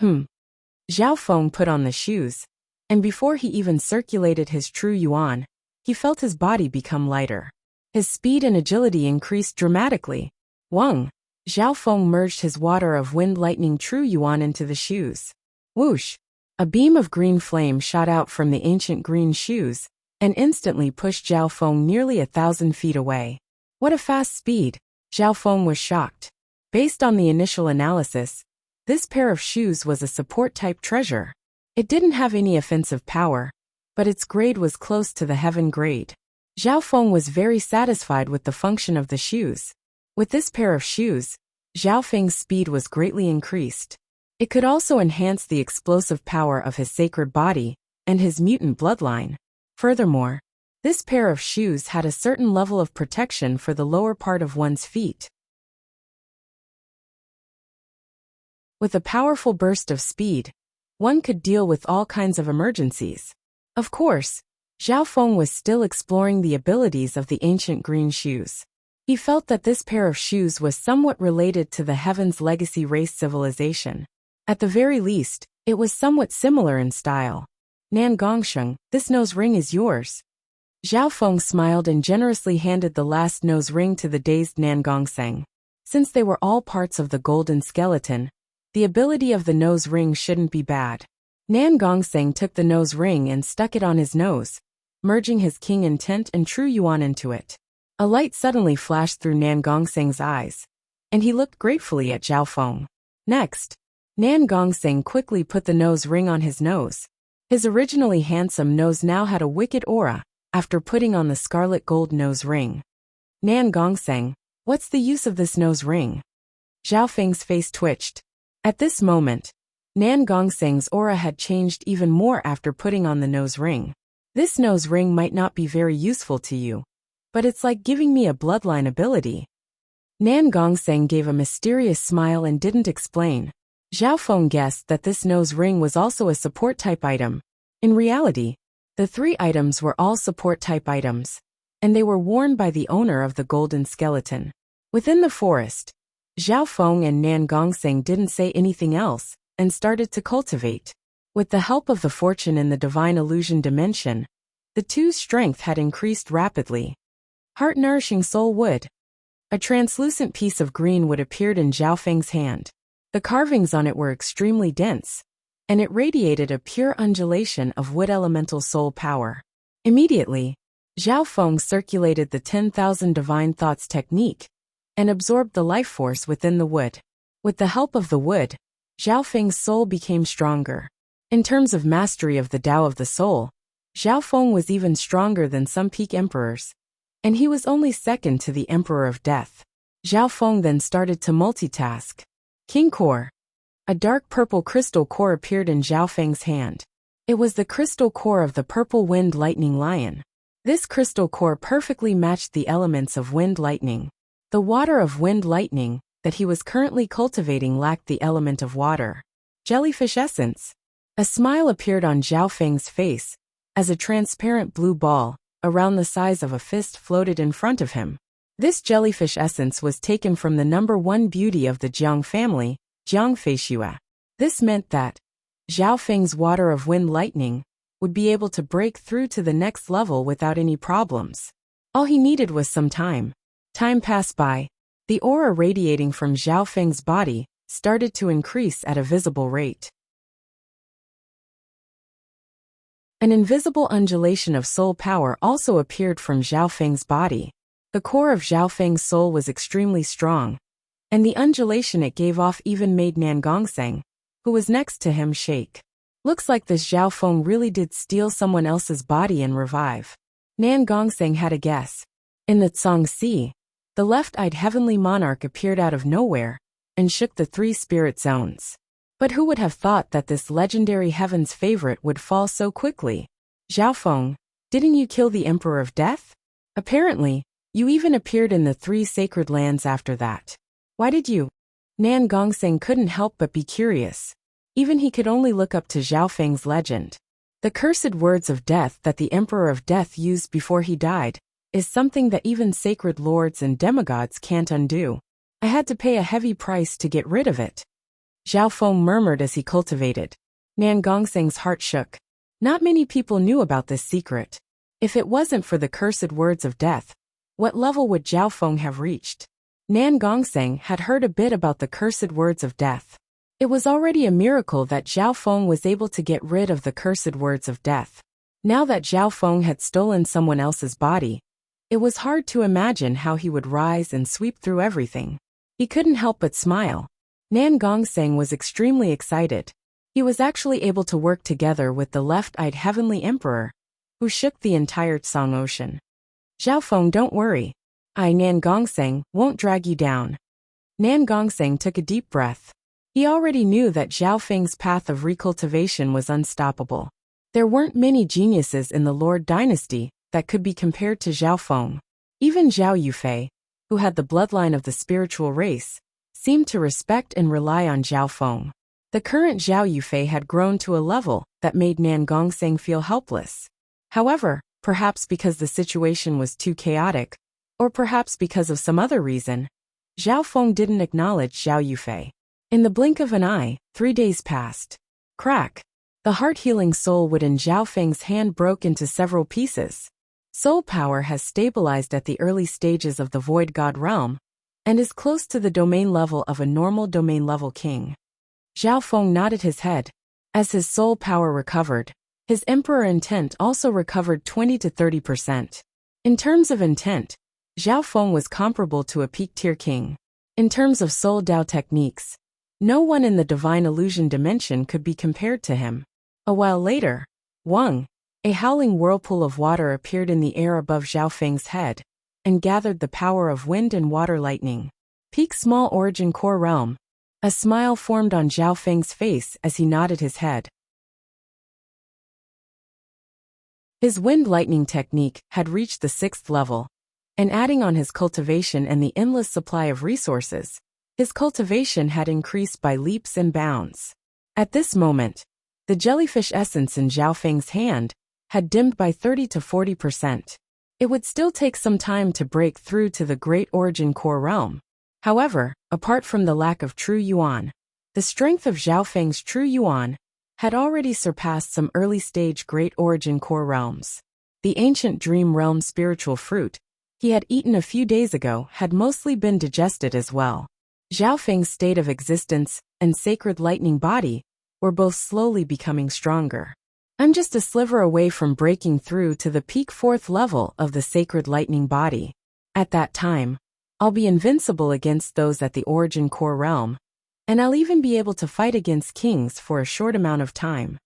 Zhao Feng put on the shoes, and before he even circulated his true yuan, he felt his body become lighter. His speed and agility increased dramatically. Wang. Zhao Feng merged his water of wind lightning true yuan into the shoes. Whoosh! A beam of green flame shot out from the ancient green shoes and instantly pushed Zhao Feng nearly 1,000 feet away. What a fast speed! Zhao Feng was shocked. Based on the initial analysis, this pair of shoes was a support-type treasure. It didn't have any offensive power, but its grade was close to the heaven grade. Zhao Feng was very satisfied with the function of the shoes. With this pair of shoes, Zhao Feng's speed was greatly increased. It could also enhance the explosive power of his sacred body and his mutant bloodline. Furthermore, this pair of shoes had a certain level of protection for the lower part of one's feet. With a powerful burst of speed, one could deal with all kinds of emergencies. Of course, Zhao Feng was still exploring the abilities of the ancient green shoes. He felt that this pair of shoes was somewhat related to the Heaven's Legacy race civilization. At the very least, it was somewhat similar in style. Nan Gongsheng, this nose ring is yours. Zhao Feng smiled and generously handed the last nose ring to the dazed Nan Gongsheng. Since they were all parts of the golden skeleton, the ability of the nose ring shouldn't be bad. Nan Gongsheng took the nose ring and stuck it on his nose, merging his king intent and true yuan into it. A light suddenly flashed through Nan Gongsheng's eyes, and he looked gratefully at Zhao Feng. Next, Nan Gongsheng quickly put the nose ring on his nose. His originally handsome nose now had a wicked aura after putting on the scarlet gold nose ring. Nan Gongsheng, what's the use of this nose ring? Zhao Feng's face twitched. At this moment, Nan Gongsheng's aura had changed even more after putting on the nose ring. This nose ring might not be very useful to you, but it's like giving me a bloodline ability. Nan Gongsheng gave a mysterious smile and didn't explain. Zhao Feng guessed that this nose ring was also a support-type item. In reality, the 3 items were all support-type items, and they were worn by the owner of the golden skeleton. Within the forest, Zhao Feng and Nan Gongsheng didn't say anything else and started to cultivate. With the help of the fortune in the divine illusion dimension, the 2's strength had increased rapidly. Heart-nourishing soul wood. A translucent piece of green wood appeared in Zhao Feng's hand. The carvings on it were extremely dense, and it radiated a pure undulation of wood elemental soul power. Immediately, Zhao Feng circulated the 10,000 divine thoughts technique and absorbed the life force within the wood. With the help of the wood, Zhao Feng's soul became stronger. In terms of mastery of the Tao of the soul, Zhao Feng was even stronger than some peak emperors, and he was only second to the Emperor of Death. Zhao Feng then started to multitask. King Core. A dark purple crystal core appeared in Zhao Feng's hand. It was the crystal core of the purple wind lightning lion. This crystal core perfectly matched the elements of wind lightning. The water of wind lightning that he was currently cultivating lacked the element of water. Jellyfish essence. A smile appeared on Zhao Feng's face as a transparent blue ball, around the size of a fist, floated in front of him. This jellyfish essence was taken from the number 1 beauty of the Jiang family, Jiang Feishua. This meant that Zhao Feng's water of wind lightning would be able to break through to the next level without any problems. All he needed was some time. Time passed by. The aura radiating from Zhao Feng's body started to increase at a visible rate. An invisible undulation of soul power also appeared from Zhao Feng's body. The core of Zhao Feng's soul was extremely strong, and the undulation it gave off even made Nan Gongsheng, who was next to him, shake. Looks like this Zhao Feng really did steal someone else's body and revive. Nan Gongsheng had a guess. In the Tsang Sea, the left-eyed heavenly monarch appeared out of nowhere and shook the 3 spirit zones. But who would have thought that this legendary heaven's favorite would fall so quickly? Zhao Feng, didn't you kill the Emperor of Death? Apparently, you even appeared in the 3 sacred lands after that. Why did you? Nan Gongsheng couldn't help but be curious. Even he could only look up to Zhao Feng's legend. The cursed words of death that the Emperor of Death used before he died is something that even sacred lords and demigods can't undo. I had to pay a heavy price to get rid of it. Zhao Feng murmured as he cultivated. Nan Gongsheng's heart shook. Not many people knew about this secret. If it wasn't for the cursed words of death, what level would Zhao Feng have reached? Nan Gongsheng had heard a bit about the cursed words of death. It was already a miracle that Zhao Feng was able to get rid of the cursed words of death. Now that Zhao Feng had stolen someone else's body, it was hard to imagine how he would rise and sweep through everything. He couldn't help but smile. Nan Gongsheng was extremely excited. He was actually able to work together with the left-eyed heavenly emperor, who shook the entire Tsang Ocean. Zhao Feng, don't worry. I, Nan Gongsheng, won't drag you down. Nan Gongsheng took a deep breath. He already knew that Zhao Feng's path of recultivation was unstoppable. There weren't many geniuses in the Lord dynasty that could be compared to Zhao Feng. Even Zhao Yufei, who had the bloodline of the spiritual race, seemed to respect and rely on Zhao Feng. The current Zhao Yufei had grown to a level that made Nan Gongsheng feel helpless. However, perhaps because the situation was too chaotic, or perhaps because of some other reason, Zhao Feng didn't acknowledge Zhao Yufei. In the blink of an eye, 3 days passed. Crack! The heart-healing soul wood in Zhao Feng's hand broke into several pieces. Soul power has stabilized at the early stages of the Void God realm, and is close to the domain level of a normal domain level king. Zhao Feng nodded his head. As his soul power recovered, his emperor intent also recovered 20 to 30%. In terms of intent, Zhao Feng was comparable to a peak-tier king. In terms of soul Dao techniques, no one in the divine illusion dimension could be compared to him. A while later, Wang, a howling whirlpool of water, appeared in the air above Zhao Feng's head and gathered the power of wind and water lightning. Peak small origin core realm. A smile formed on Zhao Feng's face as he nodded his head. His wind lightning technique had reached the 6th level, and adding on his cultivation and the endless supply of resources, his cultivation had increased by leaps and bounds. At this moment, the jellyfish essence in Zhao Feng's hand had dimmed by 30 to 40%. It would still take some time to break through to the Great Origin Core realm. However, apart from the lack of true yuan, the strength of Zhao Feng's true yuan had already surpassed some early-stage Great Origin Core realms. The ancient Dream Realm spiritual fruit he had eaten a few days ago had mostly been digested as well. Zhao Feng's state of existence and sacred lightning body were both slowly becoming stronger. I'm just a sliver away from breaking through to the peak 4th level of the sacred lightning body. At that time, I'll be invincible against those at the origin core realm, and I'll even be able to fight against kings for a short amount of time.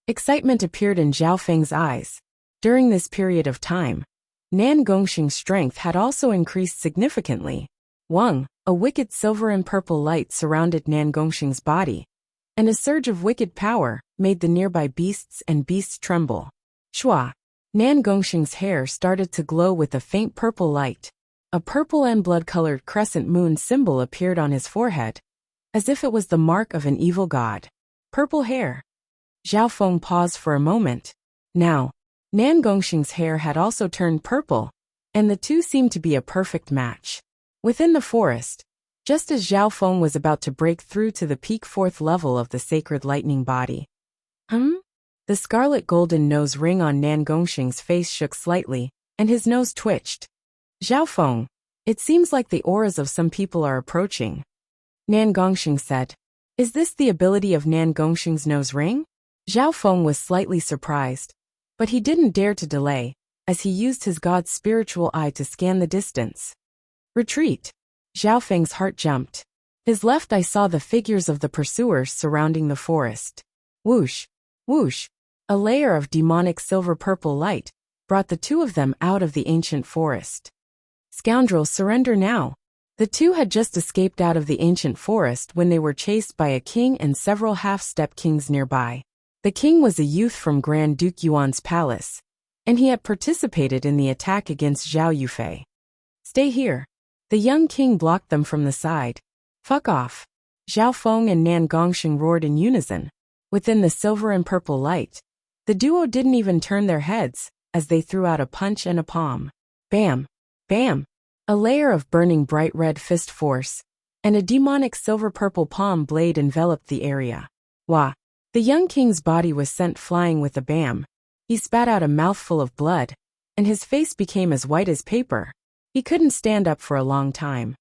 Excitement appeared in Zhao Feng's eyes. During this period of time, Nan Gongxing's strength had also increased significantly. Wang, a wicked silver and purple light surrounded Nan Gongxing's body, and a surge of wicked power made the nearby beasts and beasts tremble. Shua. Nan Gongxing's hair started to glow with a faint purple light. A purple and blood-colored crescent moon symbol appeared on his forehead, as if it was the mark of an evil god. Purple hair. Zhao Feng paused for a moment. Now, Nan Gongxing's hair had also turned purple, and the two seemed to be a perfect match. Within the forest, just as Zhao Feng was about to break through to the peak 4th level of the sacred lightning body. The scarlet golden nose ring on Nan Gongxing's face shook slightly, and his nose twitched. Zhao Feng, it seems like the auras of some people are approaching. Nan Gongxing said. Is this the ability of Nan Gongxing's nose ring? Zhao Feng was slightly surprised, but he didn't dare to delay, as he used his god's spiritual eye to scan the distance. Retreat. Zhao Feng's heart jumped. His left eye saw the figures of the pursuers surrounding the forest. Whoosh, whoosh. A layer of demonic silver-purple light brought the two of them out of the ancient forest. Scoundrels, surrender now. The two had just escaped out of the ancient forest when they were chased by a king and several half-step kings nearby. The king was a youth from Grand Duke Yuan's palace, and he had participated in the attack against Zhao Yufei. Stay here. The young king blocked them from the side. Fuck off. Zhao Feng and Nan Gongxing roared in unison. Within the silver and purple light, the duo didn't even turn their heads, as they threw out a punch and a palm. Bam! Bam! A layer of burning bright red fist force, and a demonic silver-purple palm blade enveloped the area. Wah! The young king's body was sent flying with a bam. He spat out a mouthful of blood, and his face became as white as paper. He couldn't stand up for a long time.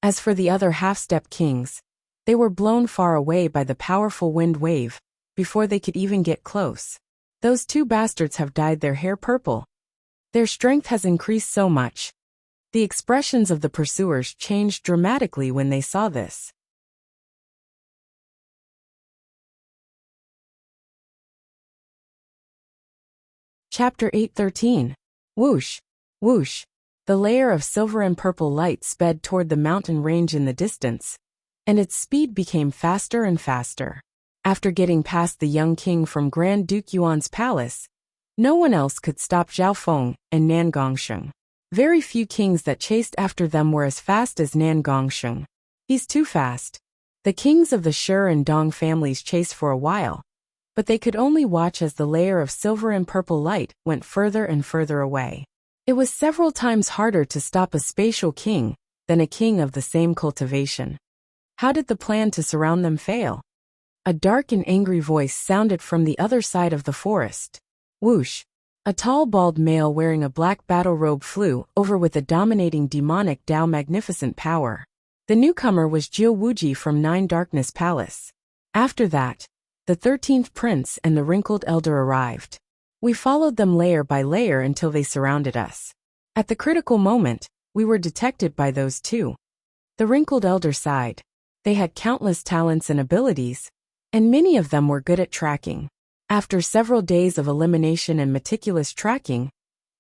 As for the other half-step kings, they were blown far away by the powerful wind wave, before they could even get close. Those two bastards have dyed their hair purple. Their strength has increased so much. The expressions of the pursuers changed dramatically when they saw this. Chapter 8:13. Whoosh, whoosh. The layer of silver and purple light sped toward the mountain range in the distance, and its speed became faster and faster. After getting past the young king from Grand Duke Yuan's palace, no one else could stop Zhao Feng and Nan Gongxing. Very few kings that chased after them were as fast as Nan Gongxing. He's too fast. The kings of the Shi and Dong families chased for a while, but they could only watch as the layer of silver and purple light went further and further away. It was several times harder to stop a spatial king than a king of the same cultivation. How did the plan to surround them fail? A dark and angry voice sounded from the other side of the forest. Whoosh! A tall bald male wearing a black battle robe flew over with a dominating demonic Dao magnificent power. The newcomer was Jiu Wuji from Nine Darkness Palace. After that, the 13th prince and the wrinkled elder arrived. We followed them layer by layer until they surrounded us. At the critical moment, we were detected by those two. The wrinkled elder sighed. They had countless talents and abilities, and many of them were good at tracking. After several days of elimination and meticulous tracking,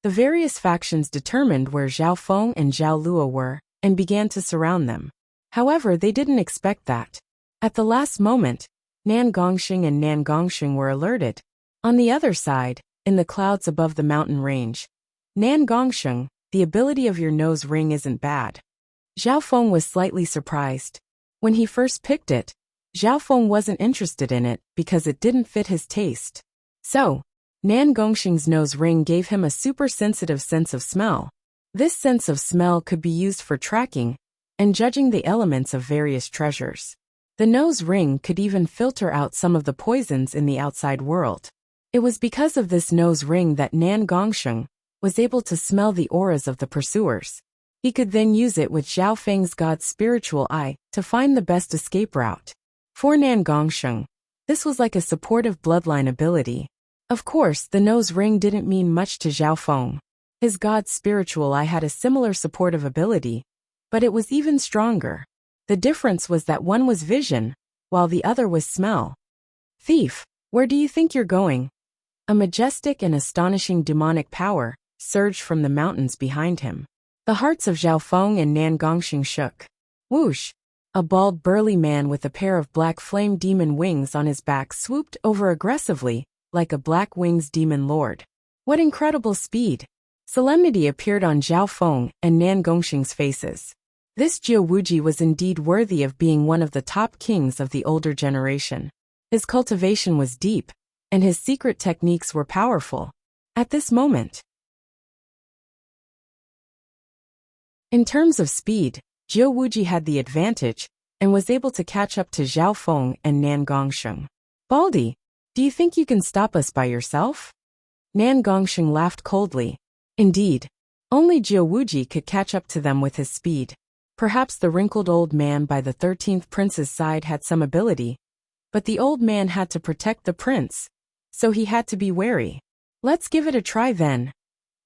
the various factions determined where Zhao Feng and Zhao Luo were, and began to surround them. However, they didn't expect that. At the last moment, Nan Gongxing and Nan Gongxing were alerted. On the other side, in the clouds above the mountain range, Nan Gongxing, the ability of your nose ring isn't bad. Zhao Feng was slightly surprised. When he first picked it, Zhao Feng wasn't interested in it because it didn't fit his taste. So, Nan Gongxing's nose ring gave him a super sensitive sense of smell. This sense of smell could be used for tracking and judging the elements of various treasures. The nose ring could even filter out some of the poisons in the outside world. It was because of this nose ring that Nan Gongxing was able to smell the auras of the pursuers. He could then use it with Zhao Feng's god's spiritual eye to find the best escape route. For Nan Gongxing, This was like a supportive bloodline ability. Of course, the nose ring didn't mean much to Zhao Feng. His god's spiritual eye had a similar supportive ability, but it was even stronger. The difference was that one was vision, while the other was smell. Thief, where do you think you're going? A majestic and astonishing demonic power surged from the mountains behind him. The hearts of Zhao Feng and Nan Gongxing shook. Whoosh! A bald burly man with a pair of black flame demon wings on his back swooped over aggressively, like a black wings demon lord. What incredible speed! Solemnity appeared on Zhao Feng and Nan Gongxing's faces. This Jiu Wuji was indeed worthy of being one of the top kings of the older generation. His cultivation was deep, and his secret techniques were powerful. At this moment, in terms of speed, Jiu Wuji had the advantage and was able to catch up to Zhao Feng and Nan Gongxing. Baldy, do you think you can stop us by yourself? Nan Gongxing laughed coldly. Indeed, only Jiu Wuji could catch up to them with his speed. Perhaps the wrinkled old man by the 13th prince's side had some ability, but the old man had to protect the prince, so he had to be wary. Let's give it a try then.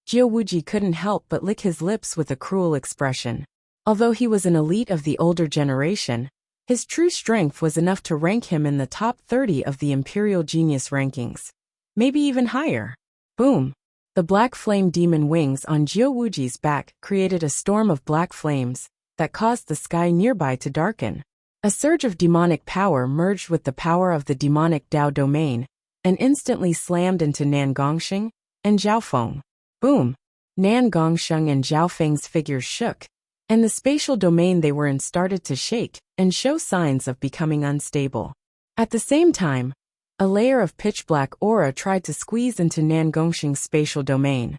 Jiu Wuji couldn't help but lick his lips with a cruel expression. Although he was an elite of the older generation, his true strength was enough to rank him in the top 30 of the Imperial Genius rankings. Maybe even higher. Boom! The black flame demon wings on Jiu Wuji's back created a storm of black flames that caused the sky nearby to darken. A surge of demonic power merged with the power of the demonic Dao domain and instantly slammed into Nan Gongxing and Zhao Feng. Boom! Nan Gongxing and Zhao Feng's figures shook, and the spatial domain they were in started to shake and show signs of becoming unstable. At the same time, a layer of pitch-black aura tried to squeeze into Nan Gongxing's spatial domain.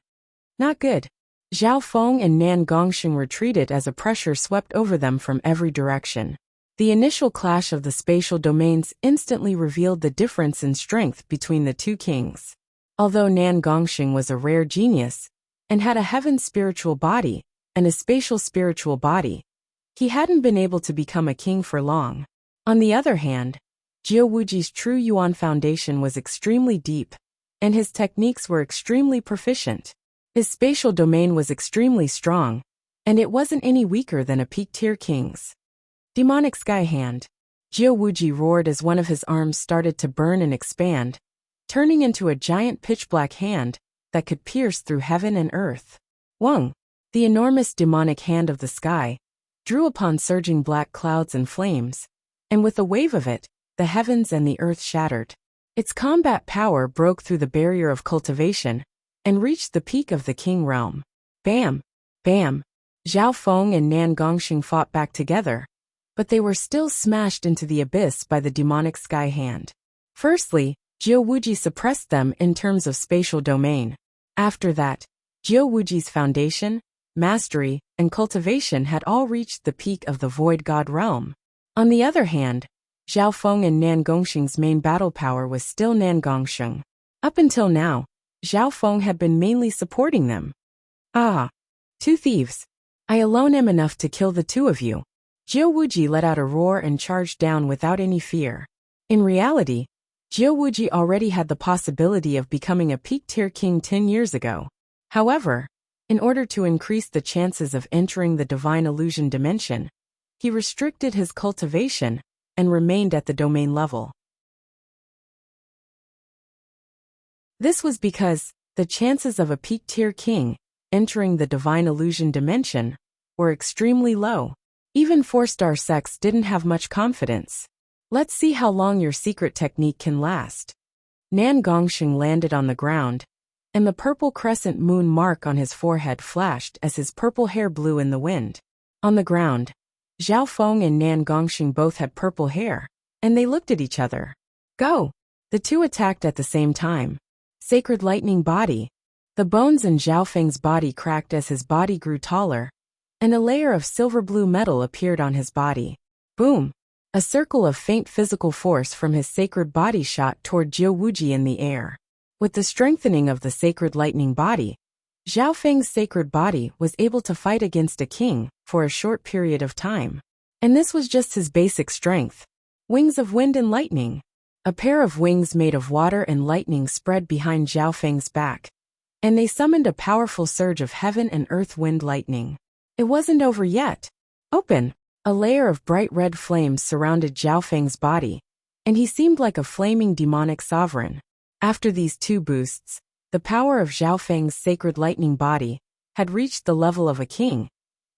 Not good. Zhao Feng and Nan Gongxing retreated as a pressure swept over them from every direction. The initial clash of the spatial domains instantly revealed the difference in strength between the two kings. Although Nan Gongxing was a rare genius and had a heaven spiritual body and a spatial spiritual body, he hadn't been able to become a king for long. On the other hand, Jiu Wuji's true Yuan foundation was extremely deep, and his techniques were extremely proficient. His spatial domain was extremely strong, and it wasn't any weaker than a peak-tier king's. Demonic Sky Hand. Jiu Wuji roared as one of his arms started to burn and expand, turning into a giant pitch-black hand that could pierce through heaven and earth. Wang, the enormous demonic hand of the sky, drew upon surging black clouds and flames, and with a wave of it, the heavens and the earth shattered. Its combat power broke through the barrier of cultivation and reached the peak of the king realm. Bam! Bam! Zhao Feng and Nan Gongxing fought back together, but they were still smashed into the abyss by the demonic sky hand. Firstly, Jiu Wuji suppressed them in terms of spatial domain. After that, Jiu Wuji's foundation, mastery, and cultivation had all reached the peak of the void god realm. On the other hand, Zhao Feng and Nan Gongxing's main battle power was still Nan Gongxing. Up until now, Zhao Feng had been mainly supporting them. Ah! Two thieves. I alone am enough to kill the two of you. Jiu Wuji let out a roar and charged down without any fear. In reality, Jiu Wuji already had the possibility of becoming a peak-tier king 10 years ago. However, in order to increase the chances of entering the divine illusion dimension, he restricted his cultivation and remained at the domain level. This was because the chances of a peak-tier king entering the divine illusion dimension were extremely low. Even 4-star sects didn't have much confidence. Let's see how long your secret technique can last. Nan Gongxing landed on the ground, and the purple crescent moon mark on his forehead flashed as his purple hair blew in the wind. On the ground, Zhao Feng and Nan Gongxing both had purple hair, and they looked at each other. Go! The two attacked at the same time. Sacred lightning body. The bones in Zhao Feng's body cracked as his body grew taller, and a layer of silver-blue metal appeared on his body. Boom! A circle of faint physical force from his sacred body shot toward Jiu Wuji in the air. With the strengthening of the sacred lightning body, Zhao Feng's sacred body was able to fight against a king for a short period of time. And this was just his basic strength. Wings of wind and lightning. A pair of wings made of water and lightning spread behind Zhao Feng's back, and they summoned a powerful surge of heaven and earth wind lightning. It wasn't over yet. Open! A layer of bright red flames surrounded Zhao Feng's body, and he seemed like a flaming demonic sovereign. After these two boosts, the power of Zhao Feng's sacred lightning body had reached the level of a king,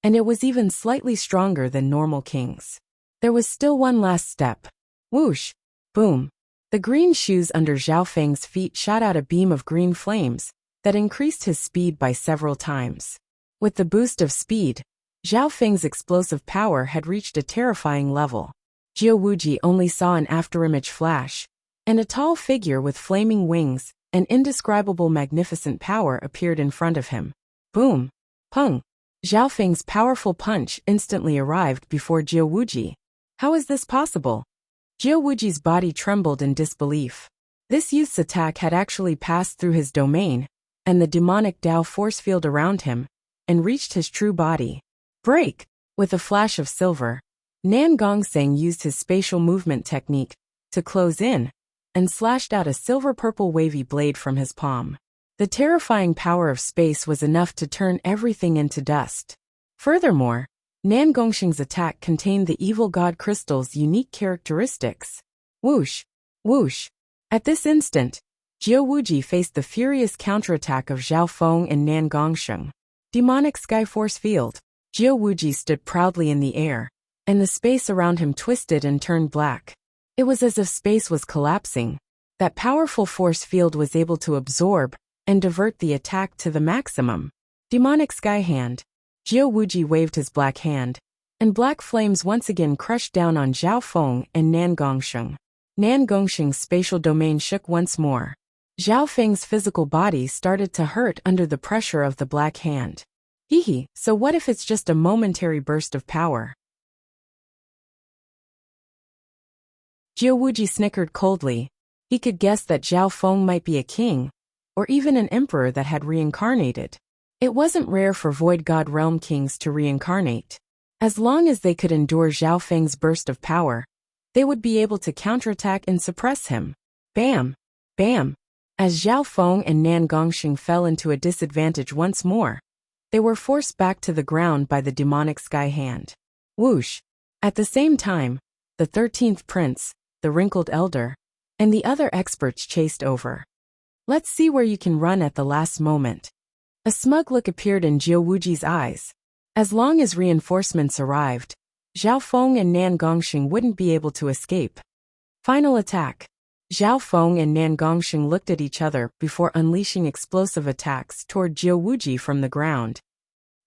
and it was even slightly stronger than normal kings. There was still one last step. Whoosh! Boom! The green shoes under Zhao Feng's feet shot out a beam of green flames that increased his speed by several times. With the boost of speed, Zhao Feng's explosive power had reached a terrifying level. Jiao Wuji only saw an afterimage flash, and a tall figure with flaming wings and indescribable magnificent power appeared in front of him. Boom! Pung! Zhao Feng's powerful punch instantly arrived before Jiao Wuji. How is this possible? Jiao Wuji's body trembled in disbelief. This youth's attack had actually passed through his domain, and the demonic Dao force field around him, and reached his true body. Break! With a flash of silver, Nan Gongseng used his spatial movement technique to close in and slashed out a silver-purple wavy blade from his palm. The terrifying power of space was enough to turn everything into dust. Furthermore, Nan Gongsheng's attack contained the evil god crystal's unique characteristics. Whoosh! Whoosh! At this instant, Jiao Wuji faced the furious counterattack of Zhao Feng and Nan Gongsheng. Demonic Sky Force Field. Jiao Wuji stood proudly in the air, and the space around him twisted and turned black. It was as if space was collapsing. That powerful force field was able to absorb and divert the attack to the maximum. Demonic Sky Hand. Jiao Wuji waved his black hand, and black flames once again crushed down on Zhao Feng and Nan Gongsheng. Nan Gongsheng's spatial domain shook once more. Zhao Feng's physical body started to hurt under the pressure of the black hand. Hehe, so what if it's just a momentary burst of power? Jiao Wuji snickered coldly. He could guess that Zhao Feng might be a king, or even an emperor that had reincarnated. It wasn't rare for Void God Realm kings to reincarnate. As long as they could endure Zhao Feng's burst of power, they would be able to counterattack and suppress him. Bam! Bam! As Zhao Feng and Nan Gongsheng fell into a disadvantage once more, they were forced back to the ground by the demonic sky hand. Whoosh! At the same time, the 13th prince, the wrinkled elder, and the other experts chased over. Let's see where you can run at the last moment. A smug look appeared in Jiao Wuji's eyes. As long as reinforcements arrived, Zhao Feng and Nan Gongsheng wouldn't be able to escape. Final attack. Zhao Feng and Nan Gongsheng looked at each other before unleashing explosive attacks toward Jiao Wuji from the ground.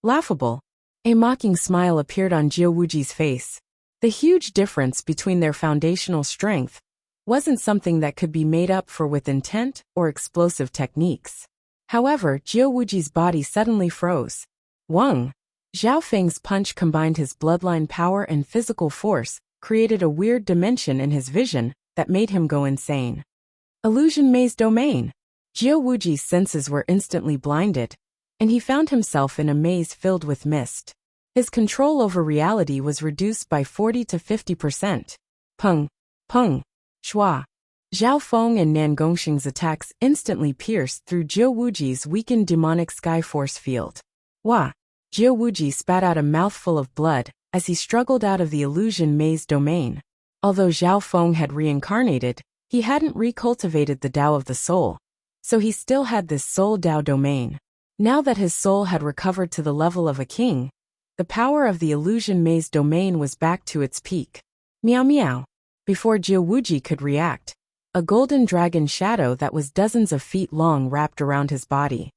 Laughable. A mocking smile appeared on Jiao Wuji's face. The huge difference between their foundational strength wasn't something that could be made up for with intent or explosive techniques. However, Jiao Wuji's body suddenly froze. Wang! Zhao Feng's punch combined his bloodline power and physical force, created a weird dimension in his vision that made him go insane. Illusion Maze Domain. Jiao Wuji's senses were instantly blinded, and he found himself in a maze filled with mist. His control over reality was reduced by 40 to 50%. Pung! Pung! Shua! Zhao Feng and Nan Gongsheng's attacks instantly pierced through Jiao Wuji's weakened demonic sky force field. Wah! Jiao Wuji spat out a mouthful of blood as he struggled out of the illusion maze domain. Although Zhao Feng had reincarnated, he hadn't recultivated the Tao of the soul, so he still had this soul Tao domain. Now that his soul had recovered to the level of a king, the power of the illusion maze domain was back to its peak. Meow meow. Before Jiao Wuji could react, a golden dragon shadow that was dozens of feet long wrapped around his body.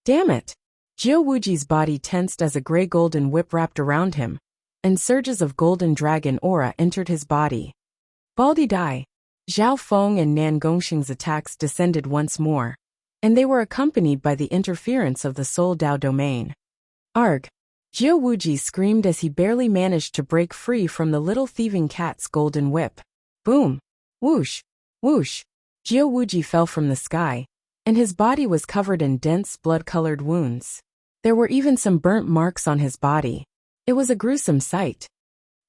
Damn it! Jiao Wuji's body tensed as a gray golden whip wrapped around him, and surges of golden dragon aura entered his body. Baldi die! Zhao Feng and Nan Gongsheng's attacks descended once more, and they were accompanied by the interference of the Soul Dao domain. Arg! Jiao Wuji screamed as he barely managed to break free from the little thieving cat's golden whip. Boom! Whoosh! Whoosh! Jiao Wuji fell from the sky, and his body was covered in dense blood-colored wounds. There were even some burnt marks on his body. It was a gruesome sight.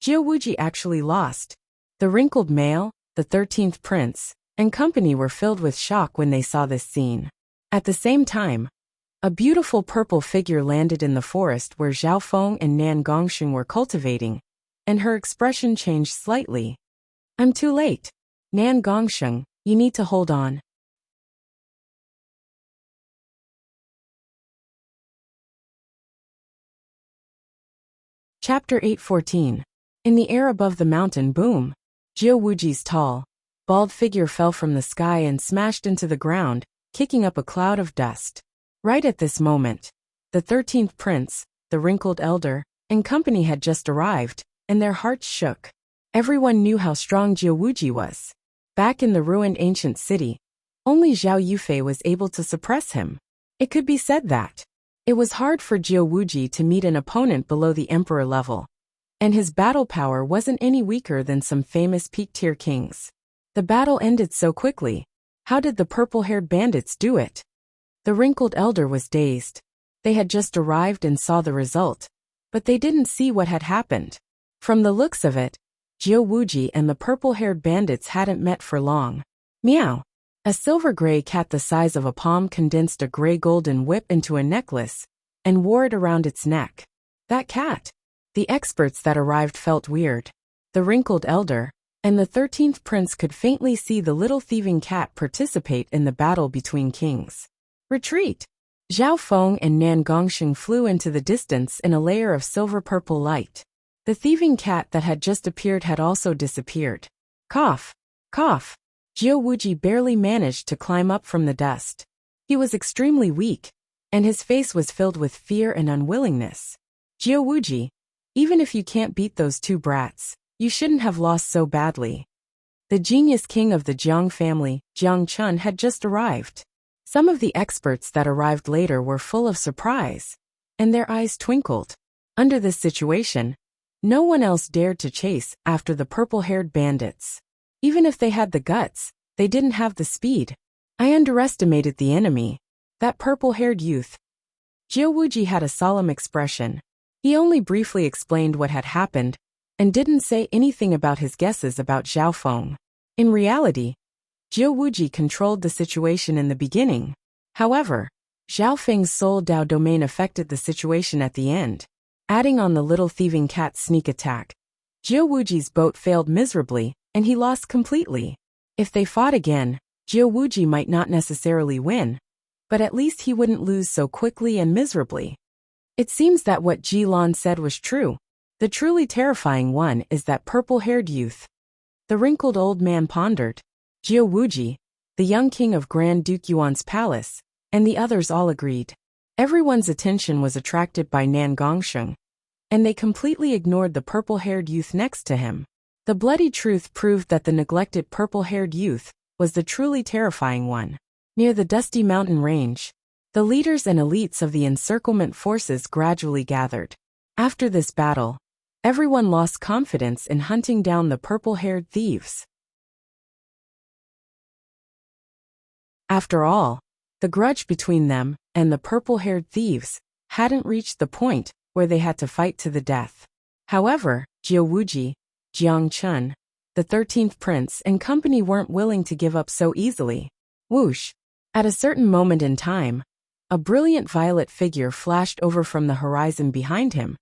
Jiao Wuji actually lost. The wrinkled male, the 13th prince, and company were filled with shock when they saw this scene. At the same time, a beautiful purple figure landed in the forest where Zhao Feng and Nan Gongsheng were cultivating, and her expression changed slightly. "I'm too late. Nan Gongsheng, you need to hold on." Chapter 8:14. In the air above the mountain, boom! Jiao Wuji's tall, bald figure fell from the sky and smashed into the ground, kicking up a cloud of dust. Right at this moment, the 13th prince, the wrinkled elder, and company had just arrived, and their hearts shook. Everyone knew how strong Jiao Wuji was. Back in the ruined ancient city, only Zhao Yufei was able to suppress him. It could be said that it was hard for Jiao Wuji to meet an opponent below the emperor level, and his battle power wasn't any weaker than some famous peak-tier kings. The battle ended so quickly. How did the purple-haired bandits do it? The wrinkled elder was dazed. They had just arrived and saw the result, but they didn't see what had happened. From the looks of it, Jiao Wuji and the purple-haired bandits hadn't met for long. Meow! A silver-gray cat the size of a palm condensed a gray-golden whip into a necklace and wore it around its neck. That cat! The experts that arrived felt weird. The wrinkled elder and the 13th prince could faintly see the little thieving cat participate in the battle between kings. Retreat! Zhao Feng and Nan Gongsheng flew into the distance in a layer of silver-purple light. The thieving cat that had just appeared had also disappeared. Cough! Cough! Jiao Wuji barely managed to climb up from the dust. He was extremely weak, and his face was filled with fear and unwillingness. Jiao Wuji, even if you can't beat those two brats, you shouldn't have lost so badly. The genius king of the Jiang family, Jiang Chun, had just arrived. Some of the experts that arrived later were full of surprise, and their eyes twinkled. Under this situation, no one else dared to chase after the purple-haired bandits. Even if they had the guts, they didn't have the speed. I underestimated the enemy. That purple-haired youth. Jiao Wuji had a solemn expression. He only briefly explained what had happened, and didn't say anything about his guesses about Zhao Feng. In reality, Jiao Wuji controlled the situation in the beginning. However, Zhao Feng's Soul Dao domain affected the situation at the end, adding on the little thieving cat's sneak attack. Jiao Wuji's boat failed miserably, and he lost completely. If they fought again, Jiao Wuji might not necessarily win, but at least he wouldn't lose so quickly and miserably. It seems that what Ji Lan said was true. The truly terrifying one is that purple-haired youth. The wrinkled old man pondered. Jiao Wuji, the young king of Grand Duke Yuan's palace, and the others all agreed. Everyone's attention was attracted by Nan Gongsheng, and they completely ignored the purple-haired youth next to him. The bloody truth proved that the neglected purple-haired youth was the truly terrifying one. Near the dusty mountain range, the leaders and elites of the encirclement forces gradually gathered. After this battle, everyone lost confidence in hunting down the purple-haired thieves. After all, the grudge between them and the purple-haired thieves hadn't reached the point where they had to fight to the death. However, Jiao Wuji, Jiang Chun, the 13th prince, and company weren't willing to give up so easily. Whoosh! At a certain moment in time, a brilliant violet figure flashed over from the horizon behind him,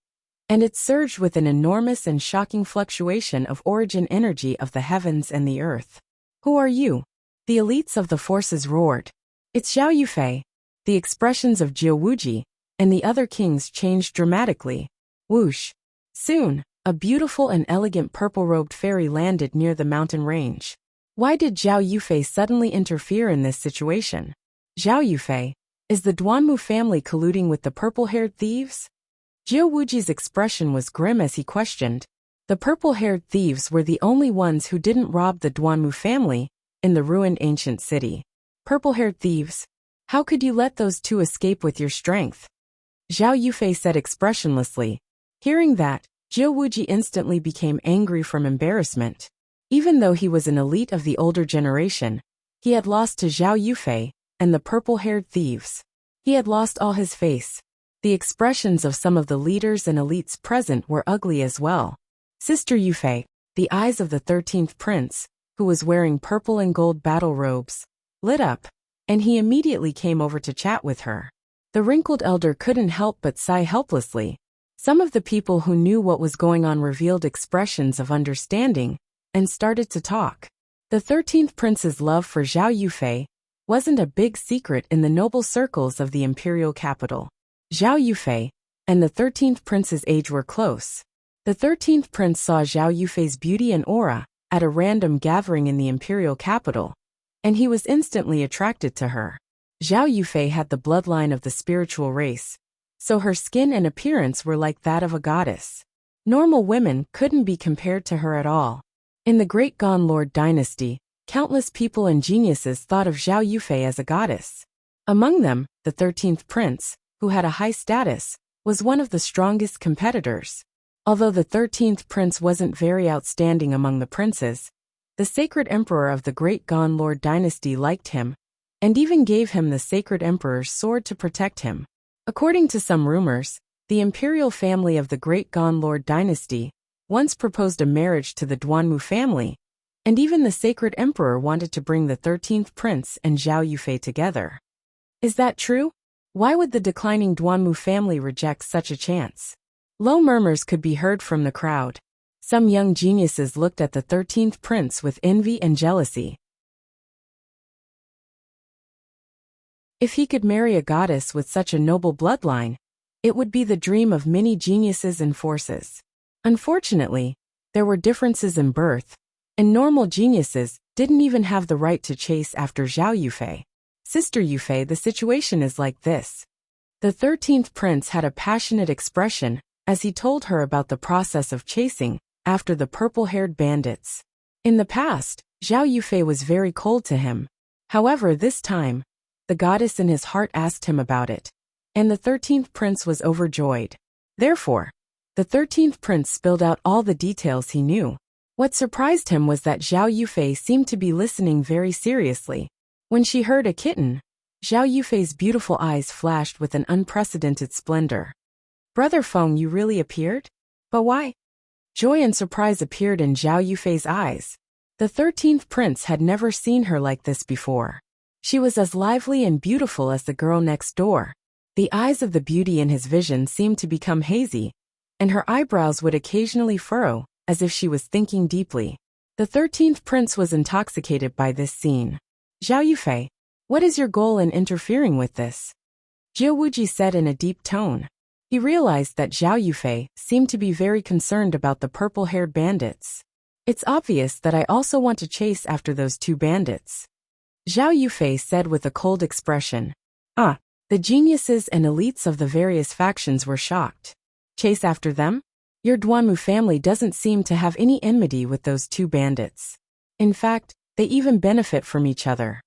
and it surged with an enormous and shocking fluctuation of origin energy of the heavens and the earth. Who are you? The elites of the forces roared. It's Zhao Yufei. The expressions of Jiao Wuji and the other kings changed dramatically. Whoosh! Soon, a beautiful and elegant purple-robed fairy landed near the mountain range. Why did Zhao Yufei suddenly interfere in this situation? Zhao Yufei, is the Duanmu family colluding with the purple-haired thieves? Jiao Wuji's expression was grim as he questioned. The purple-haired thieves were the only ones who didn't rob the Duanmu family in the ruined ancient city. Purple-haired thieves? How could you let those two escape with your strength? Zhao Yufei said expressionlessly. Hearing that, Jiao Wuji instantly became angry from embarrassment. Even though he was an elite of the older generation, he had lost to Zhao Yufei and the purple-haired thieves. He had lost all his face. The expressions of some of the leaders and elites present were ugly as well. Sister Yufei, the eyes of the 13th prince, who was wearing purple and gold battle robes, lit up, and he immediately came over to chat with her. The wrinkled elder couldn't help but sigh helplessly. Some of the people who knew what was going on revealed expressions of understanding and started to talk. The 13th prince's love for Zhao Yufei wasn't a big secret in the noble circles of the imperial capital. Zhao Yufei and the 13th prince's age were close. The 13th prince saw Zhao Yufei's beauty and aura at a random gathering in the imperial capital, and he was instantly attracted to her. Zhao Yufei had the bloodline of the spiritual race, so her skin and appearance were like that of a goddess. Normal women couldn't be compared to her at all. In the Great Gon Lord dynasty, countless people and geniuses thought of Zhao Yufei as a goddess. Among them, the 13th prince, who had a high status, was one of the strongest competitors. Although the 13th prince wasn't very outstanding among the princes, the sacred emperor of the Great Gon Lord dynasty liked him, and even gave him the sacred emperor's sword to protect him. According to some rumors, the imperial family of the Great Gon Lord dynasty once proposed a marriage to the Duanmu family, and even the sacred emperor wanted to bring the 13th prince and Zhao Yufei together. Is that true? Why would the declining Duanmu family reject such a chance? Low murmurs could be heard from the crowd. Some young geniuses looked at the 13th prince with envy and jealousy. If he could marry a goddess with such a noble bloodline, it would be the dream of many geniuses and forces. Unfortunately, there were differences in birth, and normal geniuses didn't even have the right to chase after Zhao Yufei. Sister Yufei, the situation is like this. The 13th prince had a passionate expression as he told her about the process of chasing after the purple-haired bandits. In the past, Zhao Yufei was very cold to him. However, this time, the goddess in his heart asked him about it, and the 13th prince was overjoyed. Therefore, the 13th prince spilled out all the details he knew. What surprised him was that Zhao Yufei seemed to be listening very seriously. When she heard a kitten, Zhao Yufei's beautiful eyes flashed with an unprecedented splendor. Brother Feng, you really appeared? But why? Joy and surprise appeared in Zhao Yufei's eyes. The 13th prince had never seen her like this before. She was as lively and beautiful as the girl next door. The eyes of the beauty in his vision seemed to become hazy, and her eyebrows would occasionally furrow, as if she was thinking deeply. The 13th prince was intoxicated by this scene. Zhao Yufei, what is your goal in interfering with this? Jiu Wuji said in a deep tone. He realized that Zhao Yufei seemed to be very concerned about the purple-haired bandits. It's obvious that I also want to chase after those two bandits. Zhao Yufei said with a cold expression. The geniuses and elites of the various factions were shocked. Chase after them? Your Duanmu family doesn't seem to have any enmity with those two bandits. In fact, they even benefit from each other.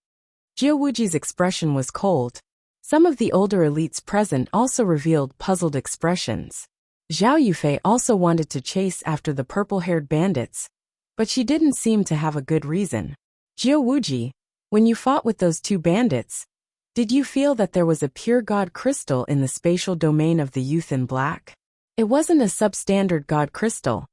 Jiu Wuji's expression was cold. Some of the older elites present also revealed puzzled expressions. Zhao Yufei also wanted to chase after the purple-haired bandits, but she didn't seem to have a good reason. Jiu Wuji, when you fought with those two bandits, did you feel that there was a pure god crystal in the spatial domain of the youth in black? It wasn't a substandard god crystal.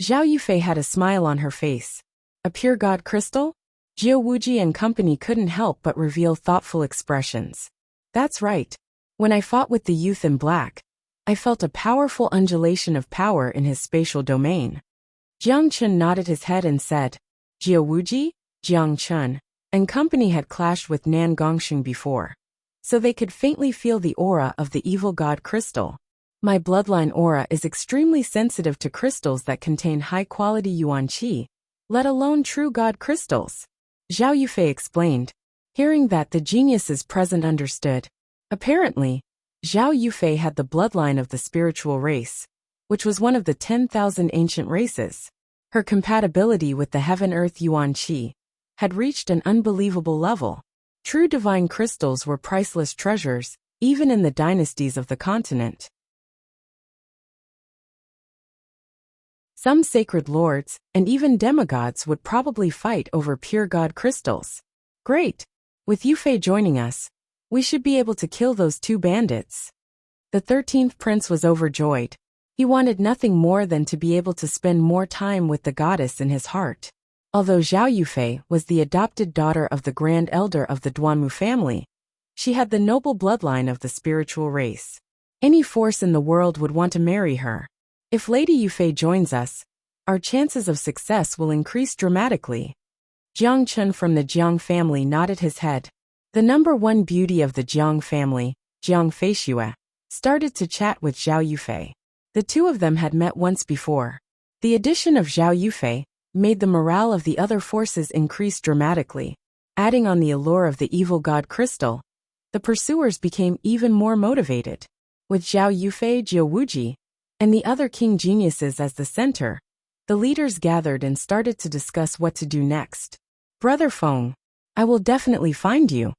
Zhao Yufei had a smile on her face. A pure god crystal? Jiu Wuji and company couldn't help but reveal thoughtful expressions. That's right. When I fought with the youth in black, I felt a powerful undulation of power in his spatial domain. Jiang Chun nodded his head and said, Jiu Wuji, Jiang Chun, and company had clashed with Nan Gongsheng before, so they could faintly feel the aura of the evil god crystal. My bloodline aura is extremely sensitive to crystals that contain high-quality yuan qi, let alone true god crystals. Zhao Yufei explained. Hearing that, the geniuses present understood. Apparently, Zhao Yufei had the bloodline of the spiritual race, which was one of the 10,000 ancient races. Her compatibility with the heaven-earth yuan qi had reached an unbelievable level. True divine crystals were priceless treasures, even in the dynasties of the continent. Some sacred lords, and even demigods, would probably fight over pure god crystals. Great! With Yufei joining us, we should be able to kill those two bandits. The 13th prince was overjoyed. He wanted nothing more than to be able to spend more time with the goddess in his heart. Although Zhao Yufei was the adopted daughter of the grand elder of the Duanmu family, she had the noble bloodline of the spiritual race. Any force in the world would want to marry her. If Lady Yufei joins us, our chances of success will increase dramatically. Jiang Chun from the Jiang family nodded his head. The number one beauty of the Jiang family, Jiang Feixue, started to chat with Zhao Yufei. The two of them had met once before. The addition of Zhao Yufei made the morale of the other forces increase dramatically. Adding on the allure of the evil god crystal, the pursuers became even more motivated. With Zhao Yufei, Jiu Wuji, and the other king geniuses as the center, the leaders gathered and started to discuss what to do next. Brother Feng, I will definitely find you.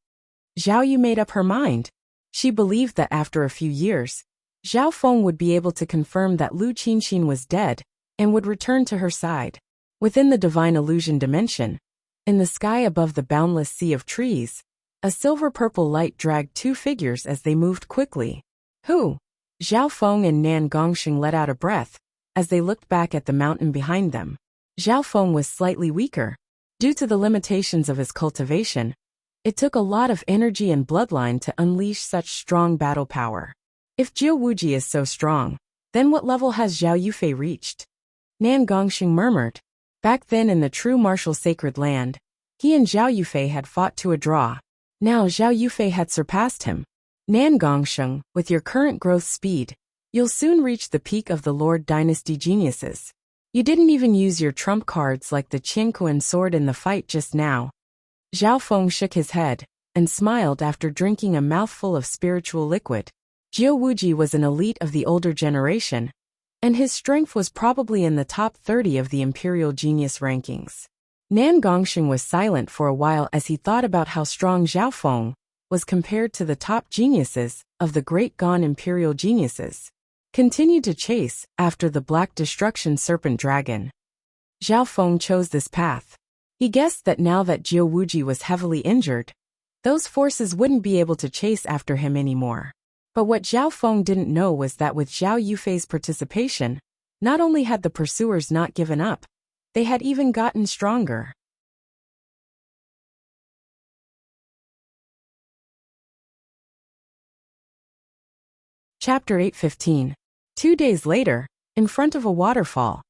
Zhao Yu made up her mind. She believed that after a few years, Zhao Feng would be able to confirm that Lu Qinxin was dead and would return to her side. Within the divine illusion dimension, in the sky above the boundless sea of trees, a silver-purple light dragged two figures as they moved quickly. Who? Zhao Feng and Nan Gongxing let out a breath as they looked back at the mountain behind them. Zhao Feng was slightly weaker. Due to the limitations of his cultivation, it took a lot of energy and bloodline to unleash such strong battle power. If Jiu Wuji is so strong, then what level has Zhao Yufei reached? Nan Gongxing murmured. Back then in the true martial sacred land, he and Zhao Yufei had fought to a draw. Now Zhao Yufei had surpassed him. Nan Gongxing, with your current growth speed, you'll soon reach the peak of the Lord Dynasty geniuses. You didn't even use your trump cards like the Qingquan sword in the fight just now. Zhao Feng shook his head and smiled after drinking a mouthful of spiritual liquid. Jiu Wuji was an elite of the older generation, and his strength was probably in the top 30 of the Imperial Genius rankings. Nan Gongxing was silent for a while as he thought about how strong Zhao Feng was compared to the top geniuses of the Great Gan Imperial Geniuses. Continued to chase after the Black Destruction Serpent Dragon. Zhao Feng chose this path. He guessed that now that Jiu Wuji was heavily injured, those forces wouldn't be able to chase after him anymore. But what Zhao Feng didn't know was that with Zhao Yufei's participation, not only had the pursuers not given up, they had even gotten stronger. Chapter 8:15. 2 days later, in front of a waterfall,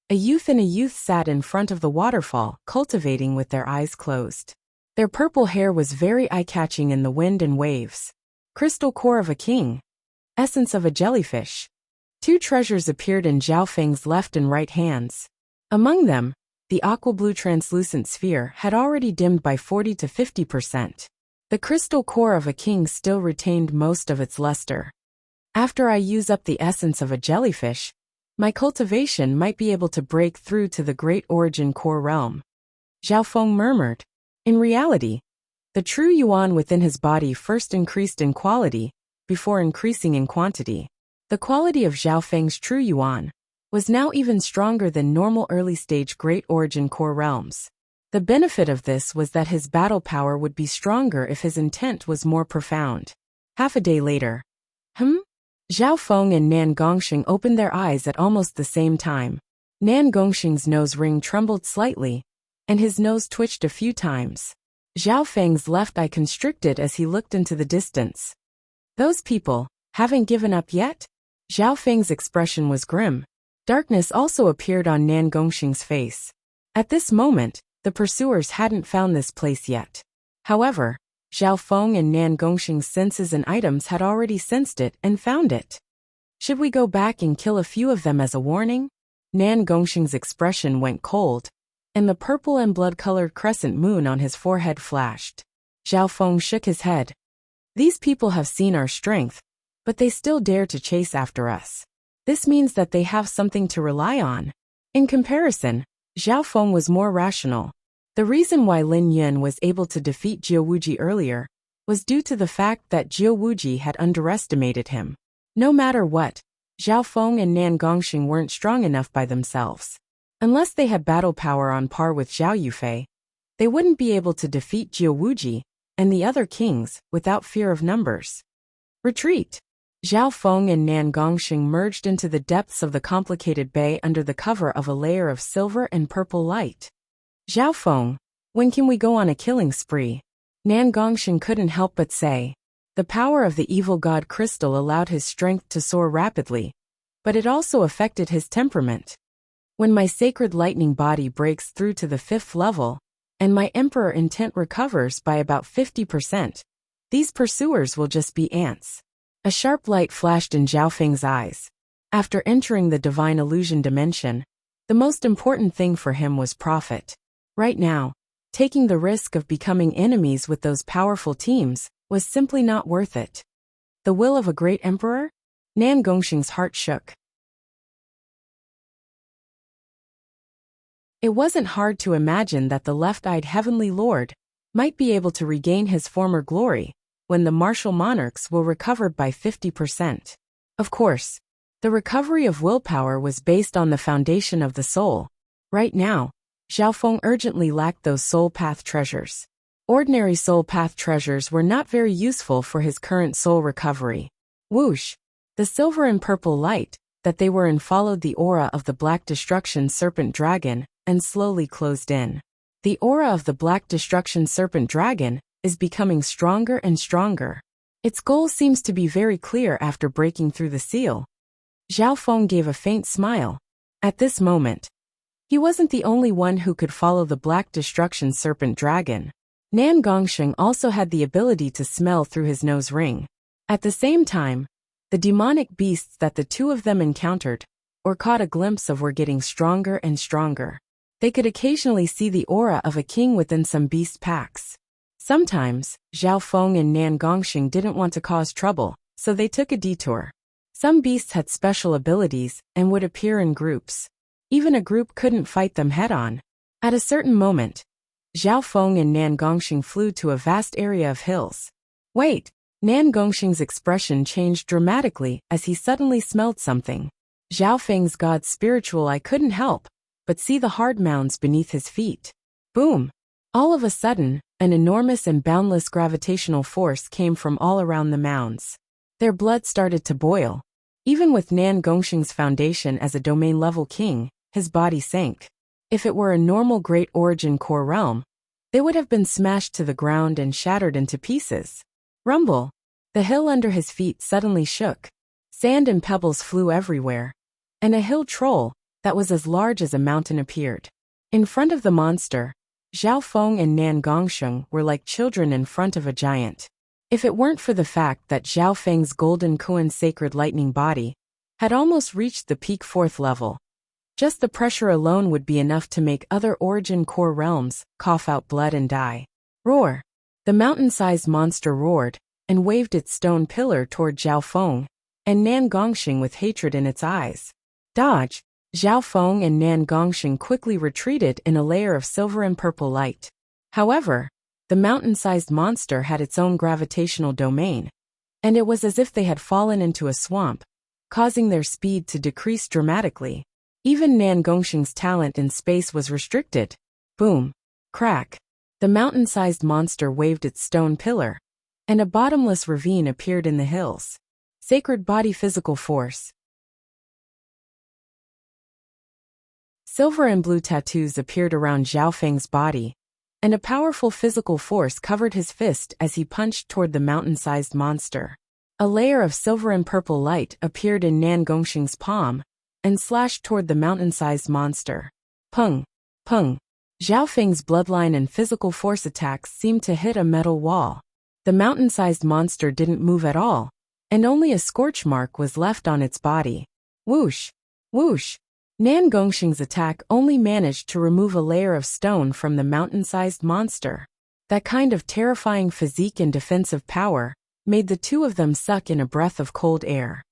a youth and a youth sat in front of the waterfall, cultivating with their eyes closed. Their purple hair was very eye-catching in the wind and waves. Crystal core of a king. Essence of a jellyfish. Two treasures appeared in Zhao Feng's left and right hands. Among them, the aqua-blue translucent sphere had already dimmed by 40 to 50%. The crystal core of a king still retained most of its luster. After I use up the essence of a jellyfish, my cultivation might be able to break through to the great origin core realm. Zhao Feng murmured. In reality, the true yuan within his body first increased in quality, before increasing in quantity. The quality of Zhao Feng's true yuan was now even stronger than normal early-stage great origin core realms. The benefit of this was that his battle power would be stronger if his intent was more profound. Half a day later. Zhao Feng and Nan Gongxing opened their eyes at almost the same time. Nan Gongxing's nose ring trembled slightly, and his nose twitched a few times. Zhao Feng's left eye constricted as he looked into the distance. Those people haven't given up yet? Zhao Feng's expression was grim. Darkness also appeared on Nan Gongxing's face. At this moment, the pursuers hadn't found this place yet. However, Zhao Feng and Nan Gongxing's senses and items had already sensed it and found it. Should we go back and kill a few of them as a warning? Nan Gongxing's expression went cold, and the purple and blood-colored crescent moon on his forehead flashed. Zhao Feng shook his head. These people have seen our strength, but they still dare to chase after us. This means that they have something to rely on. In comparison, Zhao Feng was more rational. The reason why Lin Yun was able to defeat Jiu Wuji earlier was due to the fact that Jiu Wuji had underestimated him. No matter what, Zhao Feng and Nan Gongxing weren't strong enough by themselves. Unless they had battle power on par with Zhao Yufei, they wouldn't be able to defeat Jiu Wuji and the other kings without fear of numbers. Retreat! Zhao Feng and Nan Gongxing merged into the depths of the complicated bay under the cover of a layer of silver and purple light. Zhao Feng, when can we go on a killing spree? Nan Gongsheng couldn't help but say. The power of the evil god crystal allowed his strength to soar rapidly, but it also affected his temperament. When my sacred lightning body breaks through to the 5th level, and my emperor intent recovers by about 50%, these pursuers will just be ants. A sharp light flashed in Zhao Feng's eyes. After entering the divine illusion dimension, the most important thing for him was profit. Right now, taking the risk of becoming enemies with those powerful teams was simply not worth it. The will of a great emperor? Nan Gongsheng's heart shook. It wasn't hard to imagine that the left-eyed heavenly lord might be able to regain his former glory when the martial monarchs will recover by 50%. Of course, the recovery of willpower was based on the foundation of the soul. Right now, Zhao Feng urgently lacked those soul path treasures. Ordinary soul path treasures were not very useful for his current soul recovery. Whoosh! The silver and purple light that they were in followed the aura of the Black Destruction Serpent Dragon and slowly closed in. The aura of the Black Destruction Serpent Dragon is becoming stronger and stronger. Its goal seems to be very clear after breaking through the seal. Zhao Feng gave a faint smile. At this moment, he wasn't the only one who could follow the Black Destruction Serpent Dragon. Nan Gongsheng also had the ability to smell through his nose ring. At the same time, the demonic beasts that the two of them encountered, or caught a glimpse of, were getting stronger and stronger. They could occasionally see the aura of a king within some beast packs. Sometimes, Zhao Feng and Nan Gongsheng didn't want to cause trouble, so they took a detour. Some beasts had special abilities and would appear in groups. Even a group couldn't fight them head-on. At a certain moment, Zhao Feng and Nan Gongsheng flew to a vast area of hills. Wait! Nan Gongsheng's expression changed dramatically as he suddenly smelled something. Zhao Feng's god's spiritual eye couldn't help but see the hard mounds beneath his feet. Boom! All of a sudden, an enormous and boundless gravitational force came from all around the mounds. Their blood started to boil. Even with Nan Gongsheng's foundation as a domain-level king, his body sank. If it were a normal Great Origin Core realm, they would have been smashed to the ground and shattered into pieces. Rumble! The hill under his feet suddenly shook. Sand and pebbles flew everywhere. And a hill troll that was as large as a mountain appeared. In front of the monster, Zhao Feng and Nan Gongsheng were like children in front of a giant. If it weren't for the fact that Zhao Feng's golden Kuan sacred lightning body had almost reached the peak 4th level, just the pressure alone would be enough to make other Origin Core realms cough out blood and die. Roar! The mountain-sized monster roared and waved its stone pillar toward Zhao Feng and Nan Gongsheng with hatred in its eyes. Dodge! Zhao Feng and Nan Gongsheng quickly retreated in a layer of silver and purple light. However, the mountain-sized monster had its own gravitational domain, and it was as if they had fallen into a swamp, causing their speed to decrease dramatically. Even Nan Gongsheng's talent in space was restricted. Boom! Crack! The mountain-sized monster waved its stone pillar, and a bottomless ravine appeared in the hills. Sacred body physical force. Silver and blue tattoos appeared around Zhao Feng's body, and a powerful physical force covered his fist as he punched toward the mountain-sized monster. A layer of silver and purple light appeared in Nan Gongsheng's palm and slashed toward the mountain-sized monster. Pung! Pung! Zhao Feng's bloodline and physical force attacks seemed to hit a metal wall. The mountain-sized monster didn't move at all, and only a scorch mark was left on its body. Whoosh! Whoosh! Nan Gongsheng's attack only managed to remove a layer of stone from the mountain-sized monster. That kind of terrifying physique and defensive power made the two of them suck in a breath of cold air.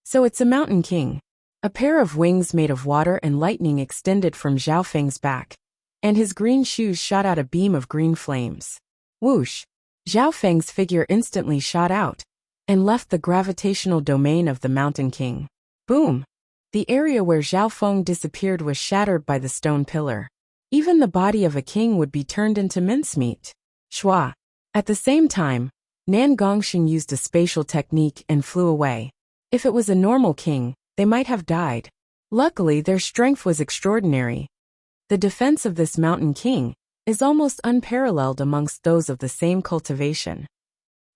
So it's a mountain king. A pair of wings made of water and lightning extended from Zhao Feng's back, and his green shoes shot out a beam of green flames. Whoosh! Zhao Feng's figure instantly shot out and left the gravitational domain of the Mountain King. Boom! The area where Zhao Feng disappeared was shattered by the stone pillar. Even the body of a king would be turned into mincemeat. Shwa! At the same time, Nan Gongsheng used a spatial technique and flew away. If it was a normal king, they might have died. Luckily, their strength was extraordinary. The defense of this mountain king is almost unparalleled amongst those of the same cultivation.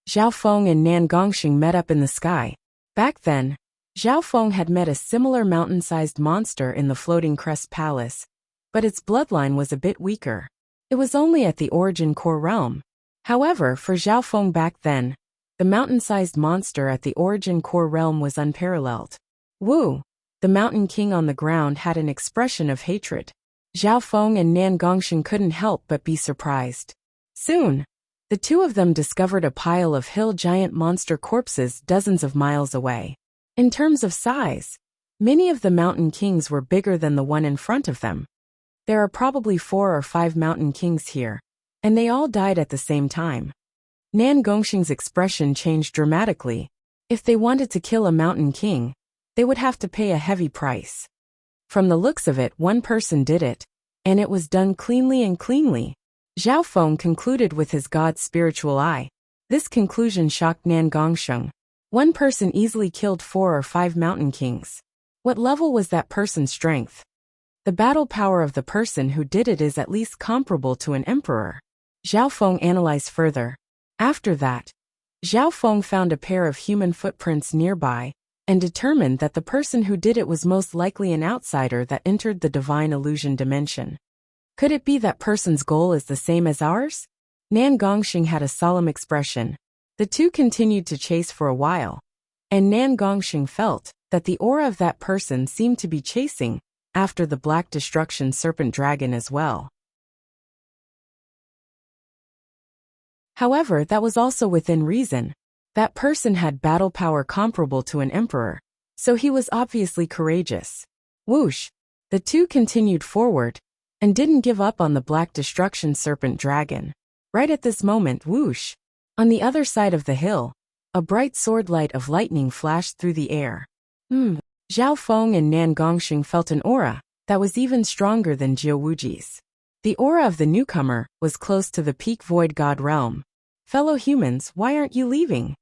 Zhao Feng and Nan Gongxing met up in the sky. Back then, Zhao Feng had met a similar mountain-sized monster in the Floating Crest Palace, but its bloodline was a bit weaker. It was only at the origin core realm. However, for Zhao Feng back then, the mountain-sized monster at the origin core realm was unparalleled. Wu, the mountain king on the ground, had an expression of hatred. Zhao Feng and Nan Gongxing couldn't help but be surprised. Soon, the two of them discovered a pile of hill giant monster corpses dozens of miles away. In terms of size, many of the mountain kings were bigger than the one in front of them. There are probably 4 or 5 mountain kings here, and they all died at the same time. Nan Gongxing's expression changed dramatically. If they wanted to kill a mountain king, they would have to pay a heavy price. From the looks of it, one person did it, and it was done cleanly and cleanly. Zhao Feng concluded with his god's spiritual eye. This conclusion shocked Nan Gongxing. One person easily killed 4 or 5 mountain kings. What level was that person's strength? The battle power of the person who did it is at least comparable to an emperor. Zhao Feng analyzed further. After that, Zhao Feng found a pair of human footprints nearby, and determined that the person who did it was most likely an outsider that entered the divine illusion dimension. Could it be that person's goal is the same as ours? Nan Gongxing had a solemn expression. The two continued to chase for a while, and Nan Gongxing felt that the aura of that person seemed to be chasing after the Black Destruction Serpent Dragon as well. However, that was also within reason. That person had battle power comparable to an emperor, so he was obviously courageous. Whoosh! The two continued forward, and didn't give up on the Black Destruction Serpent Dragon. Right at this moment, whoosh! On the other side of the hill, a bright sword light of lightning flashed through the air. Zhao Feng and Nan Gongxing felt an aura that was even stronger than Jiu Wuji's. The aura of the newcomer was close to the peak void god realm. Fellow humans, why aren't you leaving?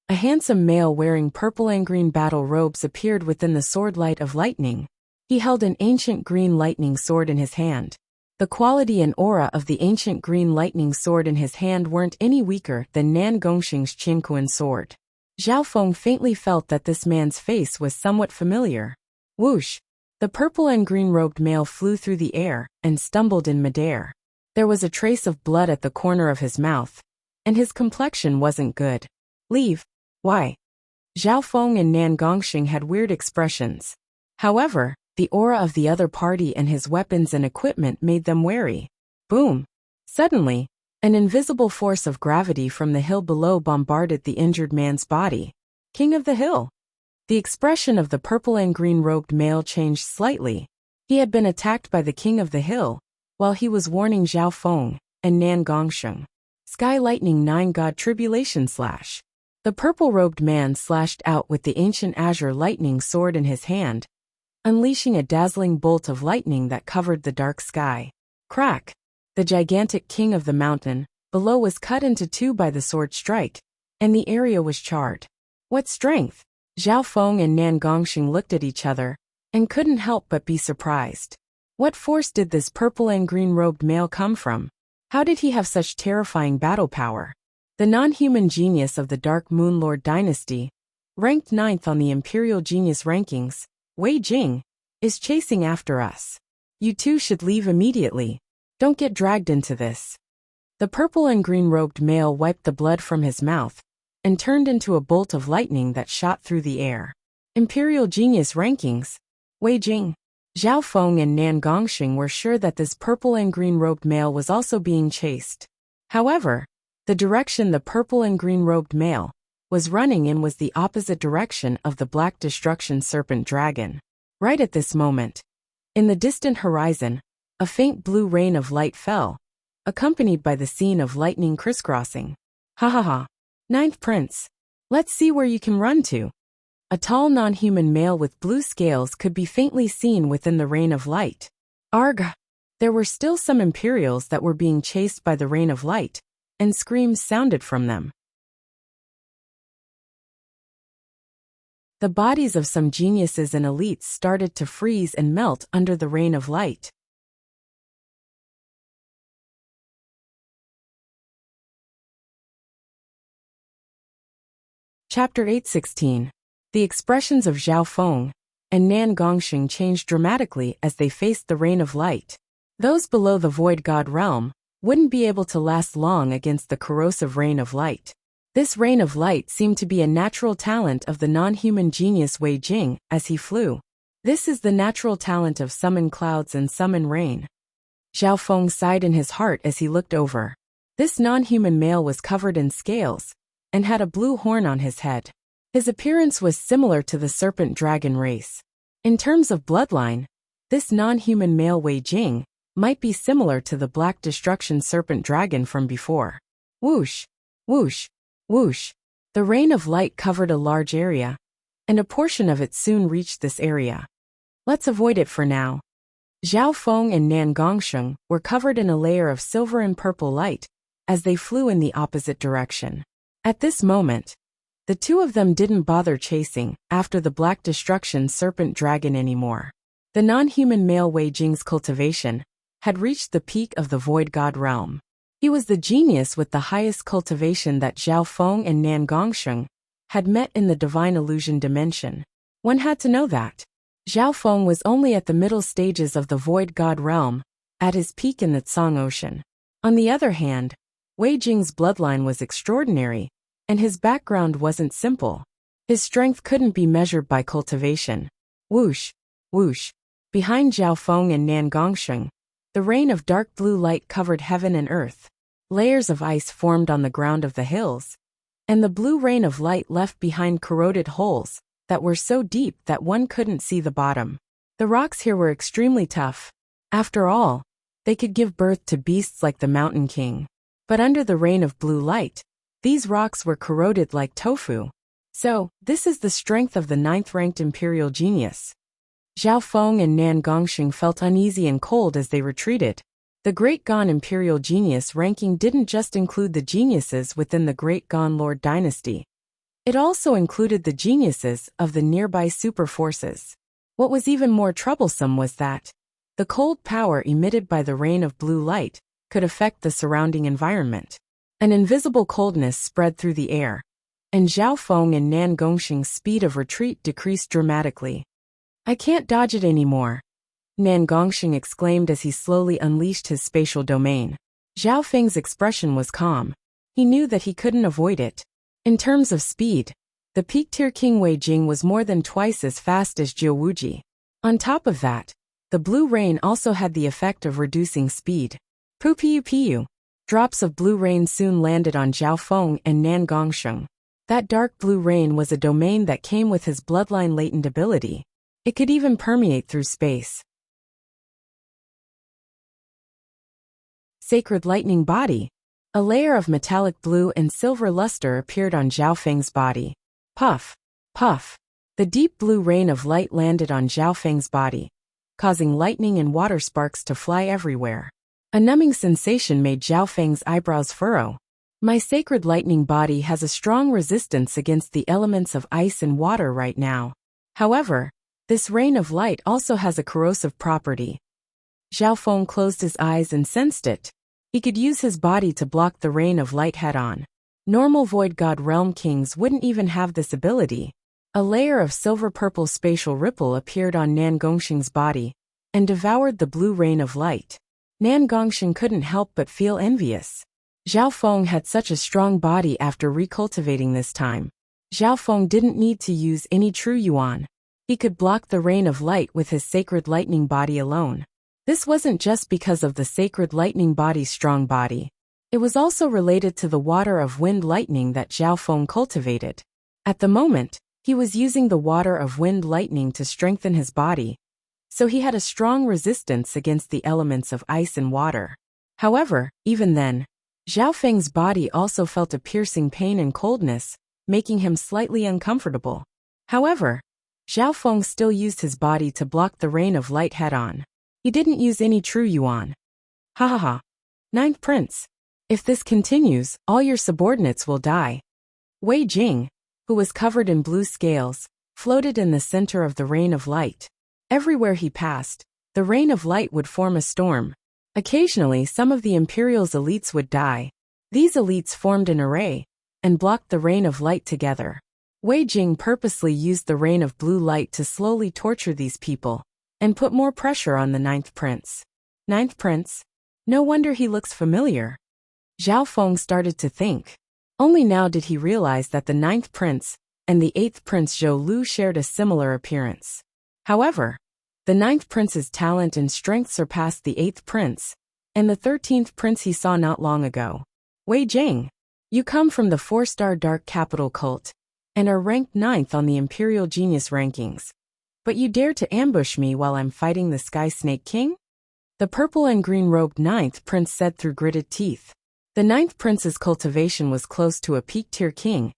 A handsome male wearing purple and green battle robes appeared within the sword light of lightning. He held an ancient green lightning sword in his hand. The quality and aura of the ancient green lightning sword in his hand weren't any weaker than Nan Gongxing's Qinquan sword. Zhao Feng faintly felt that this man's face was somewhat familiar. Whoosh! The purple and green-robed male flew through the air and stumbled in midair. There was a trace of blood at the corner of his mouth, and his complexion wasn't good. Leave. Why? Zhao Feng and Nan Gongxing had weird expressions. However, the aura of the other party and his weapons and equipment made them wary. Boom! Suddenly, an invisible force of gravity from the hill below bombarded the injured man's body. King of the hill! The expression of the purple and green-robed male changed slightly. He had been attacked by the king of the hill, while he was warning Zhao Feng and Nan Gongxing. Sky Lightning 9 God Tribulation Slash. The purple-robed man slashed out with the ancient azure lightning sword in his hand, unleashing a dazzling bolt of lightning that covered the dark sky. Crack! The gigantic king of the mountain below was cut into 2 by the sword strike, and the area was charred. What strength! Zhao Feng and Nan Gongxing looked at each other and couldn't help but be surprised. What force did this purple and green-robed male come from? How did he have such terrifying battle power? The non-human genius of the Dark Moon Lord dynasty, ranked 9th on the Imperial Genius rankings, Wei Jing, is chasing after us. You two should leave immediately. Don't get dragged into this. The purple and green-robed male wiped the blood from his mouth and turned into a bolt of lightning that shot through the air. Imperial Genius rankings, Wei Jing. Zhao Feng and Nan Gongxing were sure that this purple and green-robed male was also being chased. However, the direction the purple and green-robed male was running in was the opposite direction of the Black Destruction Serpent Dragon. Right at this moment, in the distant horizon, a faint blue rain of light fell, accompanied by the scene of lightning crisscrossing. Ha ha ha. 9th Prince. Let's see where you can run to. A tall non-human male with blue scales could be faintly seen within the rain of light. Arg! There were still some Imperials that were being chased by the rain of light, and screams sounded from them. The bodies of some geniuses and elites started to freeze and melt under the rain of light. Chapter 816. The expressions of Zhao Feng and Nan Gongxing changed dramatically as they faced the rain of light. Those below the void god realm wouldn't be able to last long against the corrosive rain of light. This rain of light seemed to be a natural talent of the non-human genius Wei Jing as he flew. This is the natural talent of summon clouds and summon rain. Zhao Feng sighed in his heart as he looked over. This non-human male was covered in scales and had a blue horn on his head. His appearance was similar to the serpent dragon race. In terms of bloodline, this non-human male Wei Jing might be similar to the black destruction serpent dragon from before. Whoosh, whoosh, whoosh. The rain of light covered a large area, and a portion of it soon reached this area. Let's avoid it for now. Zhao Feng and Nan Gongxing were covered in a layer of silver and purple light as they flew in the opposite direction. At this moment, the two of them didn't bother chasing after the black destruction serpent dragon anymore. The non-human male Wei Jing's cultivation had reached the peak of the void god realm. He was the genius with the highest cultivation that Zhao Feng and Nan Gongxing had met in the divine illusion dimension. One had to know that. Zhao Feng was only at the middle stages of the void god realm, at his peak in the Tsang Ocean. On the other hand, Wei Jing's bloodline was extraordinary, and his background wasn't simple. His strength couldn't be measured by cultivation. Whoosh, whoosh. Behind Zhao Feng and Nan Gongxing, the rain of dark blue light covered heaven and earth. Layers of ice formed on the ground of the hills, and the blue rain of light left behind corroded holes that were so deep that one couldn't see the bottom. The rocks here were extremely tough. After all, they could give birth to beasts like the Mountain King. But under the rain of blue light, these rocks were corroded like tofu. So, this is the strength of the 9th-ranked imperial genius. Zhao Feng and Nan Gongxing felt uneasy and cold as they retreated. The Great Gan imperial genius ranking didn't just include the geniuses within the Great Gan Lord dynasty. It also included the geniuses of the nearby super forces. What was even more troublesome was that the cold power emitted by the rain of blue light could affect the surrounding environment. An invisible coldness spread through the air, and Zhao Feng and Nan Gongxing's speed of retreat decreased dramatically. I can't dodge it anymore, Nan Gongxing exclaimed as he slowly unleashed his spatial domain. Zhao Feng's expression was calm. He knew that he couldn't avoid it. In terms of speed, the peak-tier King Wei Jing was more than twice as fast as Jiu Wuji. On top of that, the blue rain also had the effect of reducing speed. Pu-piu-piu. Drops of blue rain soon landed on Zhao Feng and Nan Gongxing. That dark blue rain was a domain that came with his bloodline latent ability. It could even permeate through space. Sacred lightning body. A layer of metallic blue and silver luster appeared on Zhao Feng's body. Puff, puff. The deep blue rain of light landed on Zhao Feng's body, causing lightning and water sparks to fly everywhere. A numbing sensation made Zhao Feng's eyebrows furrow. My sacred lightning body has a strong resistance against the elements of ice and water right now. However, this rain of light also has a corrosive property. Zhao Feng closed his eyes and sensed it. He could use his body to block the rain of light head-on. Normal Void God Realm kings wouldn't even have this ability. A layer of silver-purple spatial ripple appeared on Nan Gongxing's body and devoured the blue rain of light. Nan Gongxing couldn't help but feel envious. Zhao Feng had such a strong body after recultivating this time. Zhao Feng didn't need to use any true yuan. He could block the rain of light with his sacred lightning body alone. This wasn't just because of the sacred lightning body's strong body. It was also related to the water of wind lightning that Zhao Feng cultivated. At the moment, he was using the water of wind lightning to strengthen his body, so he had a strong resistance against the elements of ice and water. However, even then, Zhao Feng's body also felt a piercing pain and coldness, making him slightly uncomfortable. However, Zhao Feng still used his body to block the rain of light head-on. He didn't use any true yuan. Ha ha ha. Ninth Prince. If this continues, all your subordinates will die. Wei Jing, who was covered in blue scales, floated in the center of the rain of light. Everywhere he passed, the rain of light would form a storm. Occasionally, some of the Imperial's elites would die. These elites formed an array and blocked the rain of light together. Wei Jing purposely used the rain of blue light to slowly torture these people and put more pressure on the ninth prince. Ninth prince? No wonder he looks familiar. Zhao Feng started to think. Only now did he realize that the ninth prince and the eighth prince Zhou Lu shared a similar appearance. However, the ninth prince's talent and strength surpassed the eighth prince and the 13th prince he saw not long ago. Wei Jing, you come from the 4-star Dark Capital cult and are ranked 9th on the Imperial Genius rankings. But you dare to ambush me while I'm fighting the Sky Snake King? The purple and green-robed 9th prince said through gritted teeth. The 9th prince's cultivation was close to a peak-tier king,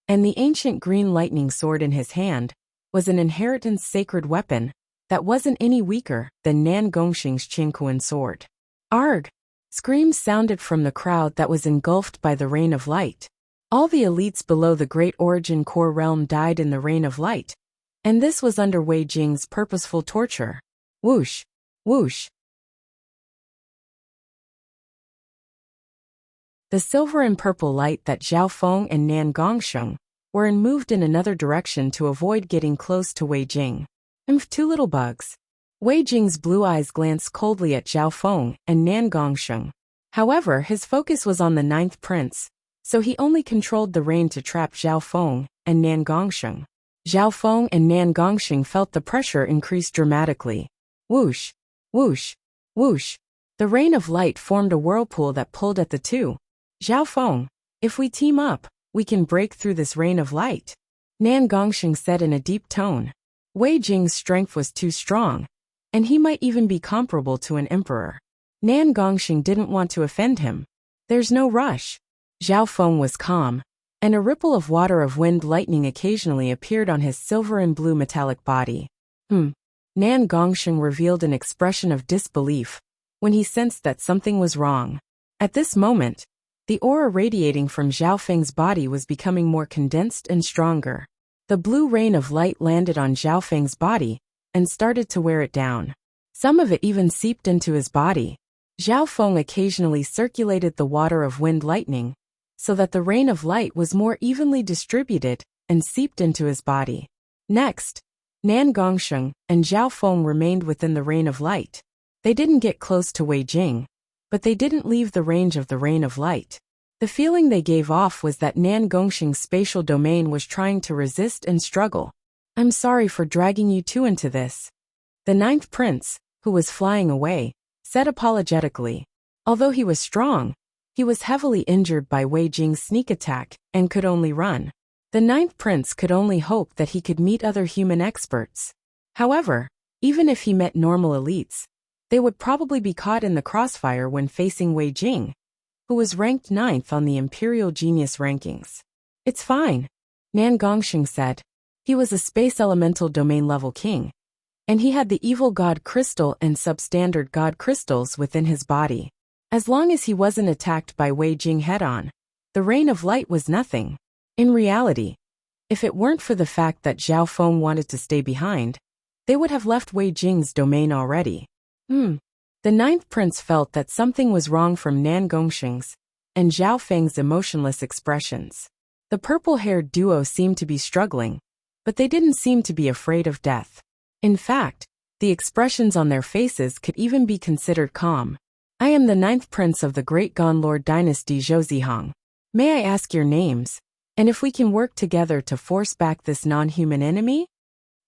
and the ancient green lightning sword in his hand was an inheritance sacred weapon that wasn't any weaker than Nan Gongxing's Qingkuan sword. Arg! Screams sounded from the crowd that was engulfed by the rain of light. All the elites below the Great Origin Core realm died in the rain of light, and this was under Wei Jing's purposeful torture. Whoosh! Whoosh! The silver and purple light that Zhao Feng and Nan Gongsheng were in moved in another direction to avoid getting close to Wei Jing. Two little bugs. Wei Jing's blue eyes glanced coldly at Zhao Feng and Nan Gongsheng. However, his focus was on the ninth prince, so he only controlled the rain to trap Zhao Feng and Nan Gongsheng. Zhao Feng and Nan Gongsheng felt the pressure increase dramatically. Whoosh! Whoosh! Whoosh! The rain of light formed a whirlpool that pulled at the two. Zhao Feng, if we team up, we can break through this rain of light, Nan Gongsheng said in a deep tone. Wei Jing's strength was too strong, and he might even be comparable to an emperor. Nan Gongsheng didn't want to offend him. There's no rush. Zhao Feng was calm, and a ripple of water of wind lightning occasionally appeared on his silver and blue metallic body. Nan Gongsheng revealed an expression of disbelief when he sensed that something was wrong. At this moment, the aura radiating from Zhao Feng's body was becoming more condensed and stronger. The blue rain of light landed on Zhao Feng's body and started to wear it down. Some of it even seeped into his body. Zhao Feng occasionally circulated the water of wind lightning so that the rain of light was more evenly distributed and seeped into his body. Next, Nan Gongsheng and Zhao Feng remained within the rain of light. They didn't get close to Wei Jing, but they didn't leave the range of the rain of light. The feeling they gave off was that Nan Gongsheng's spatial domain was trying to resist and struggle. I'm sorry for dragging you two into this. The ninth prince, who was flying away, said apologetically. Although he was strong, he was heavily injured by Wei Jing's sneak attack and could only run. The ninth prince could only hope that he could meet other human experts. However, even if he met normal elites, they would probably be caught in the crossfire when facing Wei Jing, who was ranked 9th on the Imperial Genius rankings. It's fine, Nan Gongsheng said. He was a space elemental domain level king, and he had the evil god crystal and substandard god crystals within his body. As long as he wasn't attacked by Wei Jing head-on, the rain of light was nothing. In reality, if it weren't for the fact that Zhao Feng wanted to stay behind, they would have left Wei Jing's domain already. The ninth prince felt that something was wrong from Nan Gongsheng's and Zhao Feng's emotionless expressions. The purple-haired duo seemed to be struggling, but they didn't seem to be afraid of death. In fact, the expressions on their faces could even be considered calm. I am the ninth prince of the Great Gonlord Dynasty Zhouzihang. May I ask your names, and if we can work together to force back this non-human enemy?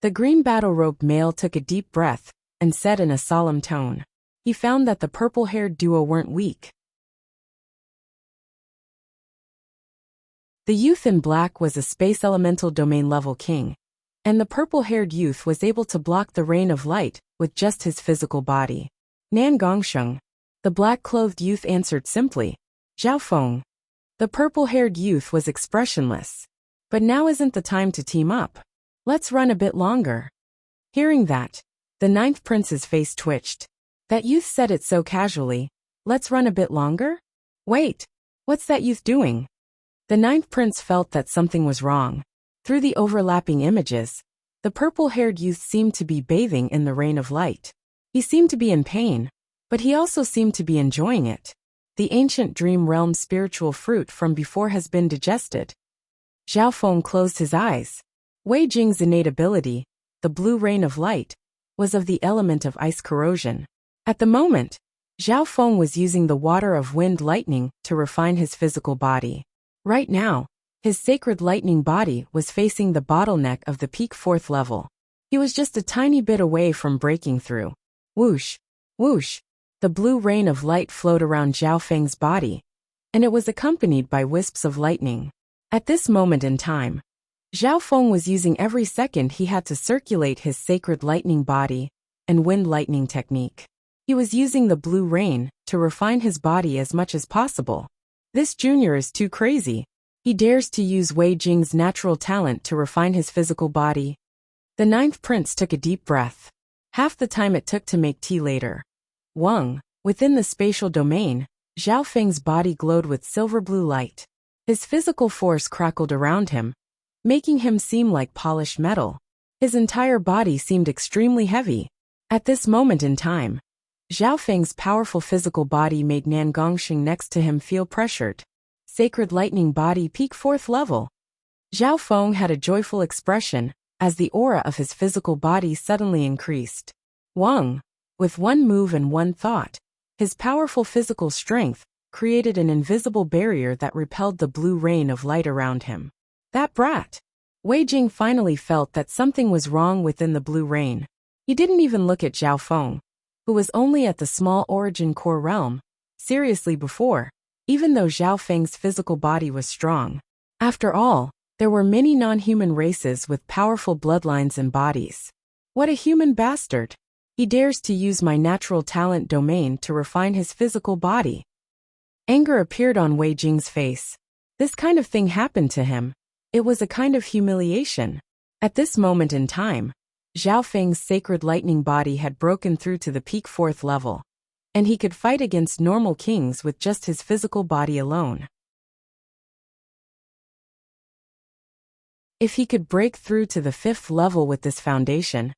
The green battle-robed male took a deep breath and said in a solemn tone. He found that the purple-haired duo weren't weak. The youth in black was a space elemental domain level king, and the purple-haired youth was able to block the rain of light with just his physical body. Nan Gongsheng, the black-clothed youth answered simply. Zhao Feng. The purple-haired youth was expressionless. But now isn't the time to team up. Let's run a bit longer. Hearing that, the ninth prince's face twitched. That youth said it so casually. Let's run a bit longer? Wait, what's that youth doing? The ninth prince felt that something was wrong. Through the overlapping images, the purple-haired youth seemed to be bathing in the rain of light. He seemed to be in pain, but he also seemed to be enjoying it. The ancient dream realm spiritual fruit from before has been digested. Zhao Feng closed his eyes. Wei Jing's innate ability, the blue rain of light, was of the element of ice corrosion. At the moment, Zhao Feng was using the water of wind lightning to refine his physical body. Right now, his sacred lightning body was facing the bottleneck of the peak 4th level. He was just a tiny bit away from breaking through. Whoosh, whoosh, the blue rain of light flowed around Zhao Feng's body, and it was accompanied by wisps of lightning. At this moment in time, Zhao Feng was using every second he had to circulate his sacred lightning body and wind lightning technique. He was using the blue rain to refine his body as much as possible. This junior is too crazy. He dares to use Wei Jing's natural talent to refine his physical body. The 9th prince took a deep breath. Half the time it took to make tea later. Within the spatial domain, Zhao Feng's body glowed with silver blue light. His physical force crackled around him, making him seem like polished metal. His entire body seemed extremely heavy. At this moment in time, Zhao Feng's powerful physical body made Nan Gongxing next to him feel pressured. Sacred lightning body peak 4th level. Zhao Feng had a joyful expression as the aura of his physical body suddenly increased. With one move and one thought, his powerful physical strength created an invisible barrier that repelled the blue rain of light around him. That brat! Wei Jing finally felt that something was wrong within the blue rain. He didn't even look at Zhao Feng, who was only at the small origin core realm, seriously before, even though Zhao Feng's physical body was strong. After all, there were many non-human races with powerful bloodlines and bodies. What a human bastard! He dares to use my natural talent domain to refine his physical body. Anger appeared on Wei Jing's face. This kind of thing happened to him. It was a kind of humiliation. At this moment in time, Zhao Feng's sacred lightning body had broken through to the peak 4th level, and he could fight against normal kings with just his physical body alone. If he could break through to the 5th level with this foundation,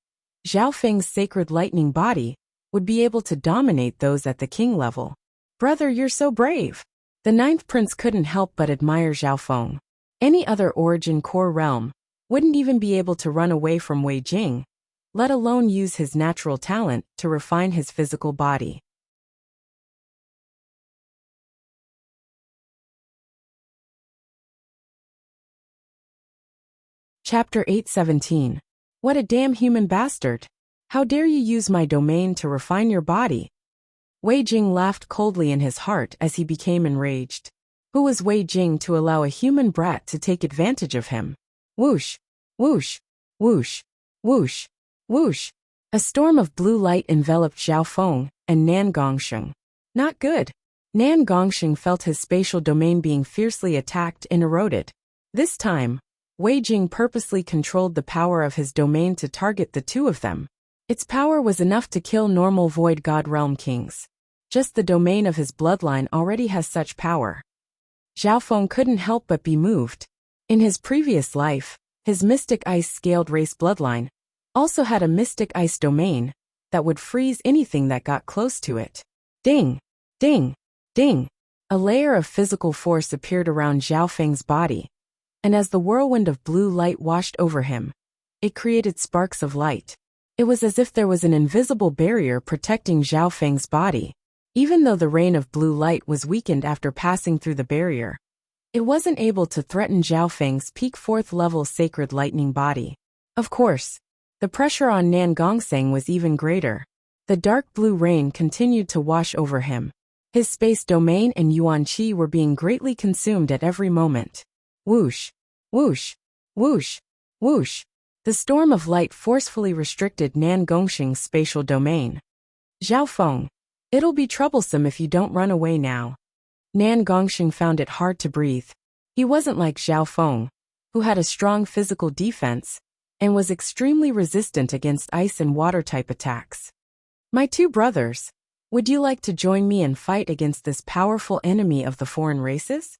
Zhao Feng's sacred lightning body would be able to dominate those at the king level. Brother, you're so brave! The 9th prince couldn't help but admire Zhao Feng. Any other origin core realm wouldn't even be able to run away from Wei Jing, let alone use his natural talent to refine his physical body. Chapter 817. What a damn human bastard! How dare you use my domain to refine your body? Wei Jing laughed coldly in his heart as he became enraged. Who was Wei Jing to allow a human brat to take advantage of him? Whoosh, whoosh, whoosh, whoosh, whoosh. A storm of blue light enveloped Zhao Feng and Nan Gongxing. Not good. Nan Gongxing felt his spatial domain being fiercely attacked and eroded. This time, Wei Jing purposely controlled the power of his domain to target the two of them. Its power was enough to kill normal Void God Realm kings. Just the domain of his bloodline already has such power. Zhao Feng couldn't help but be moved. In his previous life, his Mystic Ice scaled race bloodline also had a Mystic Ice domain that would freeze anything that got close to it. Ding! Ding! Ding! A layer of physical force appeared around Zhao Feng's body, and as the whirlwind of blue light washed over him, it created sparks of light. It was as if there was an invisible barrier protecting Zhao Feng's body. Even though the rain of blue light was weakened after passing through the barrier, it wasn't able to threaten Zhao Feng's peak 4th level sacred lightning body. Of course, the pressure on Nan Gongxing was even greater. The dark blue rain continued to wash over him. His space domain and Yuan Qi were being greatly consumed at every moment. Whoosh, whoosh, whoosh, whoosh. The storm of light forcefully restricted Nan Gongxing's spatial domain. Zhao Feng, it'll be troublesome if you don't run away now. Nan Gongxing found it hard to breathe. He wasn't like Zhao Feng, who had a strong physical defense and was extremely resistant against ice and water type attacks. My two brothers, would you like to join me and fight against this powerful enemy of the foreign races?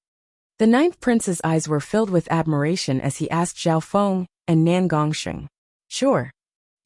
The 9th prince's eyes were filled with admiration as he asked Zhao Feng and Nan Gongxing. Sure.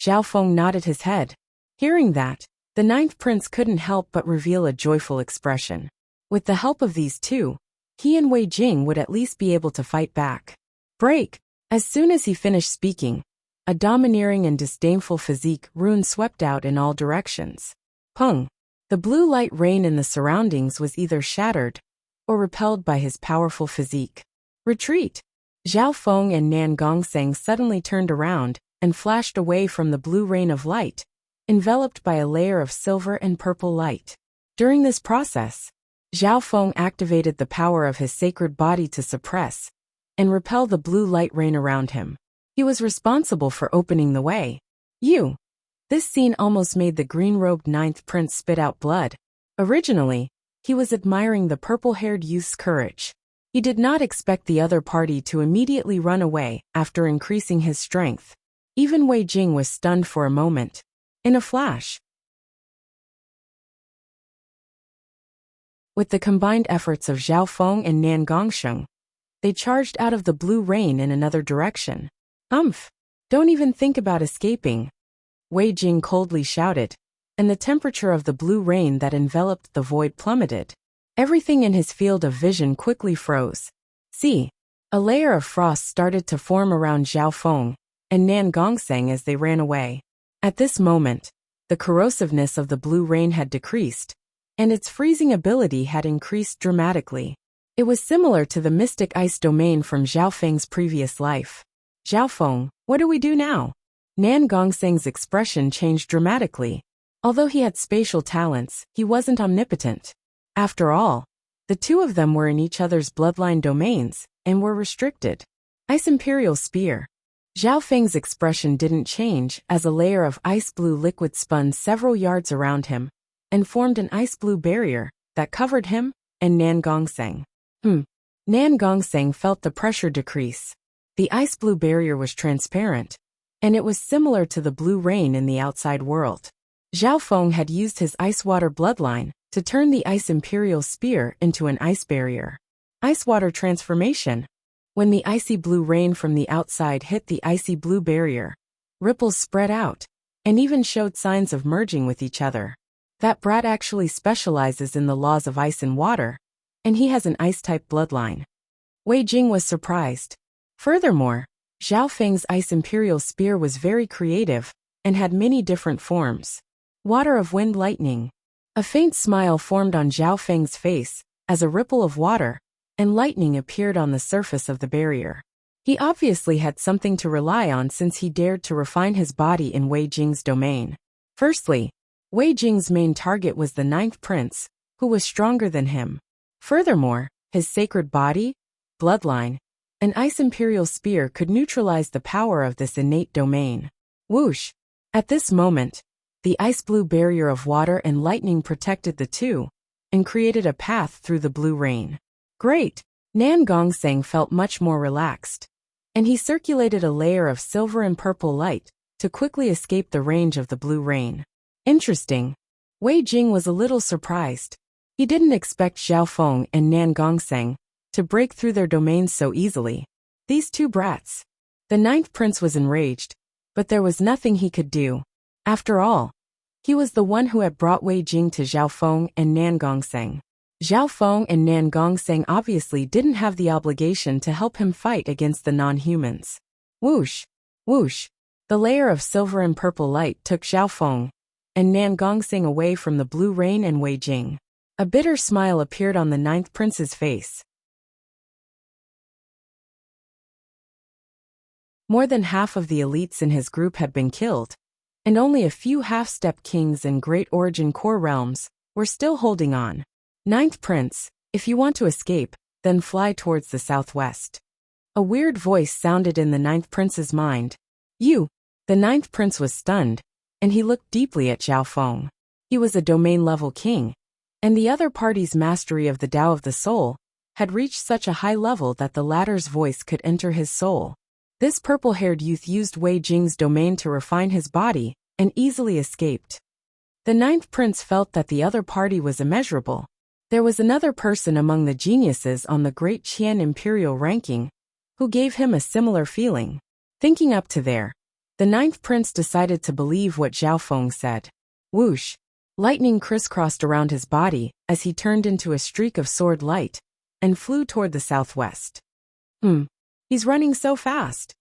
Zhao Feng nodded his head. Hearing that, the 9th prince couldn't help but reveal a joyful expression. With the help of these two, he and Wei Jing would at least be able to fight back. Break! As soon as he finished speaking, a domineering and disdainful physique rune swept out in all directions. Pung! The blue light rain in the surroundings was either shattered or repelled by his powerful physique. Retreat! Zhao Feng and Nan Gongseng suddenly turned around and flashed away from the blue rain of light, enveloped by a layer of silver and purple light. During this process, Zhao Feng activated the power of his sacred body to suppress and repel the blue light rain around him. He was responsible for opening the way. This scene almost made the green-robed ninth prince spit out blood. Originally, he was admiring the purple-haired youth's courage. He did not expect the other party to immediately run away after increasing his strength. Even Wei Jing was stunned for a moment. In a flash, with the combined efforts of Zhao Feng and Nan Gongsheng, they charged out of the blue rain in another direction. Don't even think about escaping, Wei Jing coldly shouted, and the temperature of the blue rain that enveloped the void plummeted. Everything in his field of vision quickly froze. See, a layer of frost started to form around Zhao Feng and Nan Gongseng as they ran away. At this moment, the corrosiveness of the blue rain had decreased, and its freezing ability had increased dramatically. It was similar to the mystic ice domain from Zhao Feng's previous life. Zhao Feng, what do we do now? Nan Gongseng's expression changed dramatically. Although he had spatial talents, he wasn't omnipotent. After all, the two of them were in each other's bloodline domains and were restricted. Ice Imperial Spear. Zhao Feng's expression didn't change as a layer of ice-blue liquid spun several yards around him and formed an ice-blue barrier that covered him and Nan Gongseng. Nan Gongseng felt the pressure decrease. The ice-blue barrier was transparent, and it was similar to the blue rain in the outside world. Zhao Feng had used his ice-water bloodline to turn the Ice Imperial Spear into an ice barrier. Ice-water transformation. When the icy blue rain from the outside hit the icy blue barrier, ripples spread out, and even showed signs of merging with each other. That brat actually specializes in the laws of ice and water, and he has an ice-type bloodline. Wei Jing was surprised. Furthermore, Zhao Feng's Ice Imperial Spear was very creative and had many different forms. Water of Wind Lightning. A faint smile formed on Zhao Feng's face as a ripple of water and lightning appeared on the surface of the barrier. He obviously had something to rely on since he dared to refine his body in Wei Jing's domain. Firstly, Wei Jing's main target was the ninth prince, who was stronger than him. Furthermore, his sacred body, bloodline, and Ice Imperial Spear could neutralize the power of this innate domain. Whoosh! At this moment, the ice-blue barrier of water and lightning protected the two and created a path through the blue rain. Great! Nan Gongseng felt much more relaxed, and he circulated a layer of silver and purple light to quickly escape the range of the blue rain. Interesting. Wei Jing was a little surprised. He didn't expect Zhao Feng and Nan Gongseng to break through their domains so easily. These two brats. The ninth prince was enraged, but there was nothing he could do. After all, he was the one who had brought Wei Jing to Zhao Feng and Nan Gongseng. Zhao Feng and Nan Gongseng obviously didn't have the obligation to help him fight against the non-humans. Whoosh! Whoosh! The layer of silver and purple light took Zhao Feng and Nan Gongseng away from the blue rain and Wei Jing. A bitter smile appeared on the ninth prince's face. More than half of the elites in his group had been killed, and only a few half-step kings and great origin core realms were still holding on. Ninth prince, if you want to escape, then fly towards the southwest. A weird voice sounded in the ninth prince's mind. The ninth prince was stunned, and he looked deeply at Zhao Feng. He was a domain-level king, and the other party's mastery of the Tao of the soul had reached such a high level that the latter's voice could enter his soul. This purple-haired youth used Wei Jing's domain to refine his body and easily escaped. The ninth prince felt that the other party was immeasurable. There was another person among the geniuses on the Great Qian Imperial ranking who gave him a similar feeling. Thinking up to there, the ninth prince decided to believe what Zhao Feng said. Whoosh! Lightning crisscrossed around his body as he turned into a streak of sword light and flew toward the southwest. He's running so fast.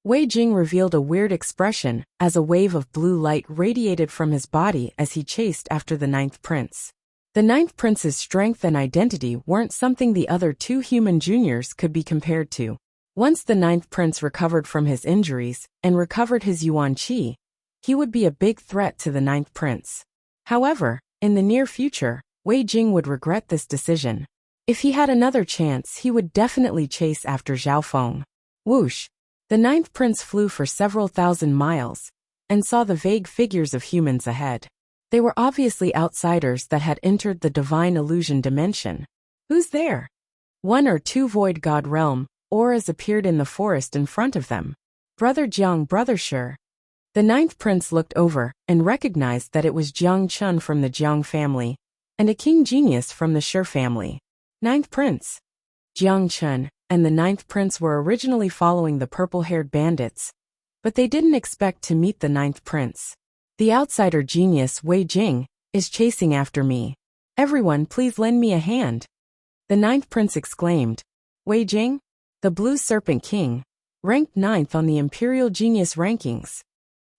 Wei Jing revealed a weird expression as a wave of blue light radiated from his body as he chased after the ninth prince. The ninth prince's strength and identity weren't something the other two human juniors could be compared to. Once the ninth prince recovered from his injuries and recovered his yuan qi, he would be a big threat to the ninth prince. However, in the near future, Wei Jing would regret this decision. If he had another chance, he would definitely chase after Zhao Feng. Whoosh! The ninth prince flew for several thousand miles and saw the vague figures of humans ahead. They were obviously outsiders that had entered the divine illusion dimension. Who's there? One or two void god realm auras appeared in the forest in front of them. Brother Jiang, Brother Shi. The ninth prince looked over and recognized that it was Jiang Chun from the Jiang family and a king genius from the Shi family. Ninth prince. Jiang Chun and the ninth prince were originally following the purple-haired bandits, but they didn't expect to meet the ninth prince. The outsider genius Wei Jing is chasing after me. Everyone, please lend me a hand. The ninth prince exclaimed. Wei Jing? The Blue Serpent King, ranked ninth on the Imperial Genius rankings.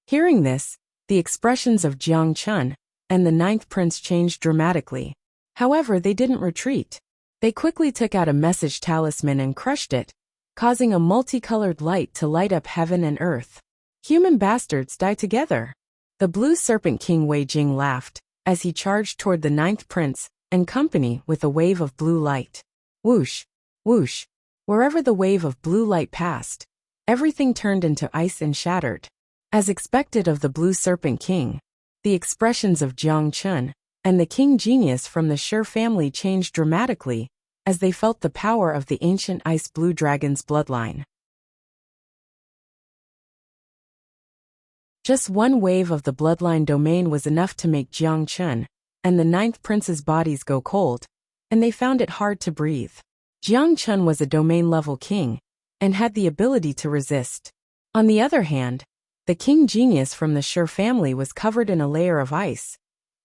Hearing this, the expressions of Jiang Chun and the ninth prince changed dramatically. However, they didn't retreat. They quickly took out a message talisman and crushed it, causing a multicolored light to light up heaven and earth. Human bastards die together. The Blue Serpent King Wei Jing laughed as he charged toward the ninth prince and company with a wave of blue light. Whoosh! Whoosh! Wherever the wave of blue light passed, everything turned into ice and shattered. As expected of the Blue Serpent King, the expressions of Jiang Chun and the king genius from the Shi family changed dramatically as they felt the power of the ancient ice blue dragon's bloodline. Just one wave of the bloodline domain was enough to make Jiang Chun and the ninth prince's bodies go cold, and they found it hard to breathe. Jiang Chun was a domain-level king and had the ability to resist. On the other hand, the king genius from the Shi family was covered in a layer of ice,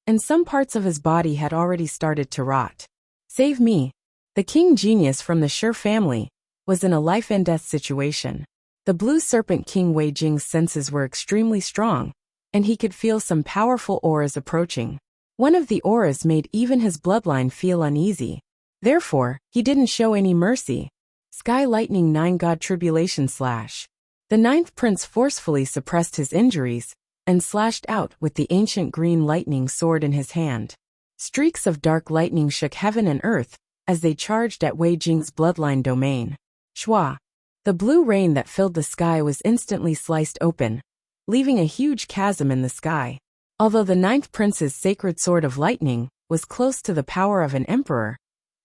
and some parts of his body had already started to rot. Save me! The king genius from the Shi family was in a life-and-death situation. The Blue Serpent King Wei Jing's senses were extremely strong, and he could feel some powerful auras approaching. One of the auras made even his bloodline feel uneasy. Therefore, he didn't show any mercy. Sky Lightning 9 God Tribulation Slash. The ninth prince forcefully suppressed his injuries and slashed out with the ancient green lightning sword in his hand. Streaks of dark lightning shook heaven and earth as they charged at Wei Jing's bloodline domain. Shwa! The blue rain that filled the sky was instantly sliced open, leaving a huge chasm in the sky. Although the ninth prince's sacred sword of lightning was close to the power of an emperor,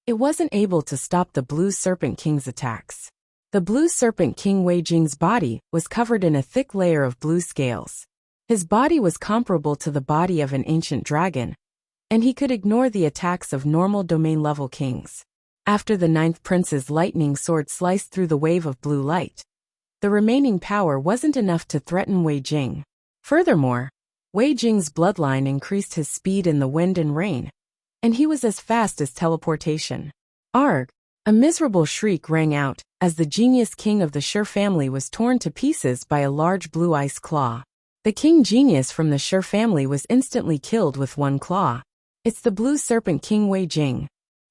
it wasn't able to stop the Blue Serpent King's attacks. The Blue Serpent King Wei Jing's body was covered in a thick layer of blue scales. His body was comparable to the body of an ancient dragon, and he could ignore the attacks of normal domain-level kings. After the ninth prince's lightning sword sliced through the wave of blue light, the remaining power wasn't enough to threaten Wei Jing. Furthermore, Wei Jing's bloodline increased his speed in the wind and rain, and he was as fast as teleportation. Arg! A miserable shriek rang out as the genius king of the Shi family was torn to pieces by a large blue ice claw. The king genius from the Shi family was instantly killed with one claw. It's the Blue Serpent King Wei Jing.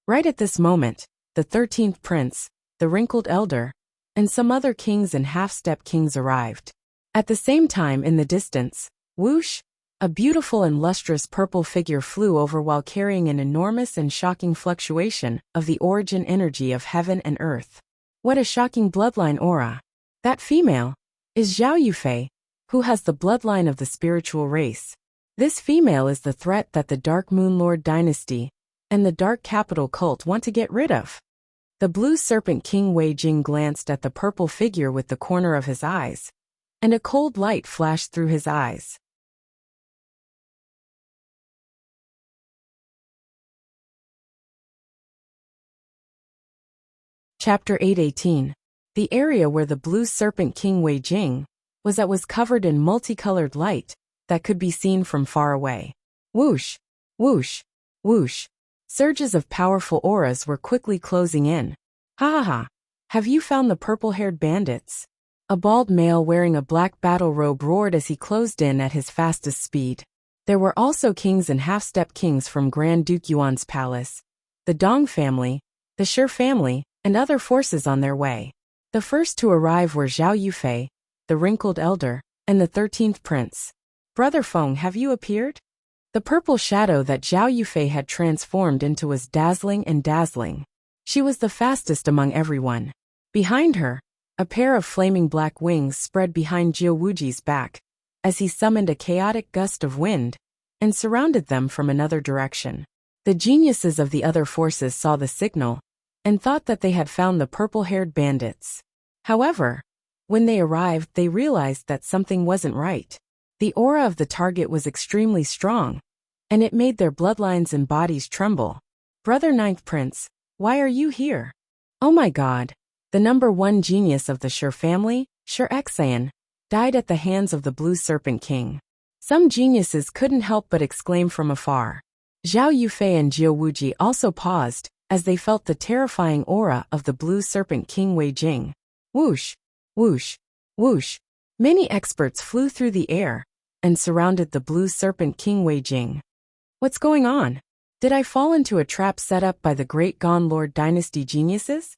Right at this moment, the 13th prince, the wrinkled elder, and some other kings and half-step kings arrived. At the same time in the distance, whoosh, a beautiful and lustrous purple figure flew over while carrying an enormous and shocking fluctuation of the origin energy of heaven and earth. What a shocking bloodline aura! That female is Zhao Yufei, who has the bloodline of the spiritual race. This female is the threat that the Dark Moon Lord dynasty and the Dark Capital cult want to get rid of. The Blue Serpent King Wei Jing glanced at the purple figure with the corner of his eyes, and a cold light flashed through his eyes. Chapter 8:18. The area where the Blue Serpent King Wei Jing was covered in multicolored light that could be seen from far away. Whoosh! Whoosh! Whoosh! Surges of powerful auras were quickly closing in. Ha ha ha! Have you found the purple-haired bandits? A bald male wearing a black battle robe roared as he closed in at his fastest speed. There were also kings and half-step kings from Grand Duke Yuan's palace, the Dong family, the Shi family, and other forces on their way. The first to arrive were Zhao Yufei, the wrinkled elder, and the 13th prince. Brother Feng, have you appeared? The purple shadow that Zhao Yufei had transformed into was dazzling and dazzling. She was the fastest among everyone. Behind her, a pair of flaming black wings spread behind Jiu Wuji's back, as he summoned a chaotic gust of wind and surrounded them from another direction. The geniuses of the other forces saw the signal and thought that they had found the purple-haired bandits. However, when they arrived, they realized that something wasn't right. The aura of the target was extremely strong, and it made their bloodlines and bodies tremble. Brother Ninth Prince, why are you here? Oh my God! The number one genius of the Shi family, Shi Xian, died at the hands of the Blue Serpent King. Some geniuses couldn't help but exclaim from afar. Zhao Yufei and Jiu Wuji also paused, as they felt the terrifying aura of the Blue Serpent King Wei Jing. Whoosh! Whoosh! Whoosh! Many experts flew through the air and surrounded the Blue Serpent King Wei Jing. What's going on? Did I fall into a trap set up by the great Gon Lord Dynasty geniuses?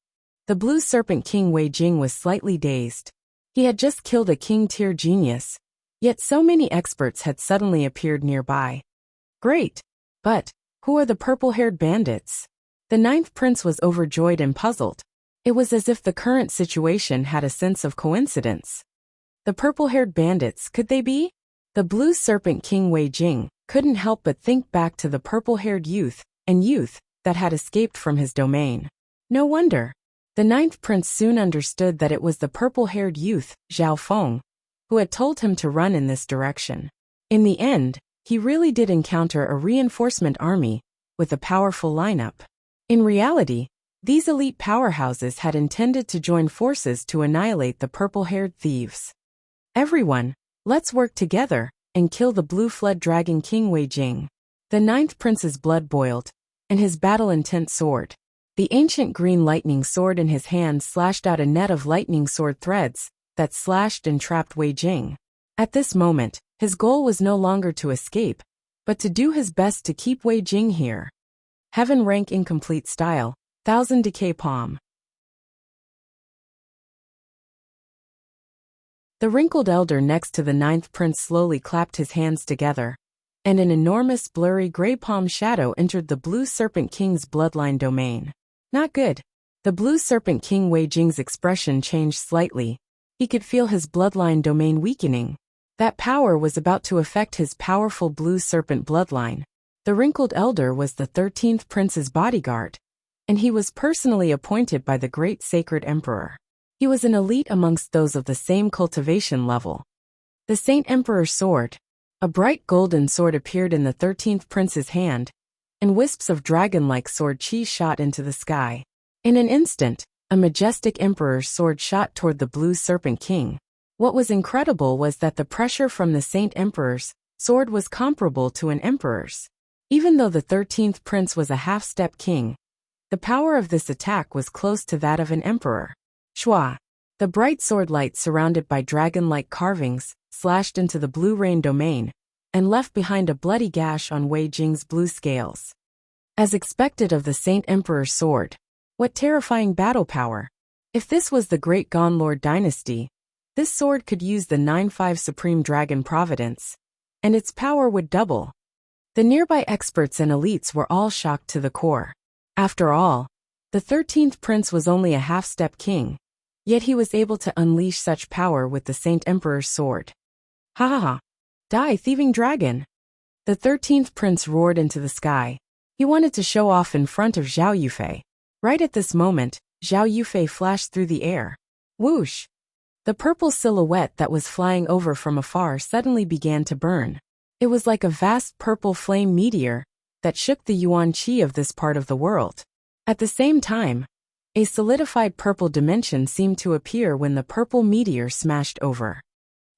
The Blue Serpent King Wei Jing was slightly dazed. He had just killed a king-tier genius, yet so many experts had suddenly appeared nearby. Great! But who are the purple-haired bandits? The Ninth Prince was overjoyed and puzzled. It was as if the current situation had a sense of coincidence. The purple-haired bandits, could they be? The Blue Serpent King Wei Jing couldn't help but think back to the purple-haired youth that had escaped from his domain. No wonder. The Ninth Prince soon understood that it was the purple-haired youth, Zhao Feng, who had told him to run in this direction. In the end, he really did encounter a reinforcement army with a powerful lineup. In reality, these elite powerhouses had intended to join forces to annihilate the purple-haired thieves. Everyone, let's work together and kill the blue-flood dragon King Wei Jing. The Ninth Prince's blood boiled, and his battle-intent soared. The ancient green lightning sword in his hand slashed out a net of lightning sword threads that slashed and trapped Wei Jing. At this moment, his goal was no longer to escape, but to do his best to keep Wei Jing here. Heaven rank incomplete style, 1000 decay palm. The wrinkled elder next to the Ninth Prince slowly clapped his hands together, and an enormous blurry gray palm shadow entered the Blue Serpent King's bloodline domain. Not good. The Blue Serpent King Wei Jing's expression changed slightly. He could feel his bloodline domain weakening. That power was about to affect his powerful Blue Serpent bloodline. The wrinkled elder was the 13th Prince's bodyguard, and he was personally appointed by the Great Sacred Emperor. He was an elite amongst those of the same cultivation level. The Saint Emperor's sword. A bright golden sword appeared in the 13th Prince's hand, and wisps of dragon-like sword chi shot into the sky. In an instant, a majestic emperor's sword shot toward the Blue Serpent King. What was incredible was that the pressure from the Saint Emperor's sword was comparable to an emperor's. Even though the 13th Prince was a half-step king, the power of this attack was close to that of an emperor. Shua! The bright sword light surrounded by dragon-like carvings slashed into the Blue Rain domain and left behind a bloody gash on Wei Jing's blue scales. As expected of the Saint Emperor's sword. What terrifying battle power! If this was the great Gon Lord Dynasty, this sword could use the 9-5 Supreme Dragon Providence, and its power would double. The nearby experts and elites were all shocked to the core. After all, the 13th Prince was only a half-step king, yet he was able to unleash such power with the Saint Emperor's sword. Ha ha ha! Die, thieving dragon! The 13th Prince roared into the sky. He wanted to show off in front of Zhao Yufei. Right at this moment, Zhao Yufei flashed through the air. Whoosh! The purple silhouette that was flying over from afar suddenly began to burn. It was like a vast purple flame meteor that shook the yuan qi of this part of the world. At the same time, a solidified purple dimension seemed to appear when the purple meteor smashed over.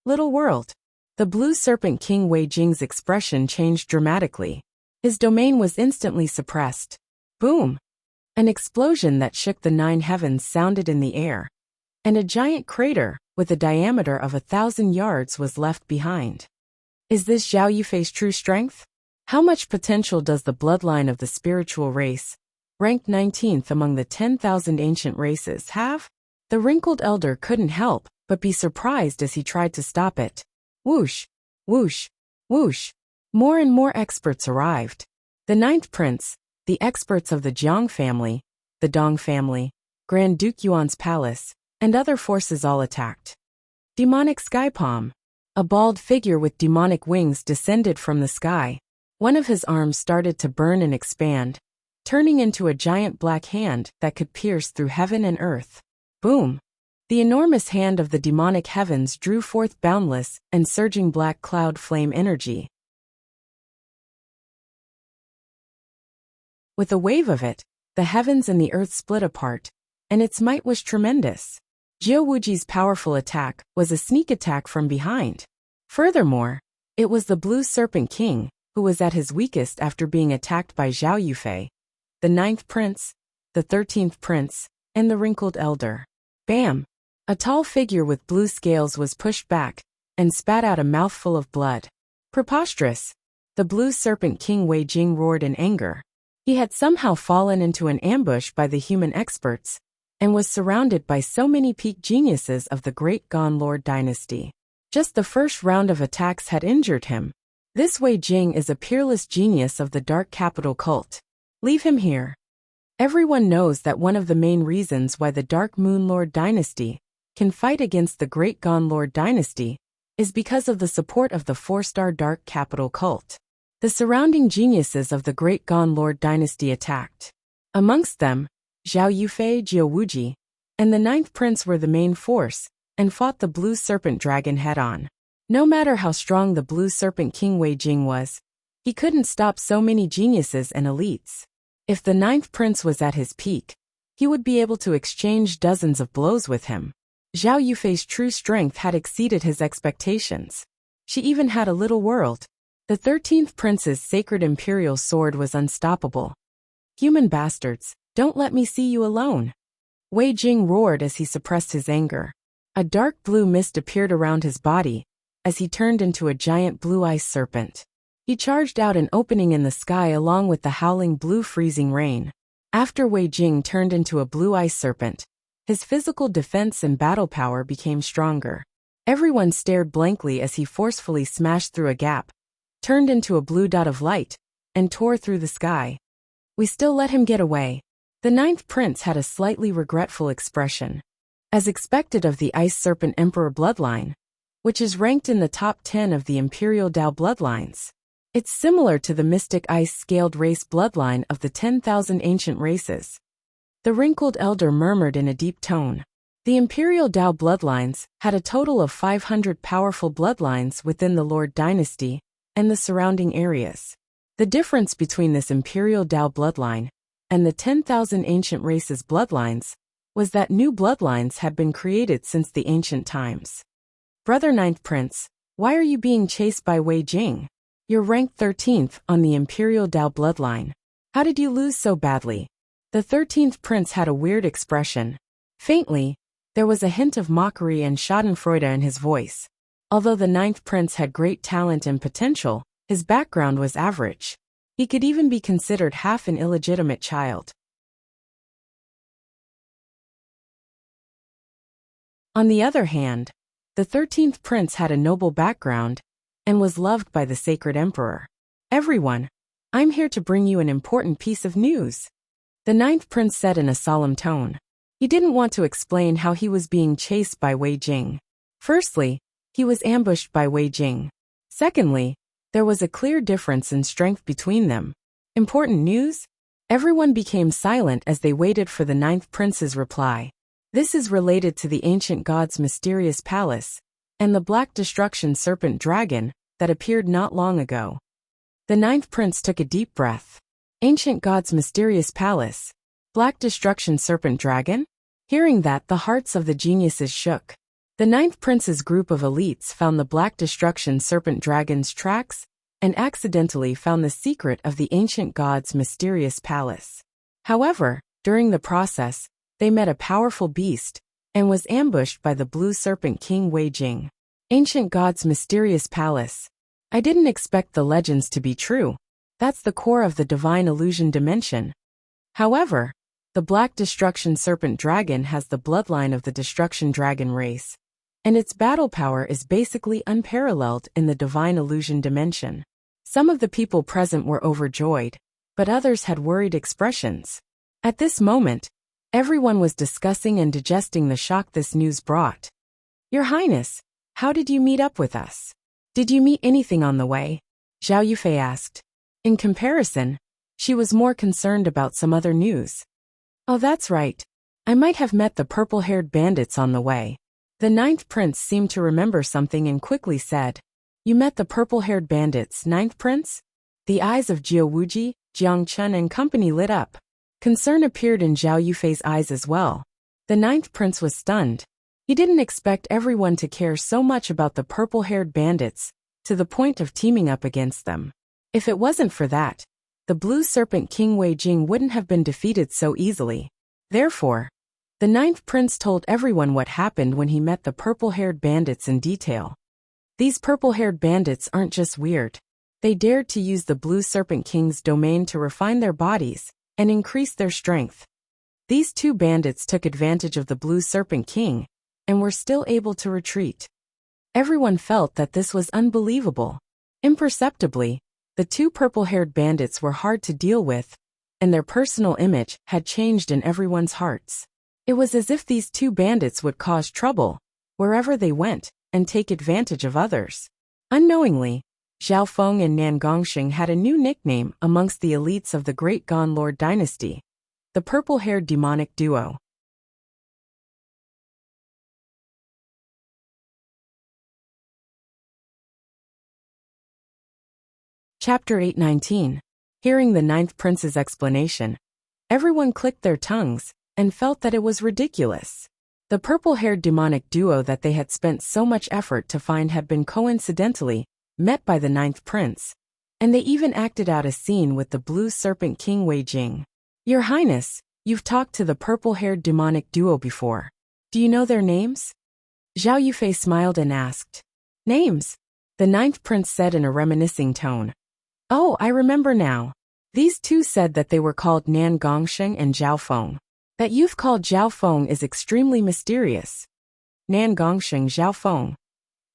Little world. The Blue Serpent King Wei Jing's expression changed dramatically. His domain was instantly suppressed. Boom! An explosion that shook the 9 heavens sounded in the air, and a giant crater, with a diameter of 1,000 yards, was left behind. Is this Zhao Yufei's true strength? How much potential does the bloodline of the spiritual race, ranked 19th among the 10,000 ancient races, have? The wrinkled elder couldn't help but be surprised as he tried to stop it. Whoosh, whoosh, whoosh. More and more experts arrived. The 9th prince, the experts of the Jiang family, the Dong family, Grand Duke Yuan's palace, and other forces all attacked. Demonic sky palm. A bald figure with demonic wings descended from the sky. One of his arms started to burn and expand, turning into a giant black hand that could pierce through heaven and earth. Boom! The enormous hand of the demonic heavens drew forth boundless and surging black cloud flame energy. With a wave of it, the heavens and the earth split apart, and its might was tremendous. Jiao Wuji's powerful attack was a sneak attack from behind. Furthermore, it was the Blue Serpent King, who was at his weakest after being attacked by Zhao Yufei, the 9th prince, the 13th prince, and the wrinkled elder. Bam! A tall figure with blue scales was pushed back and spat out a mouthful of blood. Preposterous! The Blue Serpent King Wei Jing roared in anger. He had somehow fallen into an ambush by the human experts and was surrounded by so many peak geniuses of the Great Gon Lord dynasty. Just the first round of attacks had injured him. This Wei Jing is a peerless genius of the Dark Capital cult. Leave him here. Everyone knows that one of the main reasons why the Dark Moon Lord dynasty can fight against the Great Gon Lord dynasty is because of the support of the 4-star Dark Capital cult. The surrounding geniuses of the Great Gon Lord dynasty attacked. Amongst them, Zhao Yufei, Jiao Wuji, and the 9th prince were the main force, and fought the Blue Serpent Dragon head-on. No matter how strong the Blue Serpent King Wei Jing was, he couldn't stop so many geniuses and elites. If the 9th prince was at his peak, he would be able to exchange dozens of blows with him. Zhao Yufei's true strength had exceeded his expectations. She even had a little world. The 13th prince's sacred imperial sword was unstoppable. Human bastards, don't let me see you alone. Wei Jing roared as he suppressed his anger. A dark blue mist appeared around his body as he turned into a giant blue ice serpent. He charged out an opening in the sky along with the howling blue freezing rain. After Wei Jing turned into a blue ice serpent, his physical defense and battle power became stronger. Everyone stared blankly as he forcefully smashed through a gap, turned into a blue dot of light, and tore through the sky. We still let him get away. The 9th prince had a slightly regretful expression. As expected of the Ice Serpent Emperor bloodline, which is ranked in the top 10 of the Imperial Dao bloodlines. It's similar to the Mystic Ice-Scaled Race bloodline of the 10,000 ancient races. The wrinkled elder murmured in a deep tone. The Imperial Dao bloodlines had a total of 500 powerful bloodlines within the Lord dynasty and the surrounding areas. The difference between this Imperial Dao bloodline and the 10,000 ancient races bloodlines was that new bloodlines had been created since the ancient times. Brother 9th Prince, why are you being chased by Wei Jing? You're ranked 13th on the Imperial Dao bloodline. How did you lose so badly? The 13th Prince had a weird expression. Faintly, there was a hint of mockery and schadenfreude in his voice. Although the 9th Prince had great talent and potential, his background was average. He could even be considered half an illegitimate child. On the other hand, the 13th Prince had a noble background and was loved by the Sacred Emperor. Everyone, I'm here to bring you an important piece of news. The 9th Prince said in a solemn tone. He didn't want to explain how he was being chased by Wei Jing. Firstly, he was ambushed by Wei Jing. Secondly, there was a clear difference in strength between them. Important news? Everyone became silent as they waited for the 9th Prince's reply. This is related to the ancient god's mysterious palace and the Black Destruction Serpent Dragon that appeared not long ago. The 9th Prince took a deep breath. Ancient god's mysterious palace. Black Destruction Serpent Dragon? Hearing that, the hearts of the geniuses shook. The 9th Prince's group of elites found the Black Destruction Serpent Dragon's tracks and accidentally found the secret of the ancient god's mysterious palace. However, During the process, they met a powerful beast and was ambushed by the blue serpent king Wei Jing. Ancient God's mysterious palace. I didn't expect the legends to be true. That's the core of the divine illusion dimension. However, the Black Destruction Serpent Dragon has the bloodline of the Destruction Dragon race, and its battle power is basically unparalleled in the divine illusion dimension. Some of the people present were overjoyed, but others had worried expressions. At this moment, everyone was discussing and digesting the shock this news brought. Your Highness, how did you meet up with us? Did you meet anything on the way? Zhao Yufei asked. In comparison, she was more concerned about some other news. Oh, that's right. I might have met the purple-haired bandits on the way. The ninth prince seemed to remember something and quickly said, You met the purple-haired bandits, ninth prince? The eyes of Jiao Wuji, Jiang Chun and company lit up. Concern appeared in Zhao Yufei's eyes as well. The ninth prince was stunned. He didn't expect everyone to care so much about the purple-haired bandits, to the point of teaming up against them. If it wasn't for that, the blue serpent king Wei Jing wouldn't have been defeated so easily. Therefore, the ninth prince told everyone what happened when he met the purple-haired bandits in detail. These purple-haired bandits aren't just weird. They dared to use the blue serpent king's domain to refine their bodies and increase their strength. These two bandits took advantage of the blue serpent king and were still able to retreat. Everyone felt that this was unbelievable. Imperceptibly, the two purple-haired bandits were hard to deal with, and their personal image had changed in everyone's hearts. It was as if these two bandits would cause trouble wherever they went and take advantage of others. Unknowingly, Zhao Feng and Nan Gongxing had a new nickname amongst the elites of the Great Gan Lord dynasty, the purple-haired demonic duo. Chapter 819. Hearing the ninth prince's explanation, everyone clicked their tongues and felt that it was ridiculous. The purple-haired demonic duo that they had spent so much effort to find had been coincidentally met by the ninth prince, and they even acted out a scene with the blue serpent king Wei Jing. Your Highness, you've talked to the purple-haired demonic duo before. Do you know their names? Zhao Yufei smiled and asked. Names? The ninth prince said in a reminiscing tone. Oh, I remember now. These two said that they were called Nan Gongxing and Zhao Feng. That you've called Zhao Feng is extremely mysterious. Nan Gongxing, Zhao Feng.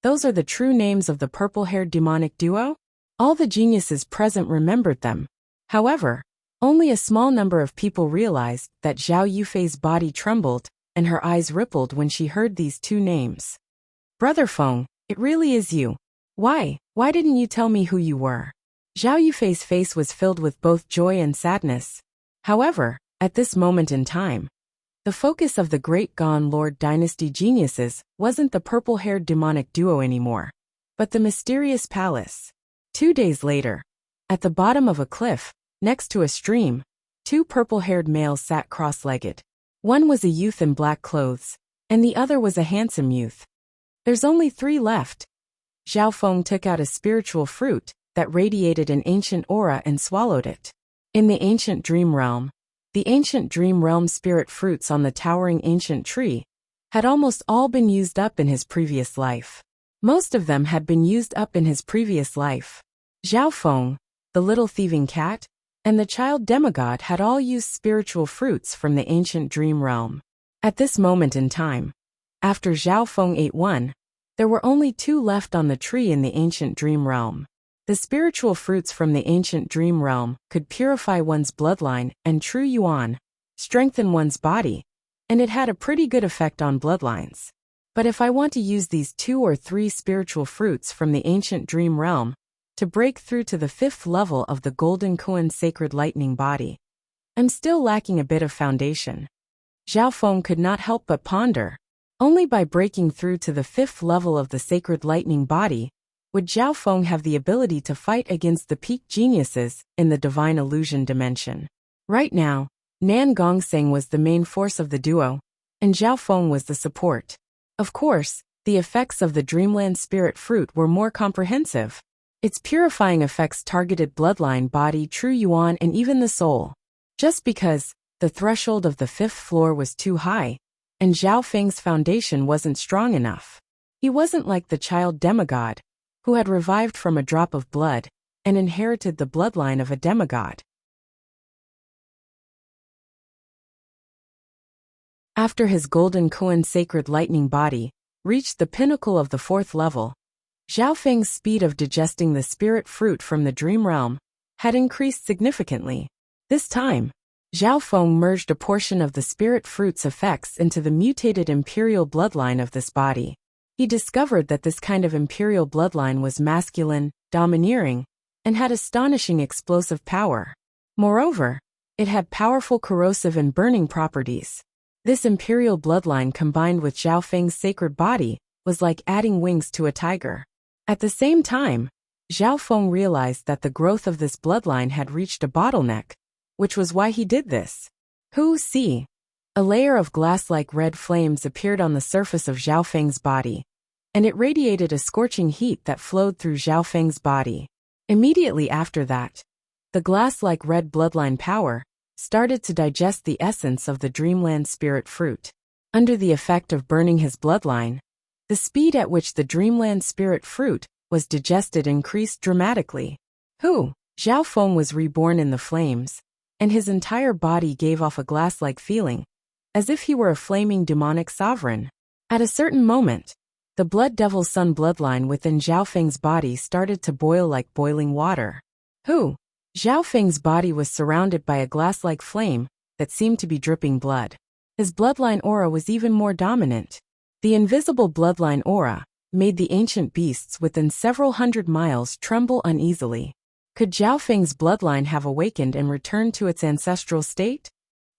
Those are the true names of the purple-haired demonic duo? All the geniuses present remembered them. However, only a small number of people realized that Zhao Yufei's body trembled and her eyes rippled when she heard these two names. Brother Feng, it really is you. Why didn't you tell me who you were? Zhao Yufei's face was filled with both joy and sadness. However, at this moment in time, the focus of the Great Gan Lord dynasty geniuses wasn't the purple-haired demonic duo anymore, but the mysterious palace. 2 days later, at the bottom of a cliff, next to a stream, two purple-haired males sat cross-legged. One was a youth in black clothes, and the other was a handsome youth. There's only 3 left. Zhao Feng took out a spiritual fruit that radiated an ancient aura and swallowed it. In the ancient dream realm, the ancient dream realm spirit fruits on the towering ancient tree had almost all been used up in his previous life. Most of them had been used up in his previous life. Zhao Feng, the little thieving cat, and the child demigod had all used spiritual fruits from the ancient dream realm. At this moment in time, after Zhao Feng ate one, there were only 2 left on the tree in the ancient dream realm. The spiritual fruits from the ancient dream realm could purify one's bloodline and true yuan, strengthen one's body, and it had a pretty good effect on bloodlines. But if I want to use these 2 or 3 spiritual fruits from the ancient dream realm to break through to the 5th level of the Golden Koan Sacred Lightning Body, I'm still lacking a bit of foundation. Zhao Feng could not help but ponder. Only by breaking through to the 5th level of the Sacred Lightning Body would Zhao Feng have the ability to fight against the peak geniuses in the divine illusion dimension. Right now, Nan Gongxing was the main force of the duo, and Zhao Feng was the support. Of course, the effects of the Dreamland Spirit Fruit were more comprehensive. Its purifying effects targeted bloodline, body, true yuan, and even the soul. Just because The threshold of the 5th floor was too high, and Zhao Feng's foundation wasn't strong enough. He wasn't like the child demigod, who had revived from a drop of blood and inherited the bloodline of a demigod. After his golden koan sacred lightning body reached the pinnacle of the 4th level, Zhao Feng's speed of digesting the spirit fruit from the dream realm had increased significantly. This time, Zhao Feng merged a portion of the spirit fruit's effects into the mutated imperial bloodline of this body. He discovered that this kind of imperial bloodline was masculine, domineering, and had astonishing explosive power. Moreover, it had powerful corrosive and burning properties. This imperial bloodline combined with Zhao Feng's sacred body was like adding wings to a tiger. At the same time, Zhao Feng realized that the growth of this bloodline had reached a bottleneck, which was why he did this. See, a layer of glass-like red flames appeared on the surface of Zhao Feng's body, and it radiated a scorching heat that flowed through Zhao Feng's body. Immediately after that, the glass-like red bloodline power started to digest the essence of the dreamland spirit fruit. Under the effect of burning his bloodline, the speed at which the dreamland spirit fruit was digested increased dramatically. Zhao Feng was reborn in the flames, and his entire body gave off a glass-like feeling, as if he were a flaming demonic sovereign. At a certain moment, the Blood Devil Sun bloodline within Zhao Feng's body started to boil like boiling water. Zhao Feng's body was surrounded by a glass-like flame that seemed to be dripping blood. His bloodline aura was even more dominant. The invisible bloodline aura made the ancient beasts within several hundred miles tremble uneasily. Could Zhao Feng's bloodline have awakened and returned to its ancestral state?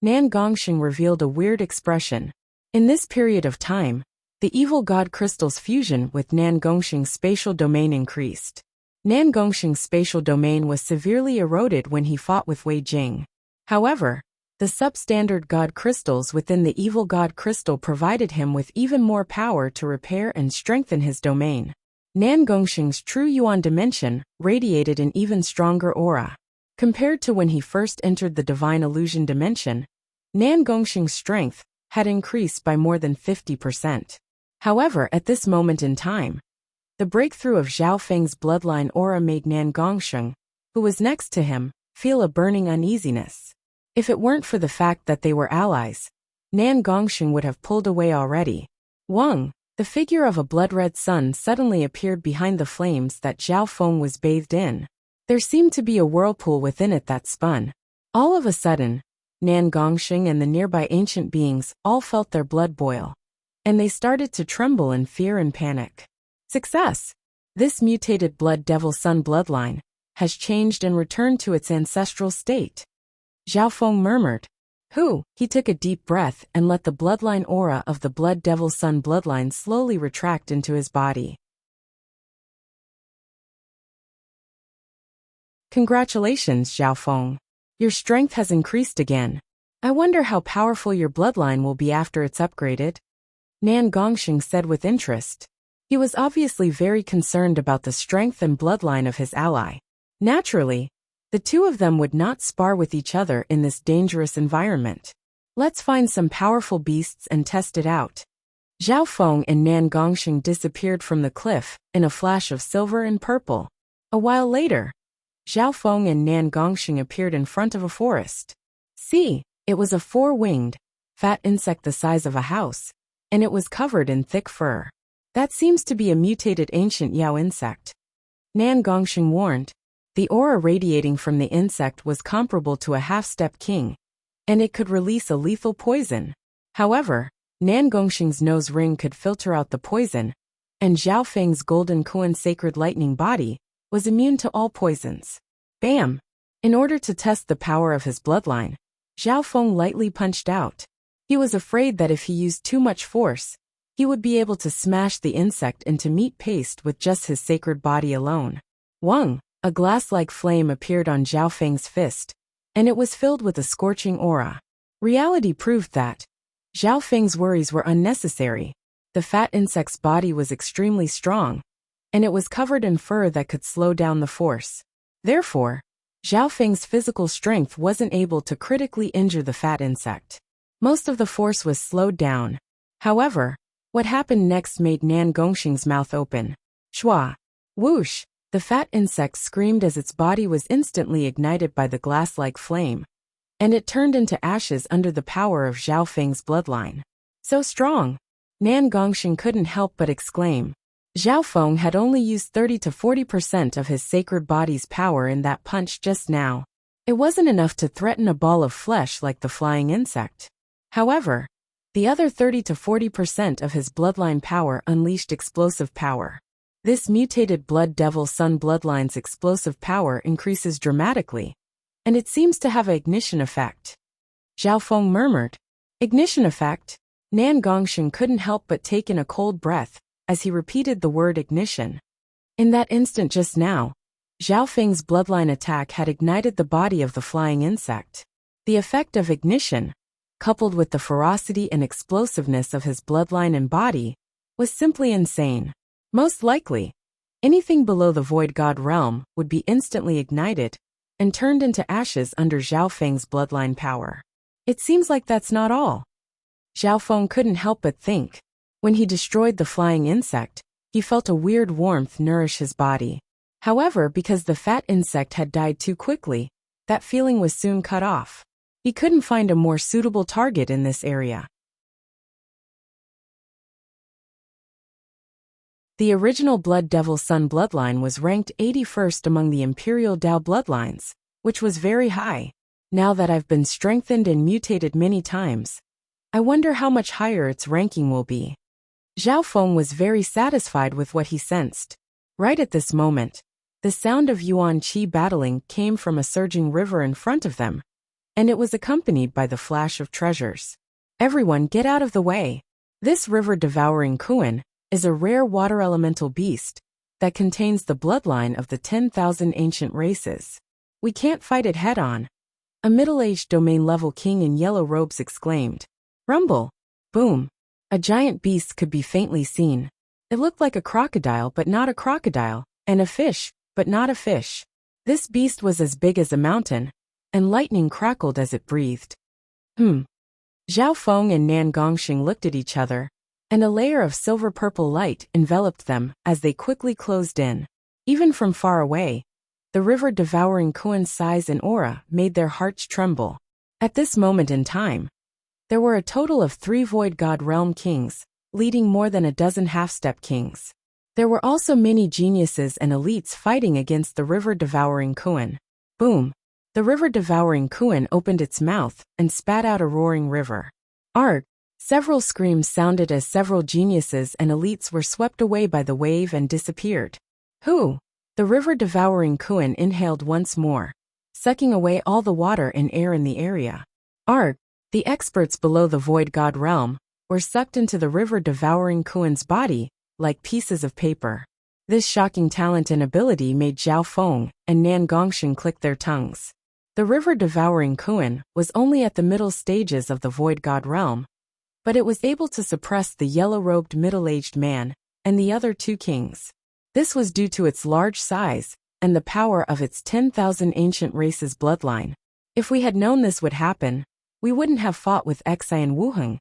Nan Gongxing revealed a weird expression. In this period of time, the evil god crystal's fusion with Nan Gongxing's spatial domain increased. Nan Gongxing's spatial domain was severely eroded when he fought with Wei Jing. However, the substandard god crystals within the evil god crystal provided him with even more power to repair and strengthen his domain. Nan Gongxing's true Yuan dimension radiated an even stronger aura. Compared to when he first entered the divine illusion dimension, Nan Gongxing's strength had increased by more than 50%. However, at this moment in time, the breakthrough of Zhao Feng's bloodline aura made Nan Gongxing, who was next to him, feel a burning uneasiness. If it weren't for the fact that they were allies, Nan Gongxing would have pulled away already. The figure of a blood-red sun suddenly appeared behind the flames that Zhao Feng was bathed in. There seemed to be a whirlpool within it that spun. All of a sudden, Nan Gongxing and the nearby ancient beings all felt their blood boil, and they started to tremble in fear and panic. Success! This mutated Blood Devil Sun bloodline has changed and returned to its ancestral state. Zhao Feng murmured. He took a deep breath and let the bloodline aura of the Blood Devil Sun bloodline slowly retract into his body. Congratulations, Zhao Feng. Your strength has increased again. I wonder how powerful your bloodline will be after it's upgraded. Nan Gongxing said with interest. He was obviously very concerned about the strength and bloodline of his ally. Naturally, the two of them would not spar with each other in this dangerous environment. Let's find some powerful beasts and test it out. Zhao Feng and Nan Gongxing disappeared from the cliff in a flash of silver and purple. A while later, Zhao Feng and Nan Gongxing appeared in front of a forest. It was a 4-winged, fat insect the size of a house, and it was covered in thick fur. That seems to be a mutated ancient Yao insect. Nan Gongxing warned. The aura radiating from the insect was comparable to a half-step king, and it could release a lethal poison. However, Nan Gongxing's nose ring could filter out the poison, and Zhao Feng's golden koan sacred lightning body was immune to all poisons. Bam! In order to test the power of his bloodline, Zhao Feng lightly punched out. He was afraid that if he used too much force, he would be able to smash the insect into meat paste with just his sacred body alone. A glass-like flame appeared on Zhao Feng's fist, and it was filled with a scorching aura. Reality proved that Zhao Feng's worries were unnecessary. The fat insect's body was extremely strong, and it was covered in fur that could slow down the force. Therefore, Zhao Feng's physical strength wasn't able to critically injure the fat insect. Most of the force was slowed down. However, what happened next made Nan Gongxing's mouth open. Shua! Whoosh! The fat insect screamed as its body was instantly ignited by the glass-like flame, and it turned into ashes under the power of Zhao Feng's bloodline. So strong! Nan Gongxing couldn't help but exclaim. Zhao Feng had only used 30 to 40% of his sacred body's power in that punch just now. It wasn't enough to threaten a ball of flesh like the flying insect. However, the other 30 to 40% of his bloodline power unleashed explosive power. This mutated Blood Devil Sun bloodline's explosive power increases dramatically, and it seems to have an ignition effect. Zhao Feng murmured. Ignition effect? Nan Gongxing couldn't help but take in a cold breath as he repeated the word ignition. In that instant just now, Zhao Feng's bloodline attack had ignited the body of the flying insect. The effect of ignition, coupled with the ferocity and explosiveness of his bloodline and body, was simply insane. Most likely, anything below the Void God realm would be instantly ignited and turned into ashes under Zhao Feng's bloodline power. It seems like that's not all. Zhao Feng couldn't help but think. When he destroyed the flying insect, he felt a weird warmth nourish his body. However, because the fat insect had died too quickly, that feeling was soon cut off. He couldn't find a more suitable target in this area. The original Blood Devil Sun bloodline was ranked 81st among the Imperial Dao bloodlines, which was very high. Now that I've been strengthened and mutated many times, I wonder how much higher its ranking will be. Zhao Feng was very satisfied with what he sensed. Right at this moment, the sound of Yuan Qi battling came from a surging river in front of them, and it was accompanied by the flash of treasures. Everyone get out of the way. This river-devouring Kuan is a rare water elemental beast that contains the bloodline of the 10,000 ancient races. We can't fight it head-on. A middle-aged domain-level king in yellow robes exclaimed. Rumble! Boom! A giant beast could be faintly seen. It looked like a crocodile but not a crocodile, and a fish, but not a fish. This beast was as big as a mountain, and lightning crackled as it breathed. Zhao Feng and Nan Gongxing looked at each other, and a layer of silver-purple light enveloped them as they quickly closed in. Even from far away, the river-devouring Kuan's size and aura made their hearts tremble. At this moment in time, there were a total of 3 Void God Realm kings, leading more than a dozen half-step kings. There were also many geniuses and elites fighting against the river-devouring Kuan. Boom! The river-devouring Kuan opened its mouth and spat out a roaring river. Arg! Several screams sounded as several geniuses and elites were swept away by the wave and disappeared. Who? The river-devouring Kuan inhaled once more, sucking away all the water and air in the area. Arg! The experts below the Void God realm were sucked into the river-devouring Kuan's body like pieces of paper. This shocking talent and ability made Zhao Feng and Nan Gongxing click their tongues. The river-devouring Kuan was only at the middle stages of the Void God realm, but it was able to suppress the yellow-robed middle-aged man and the other 2 kings. This was due to its large size and the power of its 10,000 ancient races bloodline. If we had known this would happen, we wouldn't have fought with Xi and Wuheng,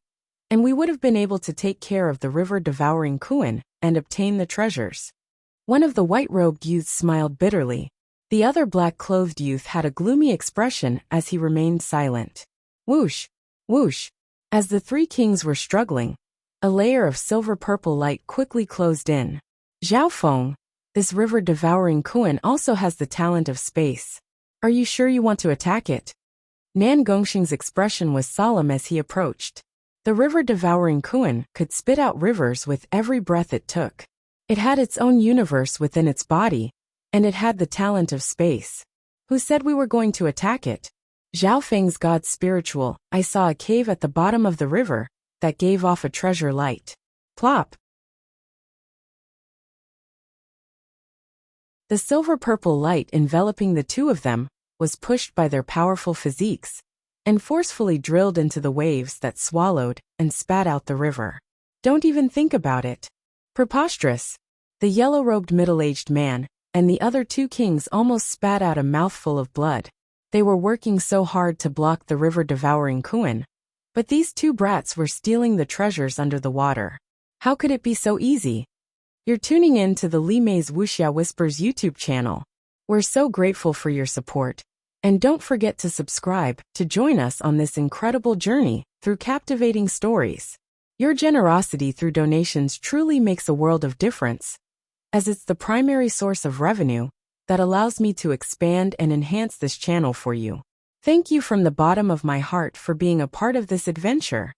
and we would have been able to take care of the river-devouring Kuan and obtain the treasures. One of the white-robed youths smiled bitterly. The other black-clothed youth had a gloomy expression as he remained silent. Whoosh! Whoosh! As the 3 kings were struggling, a layer of silver-purple light quickly closed in. Zhao Feng, this river-devouring Kuan also has the talent of space. Are you sure you want to attack it? Nan Gongxing's expression was solemn as he approached. The river-devouring Kuan could spit out rivers with every breath it took. It had its own universe within its body, and it had the talent of space. Who said we were going to attack it? Zhao Feng's god spiritual. I saw a cave at the bottom of the river that gave off a treasure light. Plop! The silver-purple light enveloping the 2 of them was pushed by their powerful physiques and forcefully drilled into the waves that swallowed and spat out the river. Don't even think about it. Preposterous! The yellow-robed middle-aged man and the other two kings almost spat out a mouthful of blood. They were working so hard to block the river-devouring Kuan, but these two brats were stealing the treasures under the water. How could it be so easy? You're tuning in to the Li Mei's Wuxia Whispers YouTube channel. We're so grateful for your support. And don't forget to subscribe to join us on this incredible journey through captivating stories. Your generosity through donations truly makes a world of difference, as it's the primary source of revenue that allows me to expand and enhance this channel for you. Thank you from the bottom of my heart for being a part of this adventure.